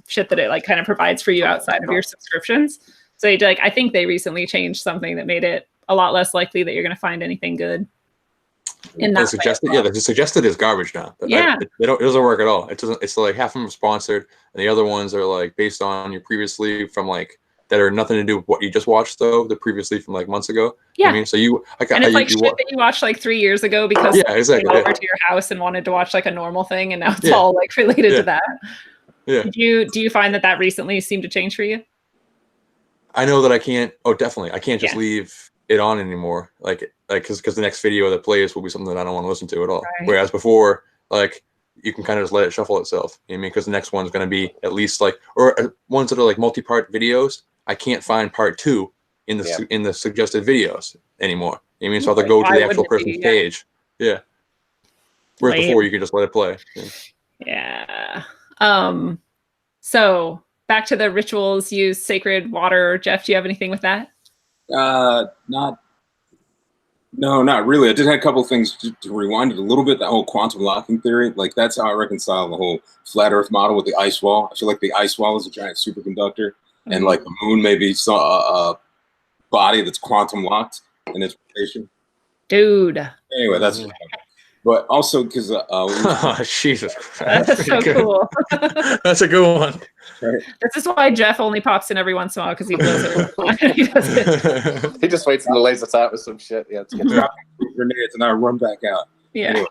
A: shit that it like kind of provides for you outside of your subscriptions? So like, I think they recently changed something that made it a lot less likely that you're going to find anything good.
B: The suggested is garbage now. It doesn't work at all. It doesn't. It's like half of them are sponsored, and the other ones are like based on your previously from like that are nothing to do with what you just watched though. The previously from like months ago.
A: Yeah.
B: I mean, so
A: and it's like shit that you watched like 3 years ago because
B: exactly.
A: Came over to your house and wanted to watch like a normal thing, and now it's all like related to that.
B: Yeah.
A: Do you find that recently seemed to change for you?
B: I know that I can't. Oh, definitely. I can't just leave it on anymore. Like because the next video that plays will be something that I don't want to listen to at all.
A: Right.
B: Whereas before, like you can kind of just let it shuffle itself. You know what I mean? Because the next one's going to be at least like, or ones that are like multi-part videos. I can't find part 2 in the suggested videos anymore. You know what I mean? So I have to go to the actual person's page. Yeah. Whereas before you could just let it play.
A: Yeah. So back to the rituals, use sacred water. Jeff, do you have anything with that?
D: Not really. I did have a couple of things to rewind it a little bit. The whole quantum locking theory, like that's how I reconcile the whole flat Earth model with the ice wall. I feel like the ice wall is a giant superconductor, and like the moon may be a body that's quantum locked in its rotation.
A: Dude.
D: Anyway, that's. But also because
B: Jesus
A: Christ. That's so cool.
B: That's a good one.
D: Right.
A: This is why Jeff only pops in every once in a while, because he blows it.
C: He just waits and lays us out with some shit. Yeah, it's good.
D: Grenades and I run back out.
A: Yeah.
D: Anyway,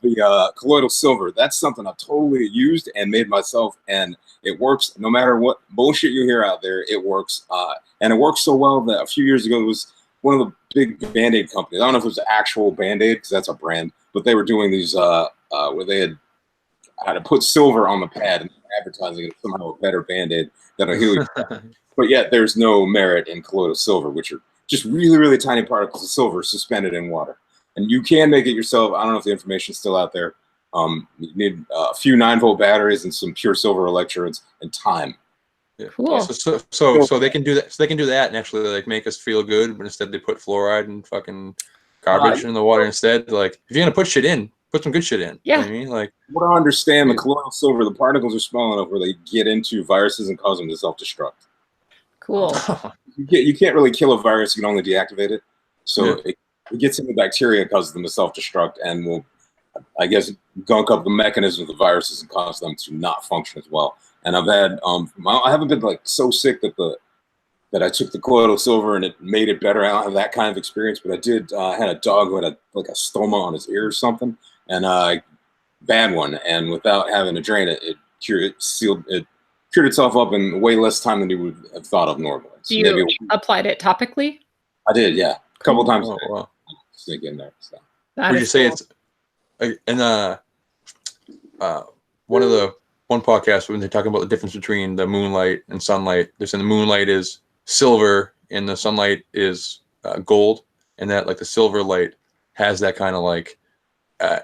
D: the colloidal silver, that's something I've totally used and made myself, and it works no matter what bullshit you hear out there. It works, and it works so well that a few years ago it was one of the big Band-Aid companies. I don't know if it was actual Band-Aid because that's a brand, but they were doing these where they had to put silver on the pad and advertising it somehow a better Band-Aid than a Helix. But yet there's no merit in colloidal silver, which are just really, really tiny particles of silver suspended in water. And you can make it yourself. I don't know if the information's still out there. You need a few 9-volt batteries and some pure silver electrodes and time.
B: Yeah.
A: Cool.
B: So they can do that. So they can do that and actually like make us feel good, but instead they put fluoride and fucking garbage in the water instead. Like if you're gonna put shit in, put some good shit in.
A: Yeah.
B: You know what I mean? Like
D: what I understand, the colloidal silver, the particles are small enough where they get into viruses and cause them to self-destruct.
A: Cool.
D: You can't really kill a virus, you can only deactivate it. So it gets into bacteria and causes them to self-destruct and will, I guess, gunk up the mechanism of the viruses and cause them to not function as well. And I've had, I haven't been like so sick that I took the colloidal silver and it made it better. I don't have that kind of experience, but I did. Had a dog who had like a stoma on his ear or something, and bad one. And without having to drain it, it cured itself up in way less time than you would have thought of normally. So
A: you applied it topically?
D: I did, yeah, a couple times.
B: Oh, wow.
D: Sneak in there. So.
B: Would you say it's in one podcast when they're talking about the difference between the moonlight and sunlight? They're saying the moonlight is silver and the sunlight is gold, and that like the silver light has that kind of like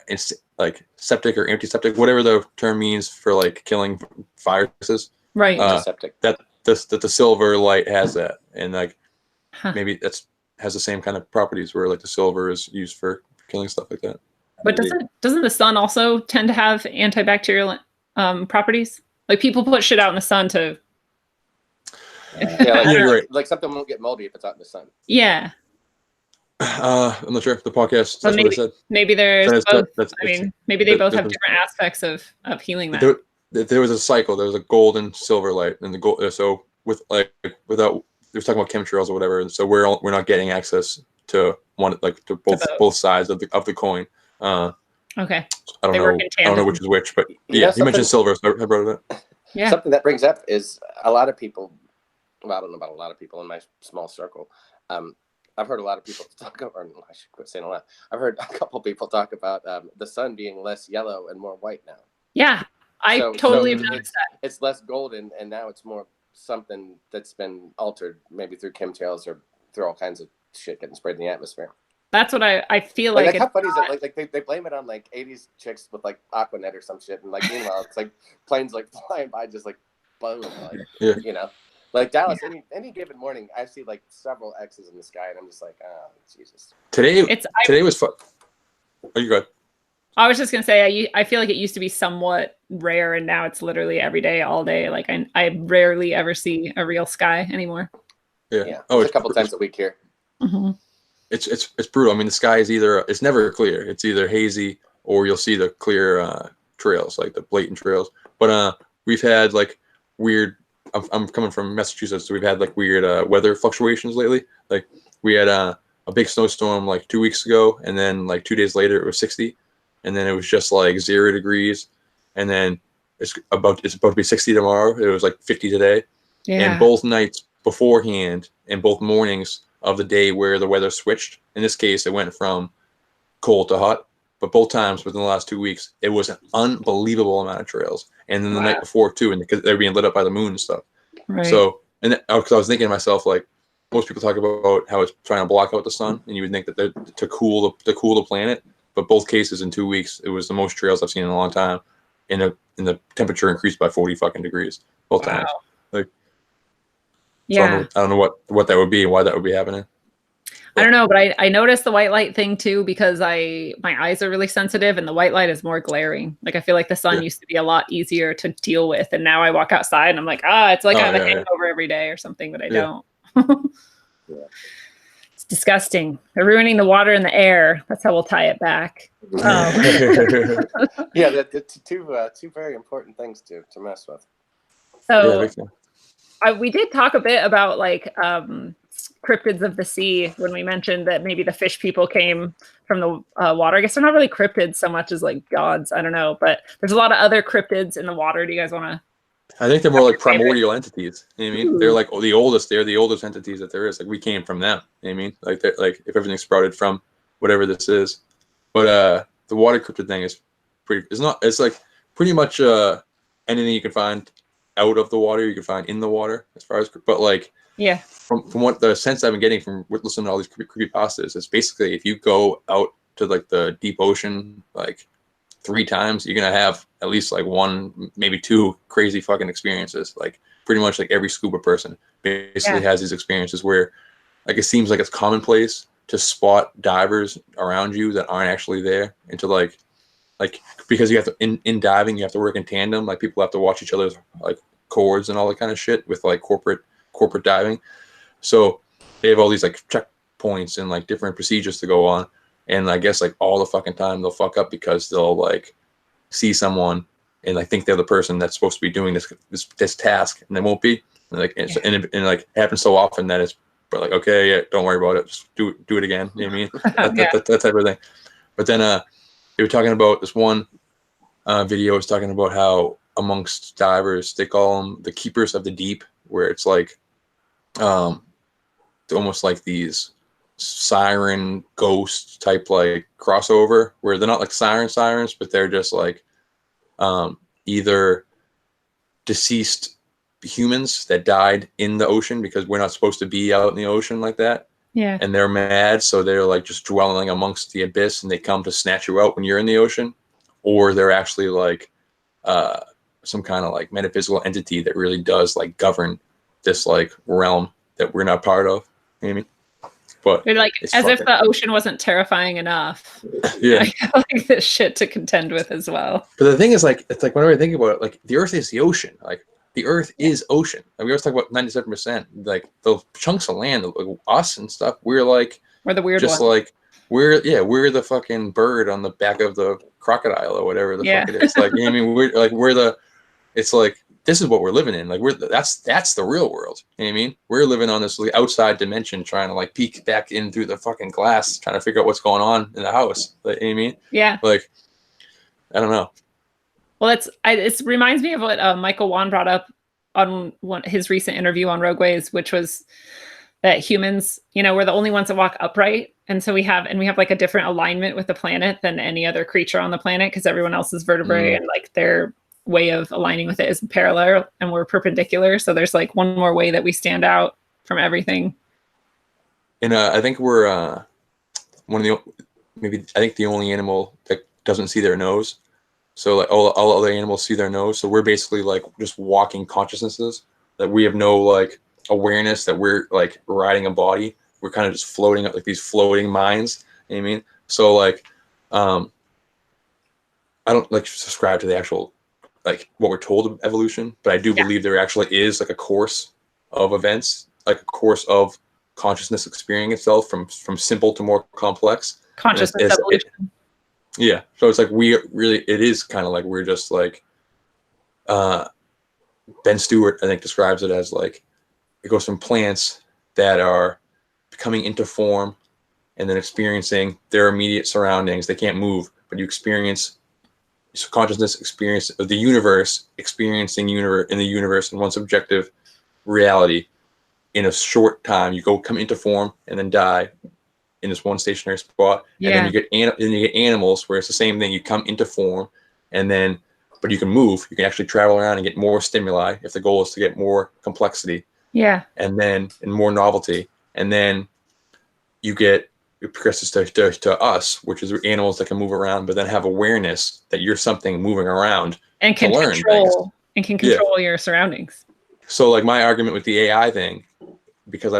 B: it's like septic or antiseptic, whatever the term means for like killing viruses.
A: Right.
C: Antiseptic.
B: That the silver light has that, and like maybe that's has the same kind of properties where like the silver is used for killing stuff like that.
A: But doesn't the sun also tend to have antibacterial properties? Like people put shit out in the sun to.
C: Like something won't get moldy if it's out in the sun.
A: Yeah.
B: I'm not sure if the podcast. That's what I said.
A: Maybe there's both. Maybe they both have different aspects of healing that.
B: There was a cycle. There was a gold and silver light, and the gold. So without, they were talking about chemtrails or whatever, and so we're not getting access to both sides of the coin.
A: Okay.
B: I don't know which is which, but yeah, you mentioned silver, so I brought it up.
A: Yeah.
C: Something that brings up is a lot of people. Well, I don't know about a lot of people in my small circle. I've heard a lot of people talk about, or I should quit saying a lot. I've heard a couple people talk about the sun being less yellow and more white now.
A: Yeah, I totally have noticed that.
C: It's less golden, and now it's more something that's been altered, maybe through chemtrails or through all kinds of shit getting sprayed in the atmosphere.
A: That's what I feel like.
C: How funny is it? Like they blame it on like 80s chicks with like Aquanet or some shit, and like meanwhile it's like planes like flying by just like boom, like, you know. Like Dallas, any given morning, I see like several X's in the sky, and I'm just like, oh Jesus.
B: Today was fun. Oh, you go ahead.
A: I was just gonna say, I feel like it used to be somewhat rare, and now it's literally every day, all day. Like I rarely ever see a real sky anymore.
C: Yeah. Oh, it's a couple times a week here.
A: Mm-hmm.
B: It's brutal. I mean, the sky is it's never clear. It's either hazy or you'll see the clear trails, like the blatant trails. But we've had like weird. I'm coming from Massachusetts, so we've had like weird weather fluctuations lately. Like we had a big snowstorm like 2 weeks ago, and then like 2 days later it was 60, and then it was just like 0 degrees, and then it's about to be 60 tomorrow. It was like 50 today, and both nights beforehand and both mornings of the day where the weather switched. In this case, it went from cold to hot. but both times within the last 2 weeks, it was an unbelievable amount of trails. And then the night before too, and because they're being lit up by the moon and stuff.
A: Right.
B: So, and because I was thinking to myself, like, most people talk about how it's trying to block out the sun, and you would think that they're to cool the planet. But both cases in 2 weeks, it was the most trails I've seen in a long time, and the temperature increased by 40 fucking degrees both times. Like,
A: yeah,
B: so I don't know what that would be and why that would be happening.
A: I don't know, but I noticed the white light thing too, because my eyes are really sensitive and the white light is more glaring. Like I feel like the sun used to be a lot easier to deal with. And now I walk outside and I'm like, it's like I have a hangover every day or something, but I don't. It's disgusting. They're ruining the water and the air. That's how we'll tie it back.
C: Yeah, the two very important things to mess with.
A: So we did talk a bit about like cryptids of the sea when we mentioned that maybe the fish people came from the water. I guess they're not really cryptids so much as like gods. I don't know, but there's a lot of other cryptids in the water. Do you guys want to?
B: I think they're more like primordial entities. You know what I mean? They're like the oldest. They're the oldest entities that there is. Like we came from them. You know what I mean? Like like if everything sprouted from whatever this is. But the water cryptid thing is it's like pretty much anything you can find out of the water, you can find in the water as far as, but like, from what the sense I've been getting from listening to all these creepypastas, it's basically if you go out to like the deep ocean like 3 times, you're gonna have at least like 1, maybe 2 crazy fucking experiences. Like pretty much like every scuba person basically has these experiences where like it seems like it's commonplace to spot divers around you that aren't actually there, and to like because you have to in diving you have to work in tandem. Like people have to watch each other's like cords and all that kind of shit with like corporate diving. So they have all these like checkpoints and like different procedures to go on, and I guess like all the fucking time they'll fuck up because they'll like see someone and like think they're the person that's supposed to be doing this task, and they won't be, and like and like it happens so often that it's like, okay, don't worry about it, just do it again. You know what I mean? that type of thing. But then they were talking about this one video was talking about how amongst divers they call them the keepers of the deep, where it's like almost like these siren ghost type like crossover, where they're not like sirens, but they're just like either deceased humans that died in the ocean because we're not supposed to be out in the ocean like that.
A: Yeah.
B: And they're mad, so they're like just dwelling amongst the abyss, and they come to snatch you out when you're in the ocean, or they're actually like some kind of like metaphysical entity that really does like govern this like realm that we're not part of. You know what I mean? But
A: they're like as if the ocean wasn't terrifying enough.
B: Yeah,
A: like this shit to contend with as well.
B: But the thing is, like, it's like whenever I think about it, like the Earth is the ocean. Like the Earth is ocean. Like, we always talk about 97%. Like the chunks of land, like us and stuff. We're the weird just one. Like we're the fucking bird on the back of the crocodile or whatever the fuck it is. Like, you know what I mean, it's like this is what we're living in. Like that's the real world. You know what I mean? We're living on this like, outside dimension, trying to like peek back in through the fucking glass, trying to figure out what's going on in the house. Like, you know what I mean?
A: Yeah.
B: Like, I don't know.
A: Well, it reminds me of what Michael Wan brought up on his recent interview on Rogueways, which was that humans, we're the only ones that walk upright. And so we have like a different alignment with the planet than any other creature on the planet, because everyone else is vertebrae and like their way of aligning with it is parallel and we're perpendicular. So there's like one more way that we stand out from everything.
B: And I think we're the only animal that doesn't see their nose. So like all other animals see their nose. So we're basically like just walking consciousnesses that we have no like awareness that we're like riding a body. We're kind of just floating up like these floating minds. You know what I mean? So like, I don't like subscribe to the actual, like what we're told of evolution, but I do believe there actually is like a course of events, like a course of consciousness experiencing itself from simple to more complex.
A: Consciousness evolution.
B: Yeah. So it's like it is kind of like we're just like, Ben Stewart, I think, describes it as like, it goes from plants that are coming into form and then experiencing their immediate surroundings. They can't move, but you experience consciousness experience of the universe, experiencing in the universe in one subjective reality in a short time. You come into form and then die in this one stationary spot. And then you get animals where it's the same thing. You come into form, and then but you can move. You can actually travel around and get more stimuli if the goal is to get more complexity.
A: Yeah.
B: And more novelty. And then it progresses to us, which is animals that can move around, but then have awareness that you're something moving around
A: and can
B: to learn
A: control
B: things.
A: Control your surroundings.
B: So like my argument with the AI thing, because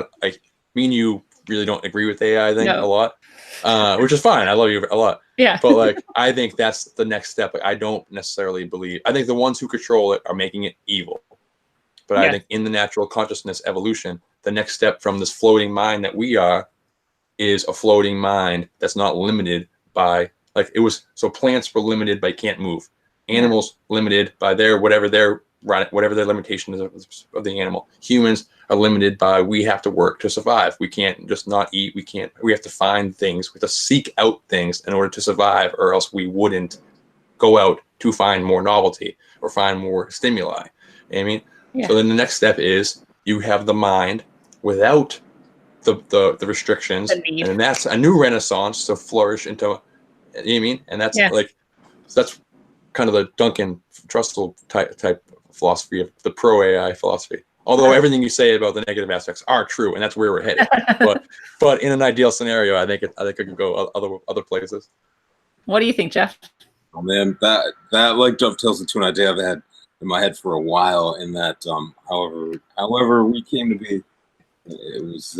B: me and you really don't agree with the AI thing a lot, which is fine. I love you a lot.
A: Yeah.
B: But like, I think that's the next step. I don't necessarily believe. I think the ones who control it are making it evil. But I think in the natural consciousness evolution, the next step from this floating mind that we are is a floating mind that's not limited by so plants were limited by can't move. Animals limited by whatever their limitation is of the animal. Humans are limited by we have to work to survive. We can't just not eat. We have to find things. We have to seek out things in order to survive, or else we wouldn't go out to find more novelty or find more stimuli. You know what I mean? Yeah. So then the next step is you have the mind without the restrictions, and that's a new renaissance to flourish into. You know what I mean? And that's that's kind of the Duncan Trussell type philosophy of the pro AI philosophy. Although everything you say about the negative aspects are true, and that's where we're headed. but in an ideal scenario, I think it could go other places.
A: What do you think, Jeff?
D: Oh man, that like dovetails into an idea I've had in my head for a while. In that, however we came to be, it was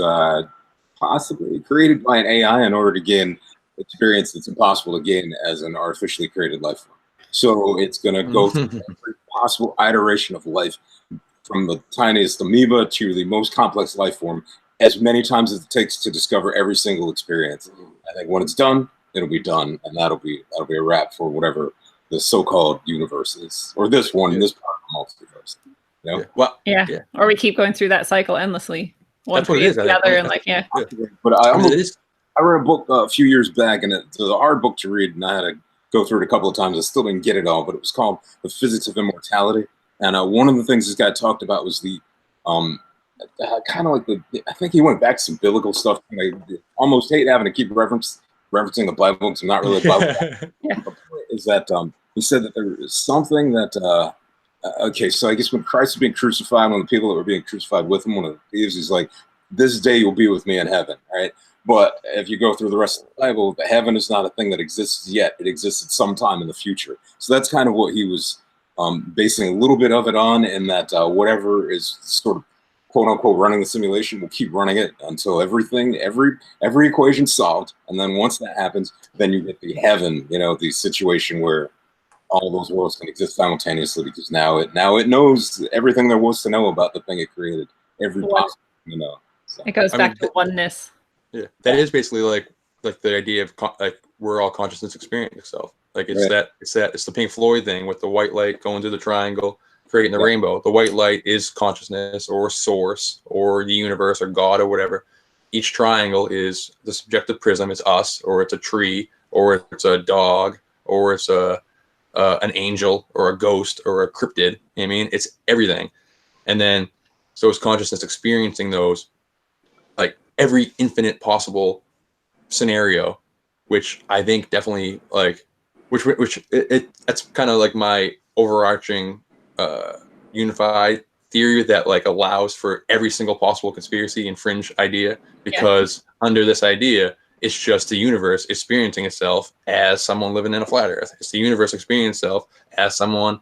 D: possibly created by an AI in order to gain experience that's impossible to gain as an artificially created life form. So it's going to go through every possible iteration of life, from the tiniest amoeba to the most complex life form, as many times as it takes to discover every single experience. I think when it's done, it'll be done, and that'll be a wrap for whatever the so-called universe is, or this part of the multiverse. You know?
B: Well,
A: or we keep going through that cycle endlessly. One
B: That's what it is.
A: The other, and
D: But I read a book a few years back, and it's a hard book to read, and I had to go through it a couple of times. I still didn't get it all, but it was called The Physics of Immortality. And one of the things this guy talked about was the kind of like I think he went back to some biblical stuff. And I almost hate having to keep referencing the Bible because I'm not really a Bible guy. But is that he said that there is something that okay, so I guess when Christ was being crucified, one of the people that were being crucified with him, one of the thieves, he's like, "This day you'll be with me in heaven," right? But if you go through the rest of the Bible, the heaven is not a thing that exists yet. It exists at some time in the future. So that's kind of what he was basing a little bit of it on, in that whatever is sort of quote unquote running the simulation will keep running it until every equation's solved. And then once that happens, then you get the heaven, the situation where all those worlds can exist simultaneously, because now it knows everything there was to know about the thing it created. Every possible, So,
A: it goes back to oneness.
B: Yeah, that is basically like the idea of we're all consciousness experiencing itself. Like it's the Pink Floyd thing with the white light going through the triangle, creating the rainbow. The white light is consciousness or source or the universe or God or whatever. Each triangle is the subjective prism. It's us, or it's a tree, or it's a dog, or it's an angel or a ghost or a cryptid. I mean, it's everything. And then so is consciousness experiencing those, like every infinite possible scenario, which I think definitely that's kind of like my overarching unified theory that like allows for every single possible conspiracy and fringe idea, because under this idea, it's just the universe experiencing itself as someone living in a flat earth. It's the universe experiencing itself as someone,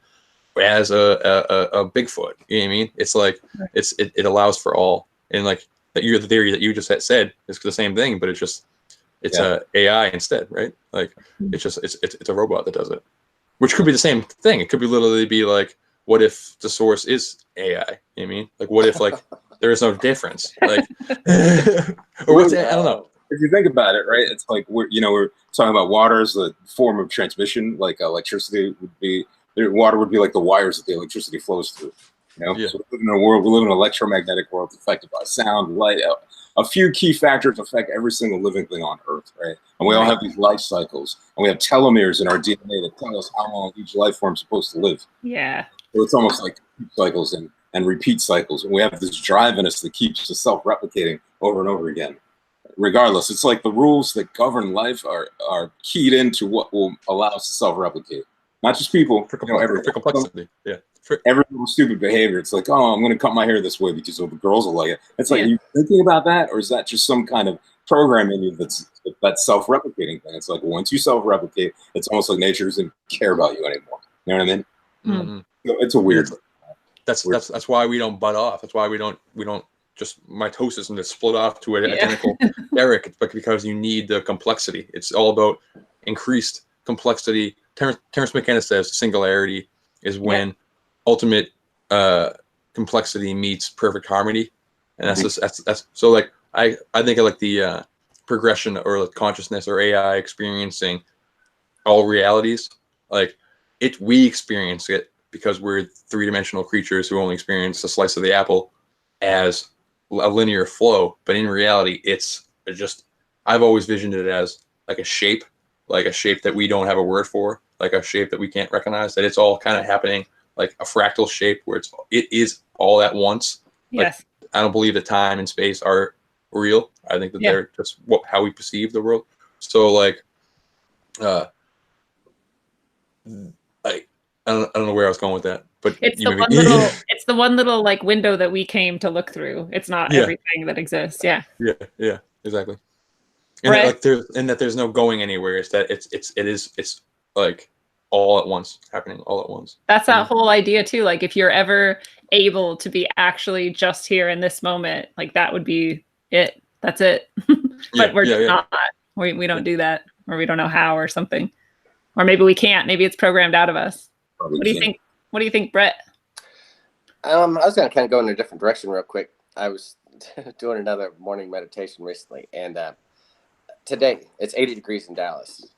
B: as a Bigfoot. You know what I mean? It's like it allows for all. And like the theory that you just said is the same thing, but it's a AI instead, right? Like it's a robot that does it, which could be the same thing. It could be literally be like, what if the source is AI? You know what I mean? Like, what if like there is no difference? Like, or what's I don't know.
D: If you think about it, right, it's like we're talking about water as a form of transmission. Like electricity would be, water would be like the wires that the electricity flows through. So we live in a world, we live in an electromagnetic world affected by sound, light. A few key factors affect every single living thing on Earth, right? And we all have these life cycles, and we have telomeres in our DNA that tell us how long each life form is supposed to live.
A: Yeah.
D: So it's almost like cycles and repeat cycles, and we have this drive in us that keeps us self-replicating over and over again. regardless, it's like the rules that govern life are keyed into what will allow us to self-replicate. Not just people,
B: for complexity. Yeah.
D: Every little stupid behavior. It's like, oh, I'm going to cut my hair this way because the girls will like it. It's like, are you thinking about that, or is that just some kind of program in you that's self-replicating thing? It's like, once you self-replicate, it's almost like nature doesn't care about you anymore. You know what I mean?
B: Mm-hmm.
D: So it's a weird.
B: That's why we don't butt off. That's why we don't just mitosis and just split off to an identical Eric. It's because you need the complexity. It's all about increased complexity. Terence McKenna says singularity is when ultimate complexity meets perfect harmony, and that's so like I think of like the progression or like consciousness or AI experiencing all realities. Like we experience it because we're three-dimensional creatures who only experience a slice of the apple as a linear flow, but in reality it's just, I've always visioned it as like a shape that we don't have a word for, like a shape that we can't recognize, that it's all kind of happening like a fractal shape where it is all at once.
A: Yes.
B: Like, I don't believe that time and space are real. I think that they're just how we perceive the world. So like, I don't know where I was going with that, but
A: it's the one little like window that we came to look through. It's not everything that exists. Yeah,
B: exactly. And that there's no going anywhere. It's that it's like all at once, happening all at once.
A: That's that whole idea too. Like if you're ever able to be actually just here in this moment, like that would be it. That's it. But we're just not. We don't do that, or we don't know how, or something, or maybe we can't. Maybe it's programmed out of us. What do you think? What do you think, Brett?
C: I was going to kind of go in a different direction real quick. I was doing another morning meditation recently, and today it's 80 degrees in Dallas.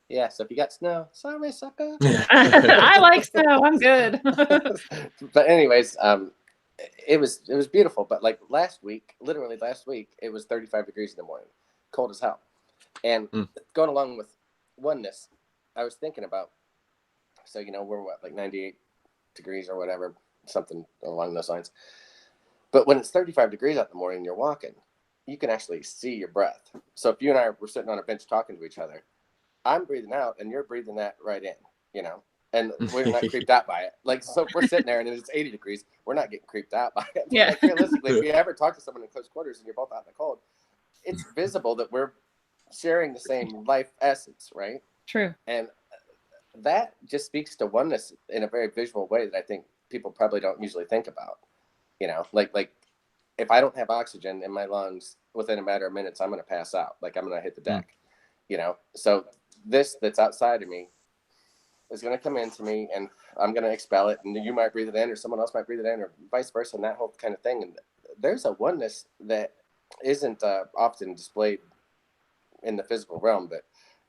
C: Yeah, so if you got snow, sorry, sucker.
A: I like snow. I'm good.
C: But anyways, it was beautiful. But like literally last week, it was 35 degrees in the morning, cold as hell. And going along with oneness, I was thinking about, so, you know, we're what, like 98 degrees or whatever, something along those lines. But when it's 35 degrees out in the morning and you're walking, you can actually see your breath. So if you and I were sitting on a bench talking to each other, I'm breathing out and you're breathing that right in, you know, and we're not creeped out by it. Like, so if we're sitting there and it's 80 degrees, we're not getting creeped out by it.
A: Yeah.
C: Like, realistically, if you ever talk to someone in close quarters and you're both out in the cold, it's visible that we're sharing the same life essence, right?
A: True.
C: And that just speaks to oneness in a very visual way that I think people probably don't usually think about. You know, like if I don't have oxygen in my lungs within a matter of minutes, I'm going to pass out. Like I'm going to hit the deck, you know? So this that's outside of me is going to come into me and I'm going to expel it. And you might breathe it in or someone else might breathe it in or vice versa and that whole kind of thing. And there's a oneness that isn't often displayed in the physical realm, but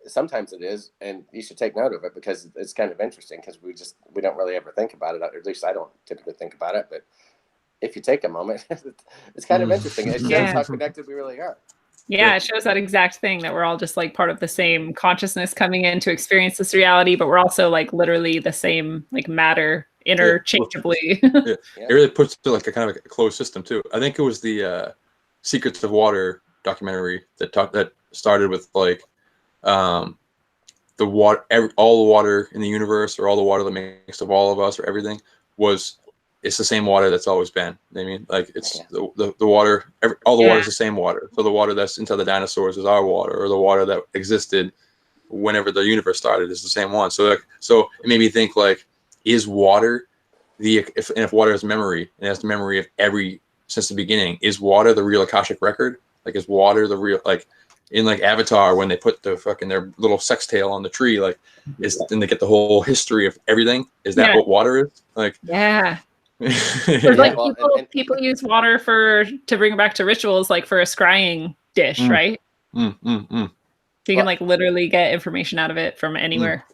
C: sometimes it is, and you should take note of it because it's kind of interesting because we don't really ever think about it, or at least I don't typically think about it, but if you take a moment, it's kind of interesting. It shows how connected we really are.
A: Yeah, it shows that exact thing that we're all just like part of the same consciousness coming in to experience this reality, but we're also like literally the same like matter interchangeably.
B: It really puts it like a kind of a closed system too. I think it was the Secrets of Water documentary that started with like the water, all the water in the universe, or all the water that makes up all of us, or everything it's the same water that's always been. I mean, like it's the water, all the water is the same water. So the water that's inside the dinosaurs is our water, or the water that existed whenever the universe started is the same one. So it made me think like, is water if water has memory and has the memory of since the beginning, is water the real Akashic record? Like, is water the real, like in like Avatar when they put their little sex tail on the tree, like then they get the whole history of everything. Is that what water is? Like,
A: like people use water to bring it back to rituals, like for a scrying dish, right? So you can like literally get information out of it from anywhere.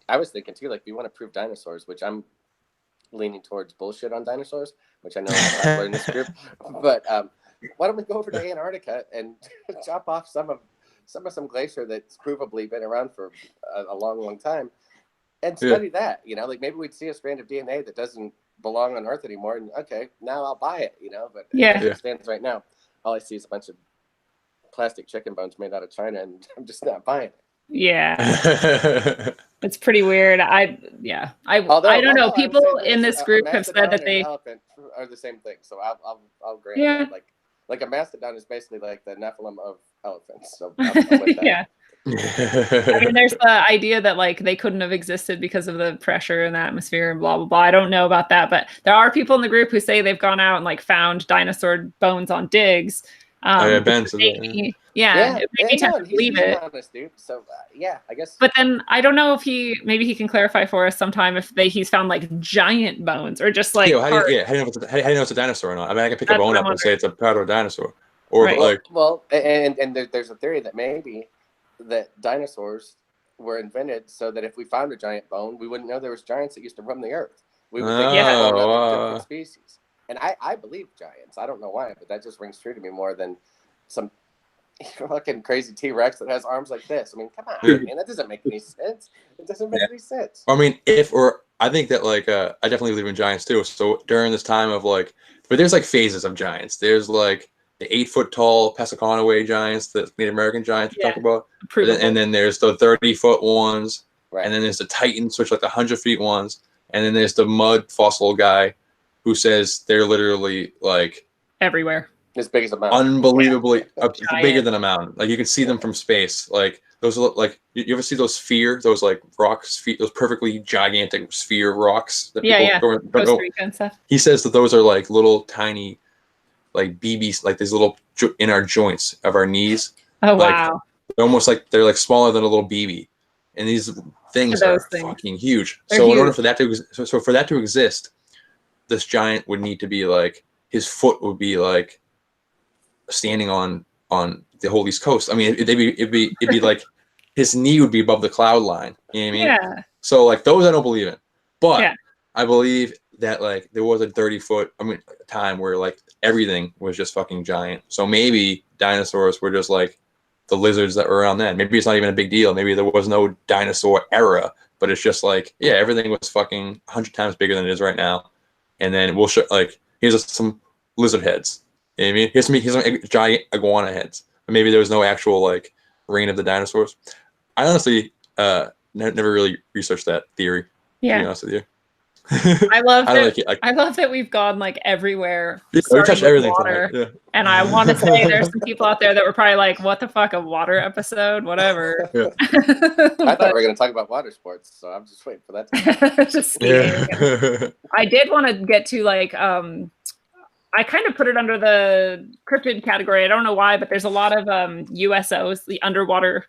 C: I was thinking too, like, if you want to prove dinosaurs, which I'm leaning towards bullshit on dinosaurs, which I know I'm popular in this group, but why don't we go over to Antarctica and chop off some glacier that's provably been around for a long time and study that, you know, like maybe we'd see a strand of DNA that doesn't belong on Earth anymore. And okay, now I'll buy it, you know, but as it stands right now, all I see is a bunch of plastic chicken bones made out of China, and I'm just not buying it.
A: Yeah. It's pretty weird. I don't know. People in this group have said that they
C: elephant are the same thing. So I'll grant that. Like a mastodon is basically like the Nephilim of elephants. So I'm with that.
A: Yeah. I mean, there's the idea that like they couldn't have existed because of the pressure in the atmosphere and blah blah blah. I don't know about that, but there are people in the group who say they've gone out and like found dinosaur bones on digs.
B: Ben said that,
A: it made me tend to believe it.
C: Honest, dude. So I guess.
A: But then I don't know if maybe he can clarify for us sometime if he's found like giant bones or just like.
B: How do you know it's a dinosaur or not? I mean, I can pick a bone up and say it's a part of a dinosaur, or right.
C: and there's a theory that maybe that dinosaurs were invented so that if we found a giant bone, we wouldn't know there was giants that used to roam the earth. We would think different species. And I believe giants. I don't know why, but that just rings true to me more than some fucking crazy T-Rex that has arms like this. I mean, come on, man. That doesn't make any sense. It doesn't make any sense.
B: I mean, I think that like I definitely believe in giants too. So during this time of like, but there's like phases of giants. There's like the 8-foot tall Passaconaway giants, the Native American giants we talk about, and then there's the 30-foot ones, right. And then there's the Titans, which are like the 100-foot ones, and then there's the mud fossil guy who says they're literally like
A: everywhere,
C: as big as a mountain,
B: unbelievably bigger than a mountain. Like you can see them from space. Like those are like you ever see those those like rocks, those perfectly gigantic sphere rocks that
A: Costa Rica and stuff.
B: He says that those are like little tiny, like BBs, like these little in our joints of our knees.
A: Oh
B: like,
A: wow!
B: They're like smaller than a little BB, and these things are fucking huge. They're huge. In order for that to exist, this giant would need to be like his foot would be like standing on the whole East Coast. I mean, it'd be like his knee would be above the cloud line. You know what I mean?
A: Yeah.
B: So like those I don't believe in, but I believe that like there was a 30-foot time where like everything was just fucking giant. So maybe dinosaurs were just like the lizards that were around then. Maybe it's not even a big deal. Maybe there was no dinosaur era, but it's just like everything was fucking 100 times bigger than it is right now. And then we'll show like here's some lizard heads. You know what I mean? Here's some giant iguana heads. But maybe there was no actual like reign of the dinosaurs. I honestly never really researched that theory.
A: Yeah.
B: To be honest with you.
A: I love that we've gone like everywhere.
B: Yeah, we touched everything
A: water. Yeah. And I want to say there's some people out there that were probably like, what the fuck, a water episode? Whatever.
C: Yeah. I thought we were going to talk about water sports, so I'm just waiting for that.
A: I did want to get to like, I kind of put it under the cryptid category. I don't know why, but there's a lot of USOs, the underwater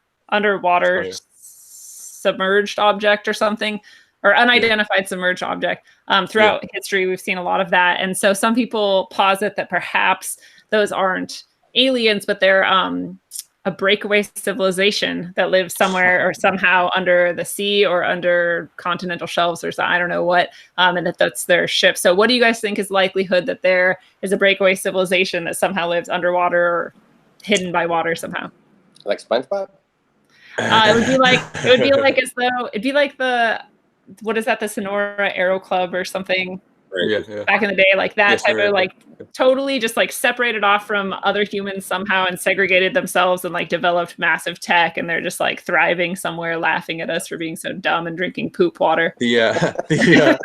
A: submerged object or something. Or unidentified submerged object. Throughout history, we've seen a lot of that. And so some people posit that perhaps those aren't aliens, but they're a breakaway civilization that lives somewhere or somehow under the sea or under continental shelves or something. I don't know what, and that's their ship. So what do you guys think is the likelihood that there is a breakaway civilization that somehow lives underwater or hidden by water somehow?
C: Like SpongeBob?
A: It would be like the what is that? The Sonora Aero Club or something?
B: Right.
A: Back in the day, like that type of like totally just like separated off from other humans somehow and segregated themselves and like developed massive tech, and they're just like thriving somewhere, laughing at us for being so dumb and drinking poop water.
B: The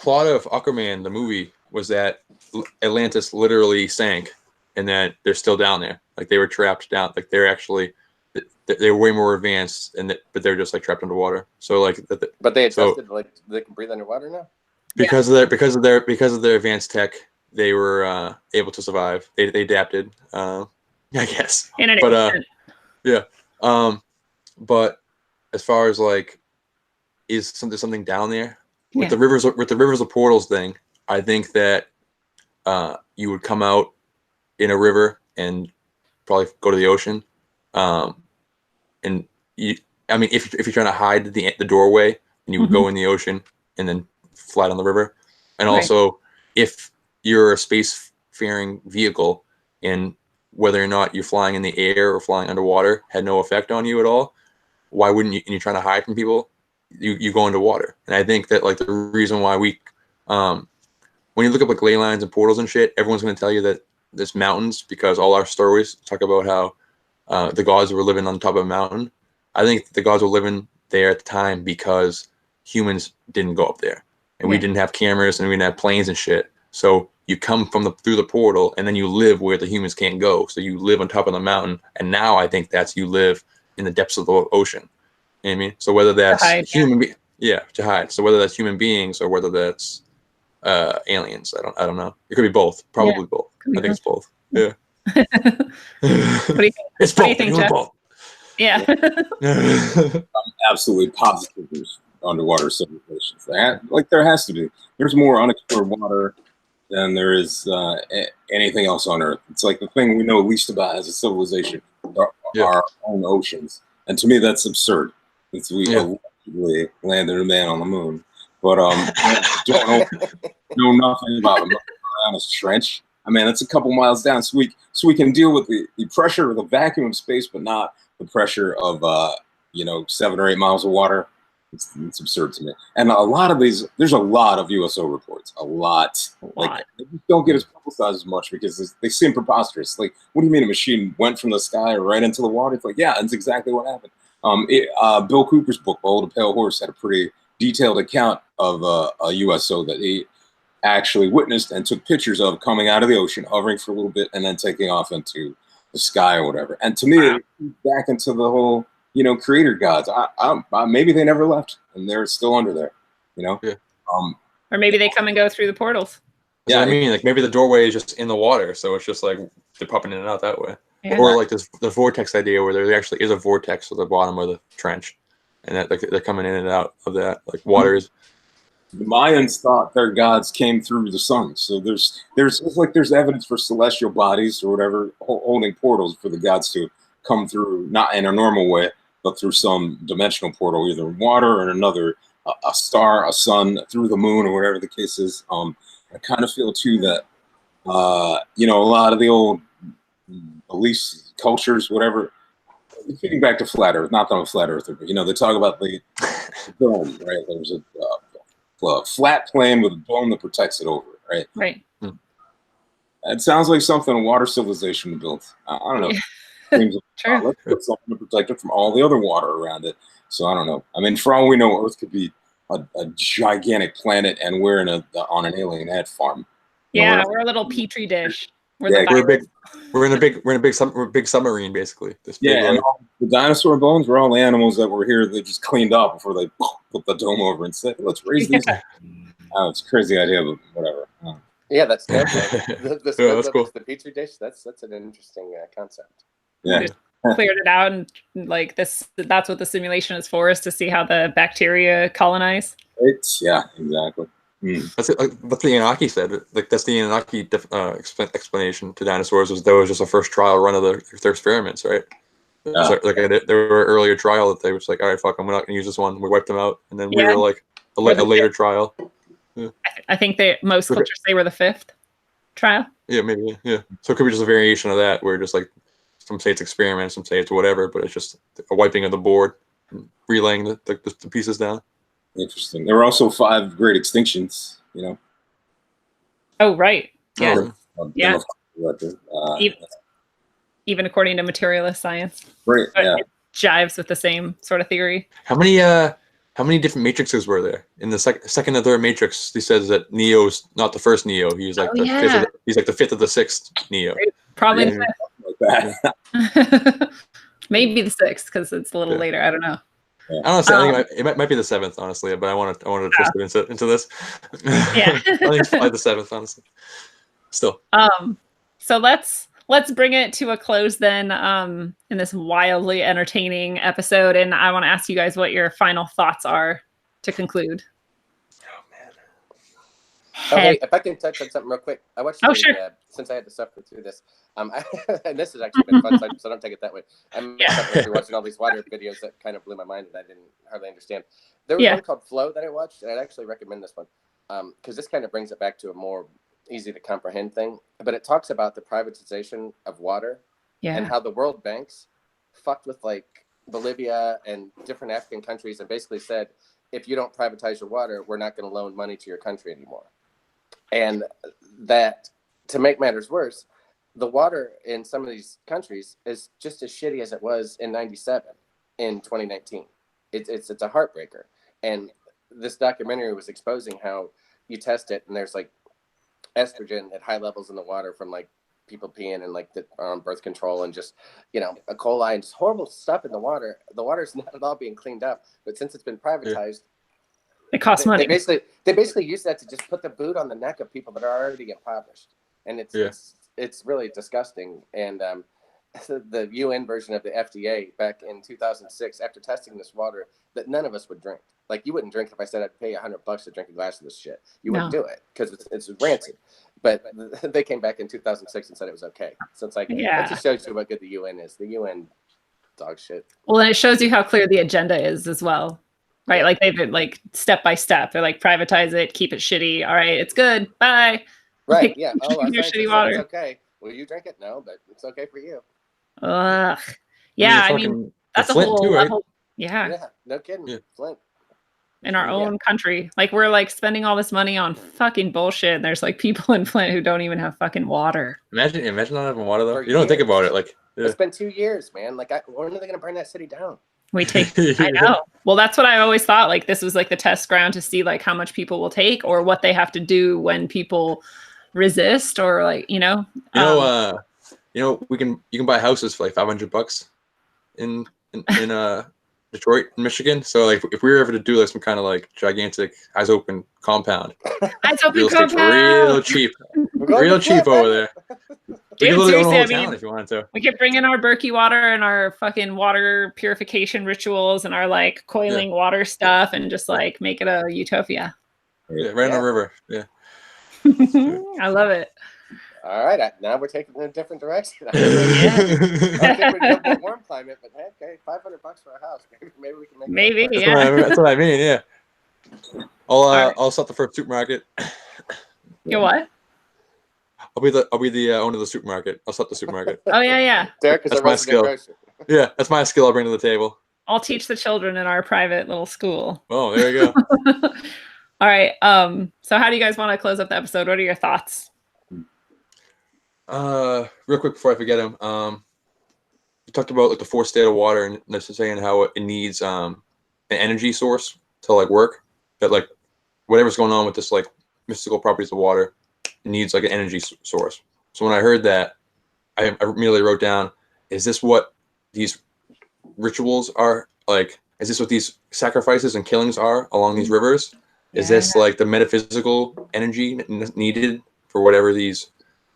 B: plot of Aquaman, the movie, was that Atlantis literally sank, and that they're still down there. Like they were trapped down. Like they're way more advanced, but they're just like trapped underwater. So like,
C: but they adjusted like they can breathe underwater now.
B: Because of their advanced tech, they were able to survive. They adapted, I guess. But as far as like, is something down there with the rivers of portals thing? I think that you would come out in a river and probably go to the ocean. And if you're trying to hide the doorway, and you would go in the ocean and then fly down the river. And also, if you're a spacefaring vehicle, and whether or not you're flying in the air or flying underwater had no effect on you at all, why wouldn't you? And you're trying to hide from people, you go into water. And I think that like the reason why when you look up like ley lines and portals and shit, everyone's going to tell you that there's mountains, because all our stories talk about how the gods were living on top of a mountain. I think the gods were living there at the time because humans didn't go up there, and we didn't have cameras, and we didn't have planes and shit. So you come through the portal, and then you live where the humans can't go. So you live on top of the mountain, and now I think that's you live in the depths of the ocean. You know what I mean? So whether that's to hide. So whether that's human beings or whether that's aliens, I don't know. It could be both. Probably both. I think it's both. Yeah.
A: What do you think?
B: It's both. What do you think, both.
A: Yeah.
D: I'm absolutely positive there's underwater civilizations. There has to be. There's more unexplored water than there is anything else on Earth. It's like the thing we know least about as a civilization are our own oceans. And to me, that's absurd. Since we allegedly landed a man on the moon. But don't know nothing about the Marianas Trench. I mean, it's a couple miles down, so we can deal with the pressure of the vacuum of space, but not the pressure of 7 or 8 miles of water. It's absurd to me. And a lot of these, there's a lot of USO reports. A lot. Like, they don't get as publicized as much because they seem preposterous. Like, what do you mean a machine went from the sky right into the water? It's like, yeah, that's exactly what happened. Bill Cooper's book, Behold a Pale Horse, had a pretty detailed account of a USO that he actually witnessed and took pictures of coming out of the ocean, hovering for a little bit, and then taking off into the sky or whatever. And to me, back into the whole, creator gods. Maybe they never left and they're still under there,
B: Yeah.
A: Or maybe they come and go through the portals.
B: Yeah, I mean, like maybe the doorway is just in the water, so it's just like they're popping in and out that way. Yeah. Or like the vortex idea where there actually is a vortex at the bottom of the trench, and that they're coming in and out of that. Like water is.
D: The Mayans thought their gods came through the sun, so there's evidence for celestial bodies or whatever holding portals for the gods to come through, not in a normal way, but through some dimensional portal, either water or another, a star, a sun, through the moon, or whatever the case is. I kind of feel too that a lot of the old beliefs, cultures, whatever. Getting back to flat Earth, not that I'm a flat earther, but they talk about the dome, right? There's a flat plane with a dome that protects it over it, right?
A: Right.
D: It sounds like something a water civilization would build. I don't know.
A: True.
D: Let's put something to protect it from all the other water around it. So I don't know. I mean, for all we know, Earth could be a gigantic planet, and we're on an alien ant farm.
A: Yeah, we're a little petri dish.
B: We're in a big submarine, basically.
D: And all the dinosaur bones were all the animals that were here. They just cleaned up before they put the dome over and said, "Let's raise these." Oh, it's a crazy idea, but whatever.
C: Yeah, that's that's cool. The petri dish. That's an interesting concept.
D: Yeah,
A: just cleared it out, and like this. That's what the simulation is for: is to see how the bacteria colonize.
D: Yeah, exactly.
B: That's it. Like what the Anunnaki said. Like that's the Anunnaki explanation to dinosaurs. Was just a first trial run of their experiments, right? So, like there were earlier trial that they was like, all right, fuck, I'm not gonna use this one. We wiped them out, and then we were like a later trial. Yeah.
A: I think most cultures say we're the 5th trial.
B: Yeah, maybe. Yeah. So it could be just a variation of that, where just like some say it's experiments, some say it's whatever, but it's just a wiping of the board, and relaying the pieces down.
D: Interesting. There were also 5 great extinctions,
A: Oh, right. Yeah.
D: Yeah.
A: Even according to materialist science.
D: Right. Yeah.
A: It jives with the same sort of theory.
B: How many different matrices were there in the second and third matrix? He says that Neo's not the first Neo. He's like he's like the 5th of the 6th Neo.
A: Probably the 5th. Maybe the 6th because it's a little later. I don't know.
B: Yeah. I don't know. I think it might be the 7th, honestly, but I want to twist it into this.
A: Yeah.
B: I think it's probably the 7th, honestly. Still.
A: So let's bring it to a close then. In this wildly entertaining episode, and I want to ask you guys what your final thoughts are to conclude.
C: Okay, if I can touch on something real quick. I watched since I had to suffer through this. And this has actually been fun, so don't take it that way. I'm suffering through watching all these water videos that kind of blew my mind and I didn't hardly understand. There was one called Flow that I watched, and I'd actually recommend this one because this kind of brings it back to a more easy to comprehend thing. But it talks about the privatization of water and how the world banks fucked with like Bolivia and different African countries and basically said, if you don't privatize your water, we're not going to loan money to your country anymore. And that, to make matters worse, the water in some of these countries is just as shitty as it was in 97 in 2019. It's a heartbreaker. And this documentary was exposing how you test it and there's like estrogen at high levels in the water from like people peeing and like the birth control and just, you know, E. coli and just horrible stuff in the water. The water's not at all being cleaned up, but since it's been privatized,
A: it costs money.
C: They basically use that to just put the boot on the neck of people that are already impoverished, and it's really disgusting. And the UN version of the FDA back in 2006, after testing this water that none of us would drink. Like you wouldn't drink if I said I'd pay $100 to drink a glass of this shit. You wouldn't do it because it's rancid. But they came back in 2006 and said it was okay. So it's like, that just shows you how good the UN is. The UN dog shit.
A: Well, and it shows you how clear the agenda is as well. Right, like they've been like step by step. They're like privatize it, keep it shitty. All right, it's good. Bye.
C: Right. Yeah. Oh,
A: your shitty water.
C: It's okay. Will you drink it? No, but it's okay for you.
A: Ugh. Yeah, I mean that's a whole
B: too, right?
A: level. Yeah.
C: Yeah. No kidding. Yeah. Flint.
A: In our own country, like we're like spending all this money on fucking bullshit. And there's like people in Flint who don't even have fucking water.
B: Imagine not having water though. You don't think about it. Like
C: it's been 2 years, man. Like when are they gonna burn that city down?
A: We take, I know. Well, that's what I always thought. Like this was like the test ground to see like how much people will take or what they have to do when people resist or like, you know.
B: You can buy houses for like $500 in Detroit, Michigan. So like if we were ever to do like some kind of like gigantic eyes open compound, real cheap over there.
A: Dude, seriously, I mean,
B: if you wanted to.
A: We could bring in our Berkey water and our fucking water purification rituals and our like coiling water stuff and just like make it a utopia.
B: Yeah, right on the river. Yeah.
A: I love it.
C: All right, now we're taking in a different direction. I think we're in a warm climate, but okay, $500 for a house. Maybe we can make it.
B: That's what I mean. Yeah. I'll start the first supermarket.
A: You what?
B: I'll be the owner of the supermarket. I'll start the supermarket.
A: Oh yeah.
C: Derek is
B: that's my skill. Yeah, that's my skill I'll bring to the table.
A: I'll teach the children in our private little school.
B: Oh, there you go.
A: All right. So how do you guys want to close up the episode? What are your thoughts?
B: Real quick before I forget them, you talked about like the fourth state of water and this is saying how it needs an energy source to like work. That like whatever's going on with this like mystical properties of water, it needs like an energy source. So when I heard that, I immediately wrote down: is this what these rituals are like? Is this what these sacrifices and killings are along these rivers? Is this like the metaphysical energy needed for whatever these,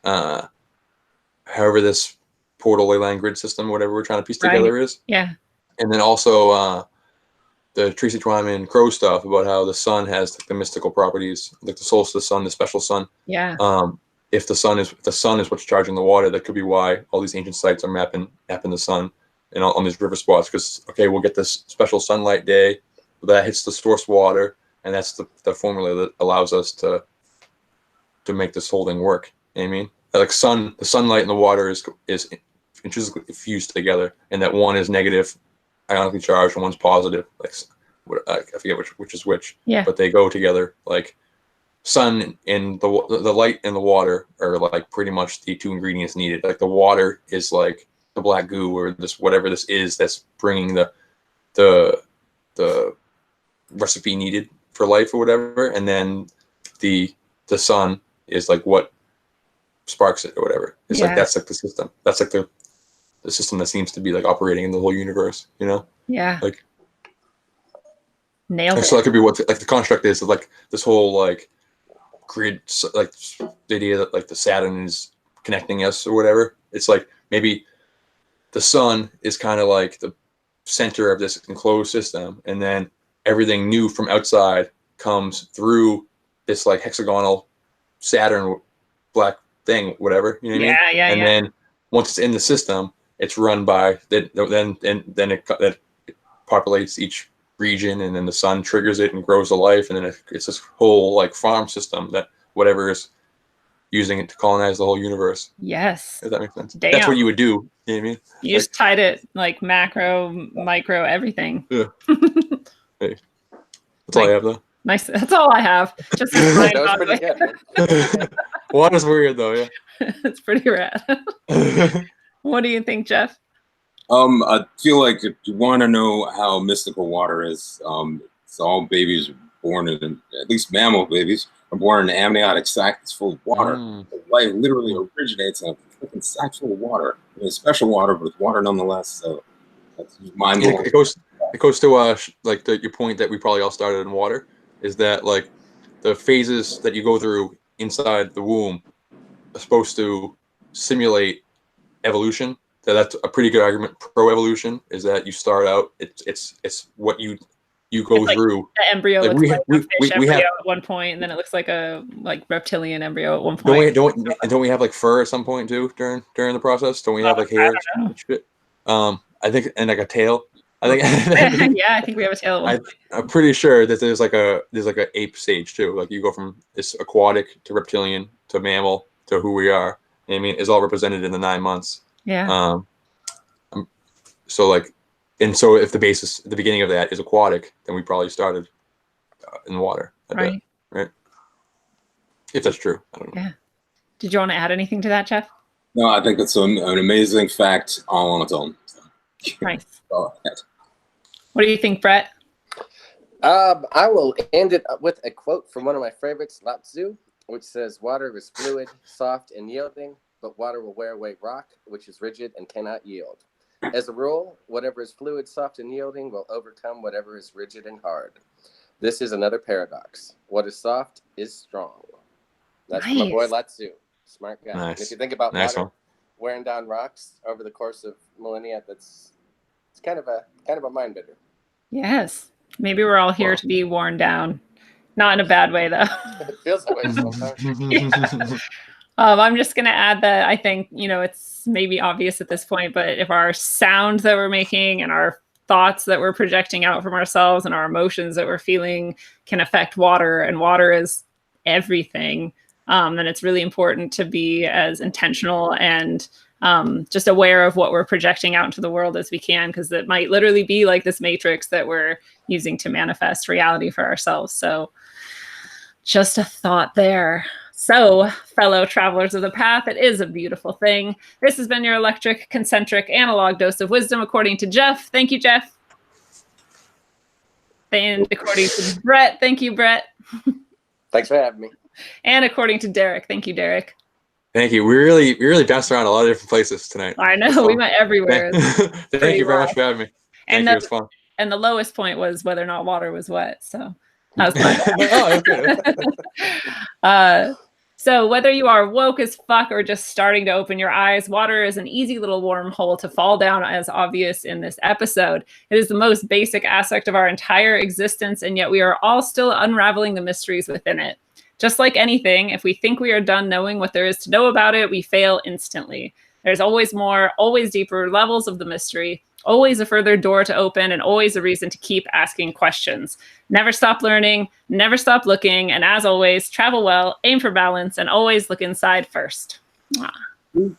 B: however this portal ley line grid system, whatever we're trying to piece together is?
A: Yeah.
B: And then also the Tracy Twyman Crow stuff about how the sun has like, the mystical properties, like the solstice sun, the special sun.
A: Yeah.
B: If the sun is what's charging the water, that could be why all these ancient sites are mapping the sun and on these river spots. Because we'll get this special sunlight day that hits the source water, and that's the formula that allows us to make this whole thing work. You know what I mean? Like the sunlight and the water is intrinsically fused together, and that one is negative, ionically charged, and one's positive. Like I forget which is which.
A: Yeah.
B: But they go together. Like sun and the light and the water are like pretty much the two ingredients needed. Like the water is like the black goo or this whatever this is that's bringing the recipe needed for life or whatever, and then the sun is like what sparks it or whatever. It's like that's like the system. That's like the system that seems to be like operating in the whole universe, you know?
A: Yeah.
B: Like
A: nailed it.
B: So that could be what like the construct is of like this whole like grid, like the idea that like the Saturn is connecting us or whatever. It's like maybe the sun is kind of like the center of this enclosed system, and then everything new from outside comes through this like hexagonal Saturn black thing, whatever, you know what I mean? And then once it's in the system, it's run by then it populates each region, and then the sun triggers it and grows the life, and then it's this whole like farm system that whatever is using it to colonize the whole universe.
A: Yes.
B: If that makes sense.
A: Damn.
B: That's what you would do. You know what I mean?
A: You just tied it like macro, micro, everything.
B: Yeah. Hey. That's all I have though.
A: Nice. That's all I have. Just
C: that was pretty good.
B: Water's weird though, yeah.
A: It's pretty rad. What do you think, Jeff?
D: I feel like if you want to know how mystical water is, it's all babies are born in, at least mammal babies, are born in an amniotic sac that's full of water. Life literally originates in a freaking sack full of water. I mean, special water, but it's water nonetheless. So that's mind blowing.
B: It goes to like your point that we probably all started in water, is that like the phases that you go through inside the womb are supposed to simulate evolution. So that's a pretty good argument pro evolution, is that you start out, it's what you go
A: like
B: through.
A: The embryo looks like a fish embryo at one point, and then it looks like a reptilian embryo at one point.
B: Don't we have like fur at some point too during the process? Don't we have like hair and shit? I think, and like a tail. I think.
A: Yeah, I think we have a tail at one point.
B: I'm pretty sure that there's like a ape stage too. Like you go from this aquatic to reptilian to mammal to who we are. I mean, it's all represented in the 9 months.
A: Yeah.
B: So like, and so if the beginning of that is aquatic, then we probably started in water.
A: Right.
B: Right. If that's true, I don't know.
A: Yeah. Did you want to add anything to that, Jeff?
D: No, I think it's an amazing fact all on its own.
A: Nice. What do you think, Brett?
C: I will end it with a quote from one of my favorites, Lao Tzu, which says, "Water is fluid, soft, and yielding, but water will wear away rock, which is rigid and cannot yield. As a rule, whatever is fluid, soft, and yielding will overcome whatever is rigid and hard. This is another paradox. What is soft is strong." That's from my boy Lao Tzu. Smart guy.
B: Nice.
C: And if you think about
B: Nice
C: water
B: one.
C: wearing down rocks over the course of millennia, it's kind of a mind bender.
A: Yes. Maybe we're all here to be worn down. Not in a bad way, though.
C: It feels that way sometimes.
A: I'm just going to add that I think, it's maybe obvious at this point, but if our sounds that we're making and our thoughts that we're projecting out from ourselves and our emotions that we're feeling can affect water, and water is everything, then it's really important to be as intentional and just aware of what we're projecting out into the world as we can, because it might literally be like this matrix that we're using to manifest reality for ourselves. So just a thought there. So, fellow travelers of the path, it is a beautiful thing. This has been your electric, concentric, analog dose of wisdom, according to Jeff. Thank you, Jeff. And according to Brett. Thank you, Brett.
C: Thanks for having me.
A: And according to Derek. Thank you, Derek.
B: Thank you. We really bounced around a lot of different places tonight.
A: I know, we went everywhere.
B: Thank you very much for having me. Thank you. It was fun.
A: And the lowest point was whether or not water was wet. So that was fun. So whether you are woke as fuck or just starting to open your eyes, water is an easy little wormhole to fall down, as obvious in this episode. It is the most basic aspect of our entire existence, and yet we are all still unraveling the mysteries within it. Just like anything, if we think we are done knowing what there is to know about it, we fail instantly. There's always more, always deeper levels of the mystery, always a further door to open, and always a reason to keep asking questions. Never stop learning, never stop looking, and as always, travel well, aim for balance, and always look inside first. Mwah.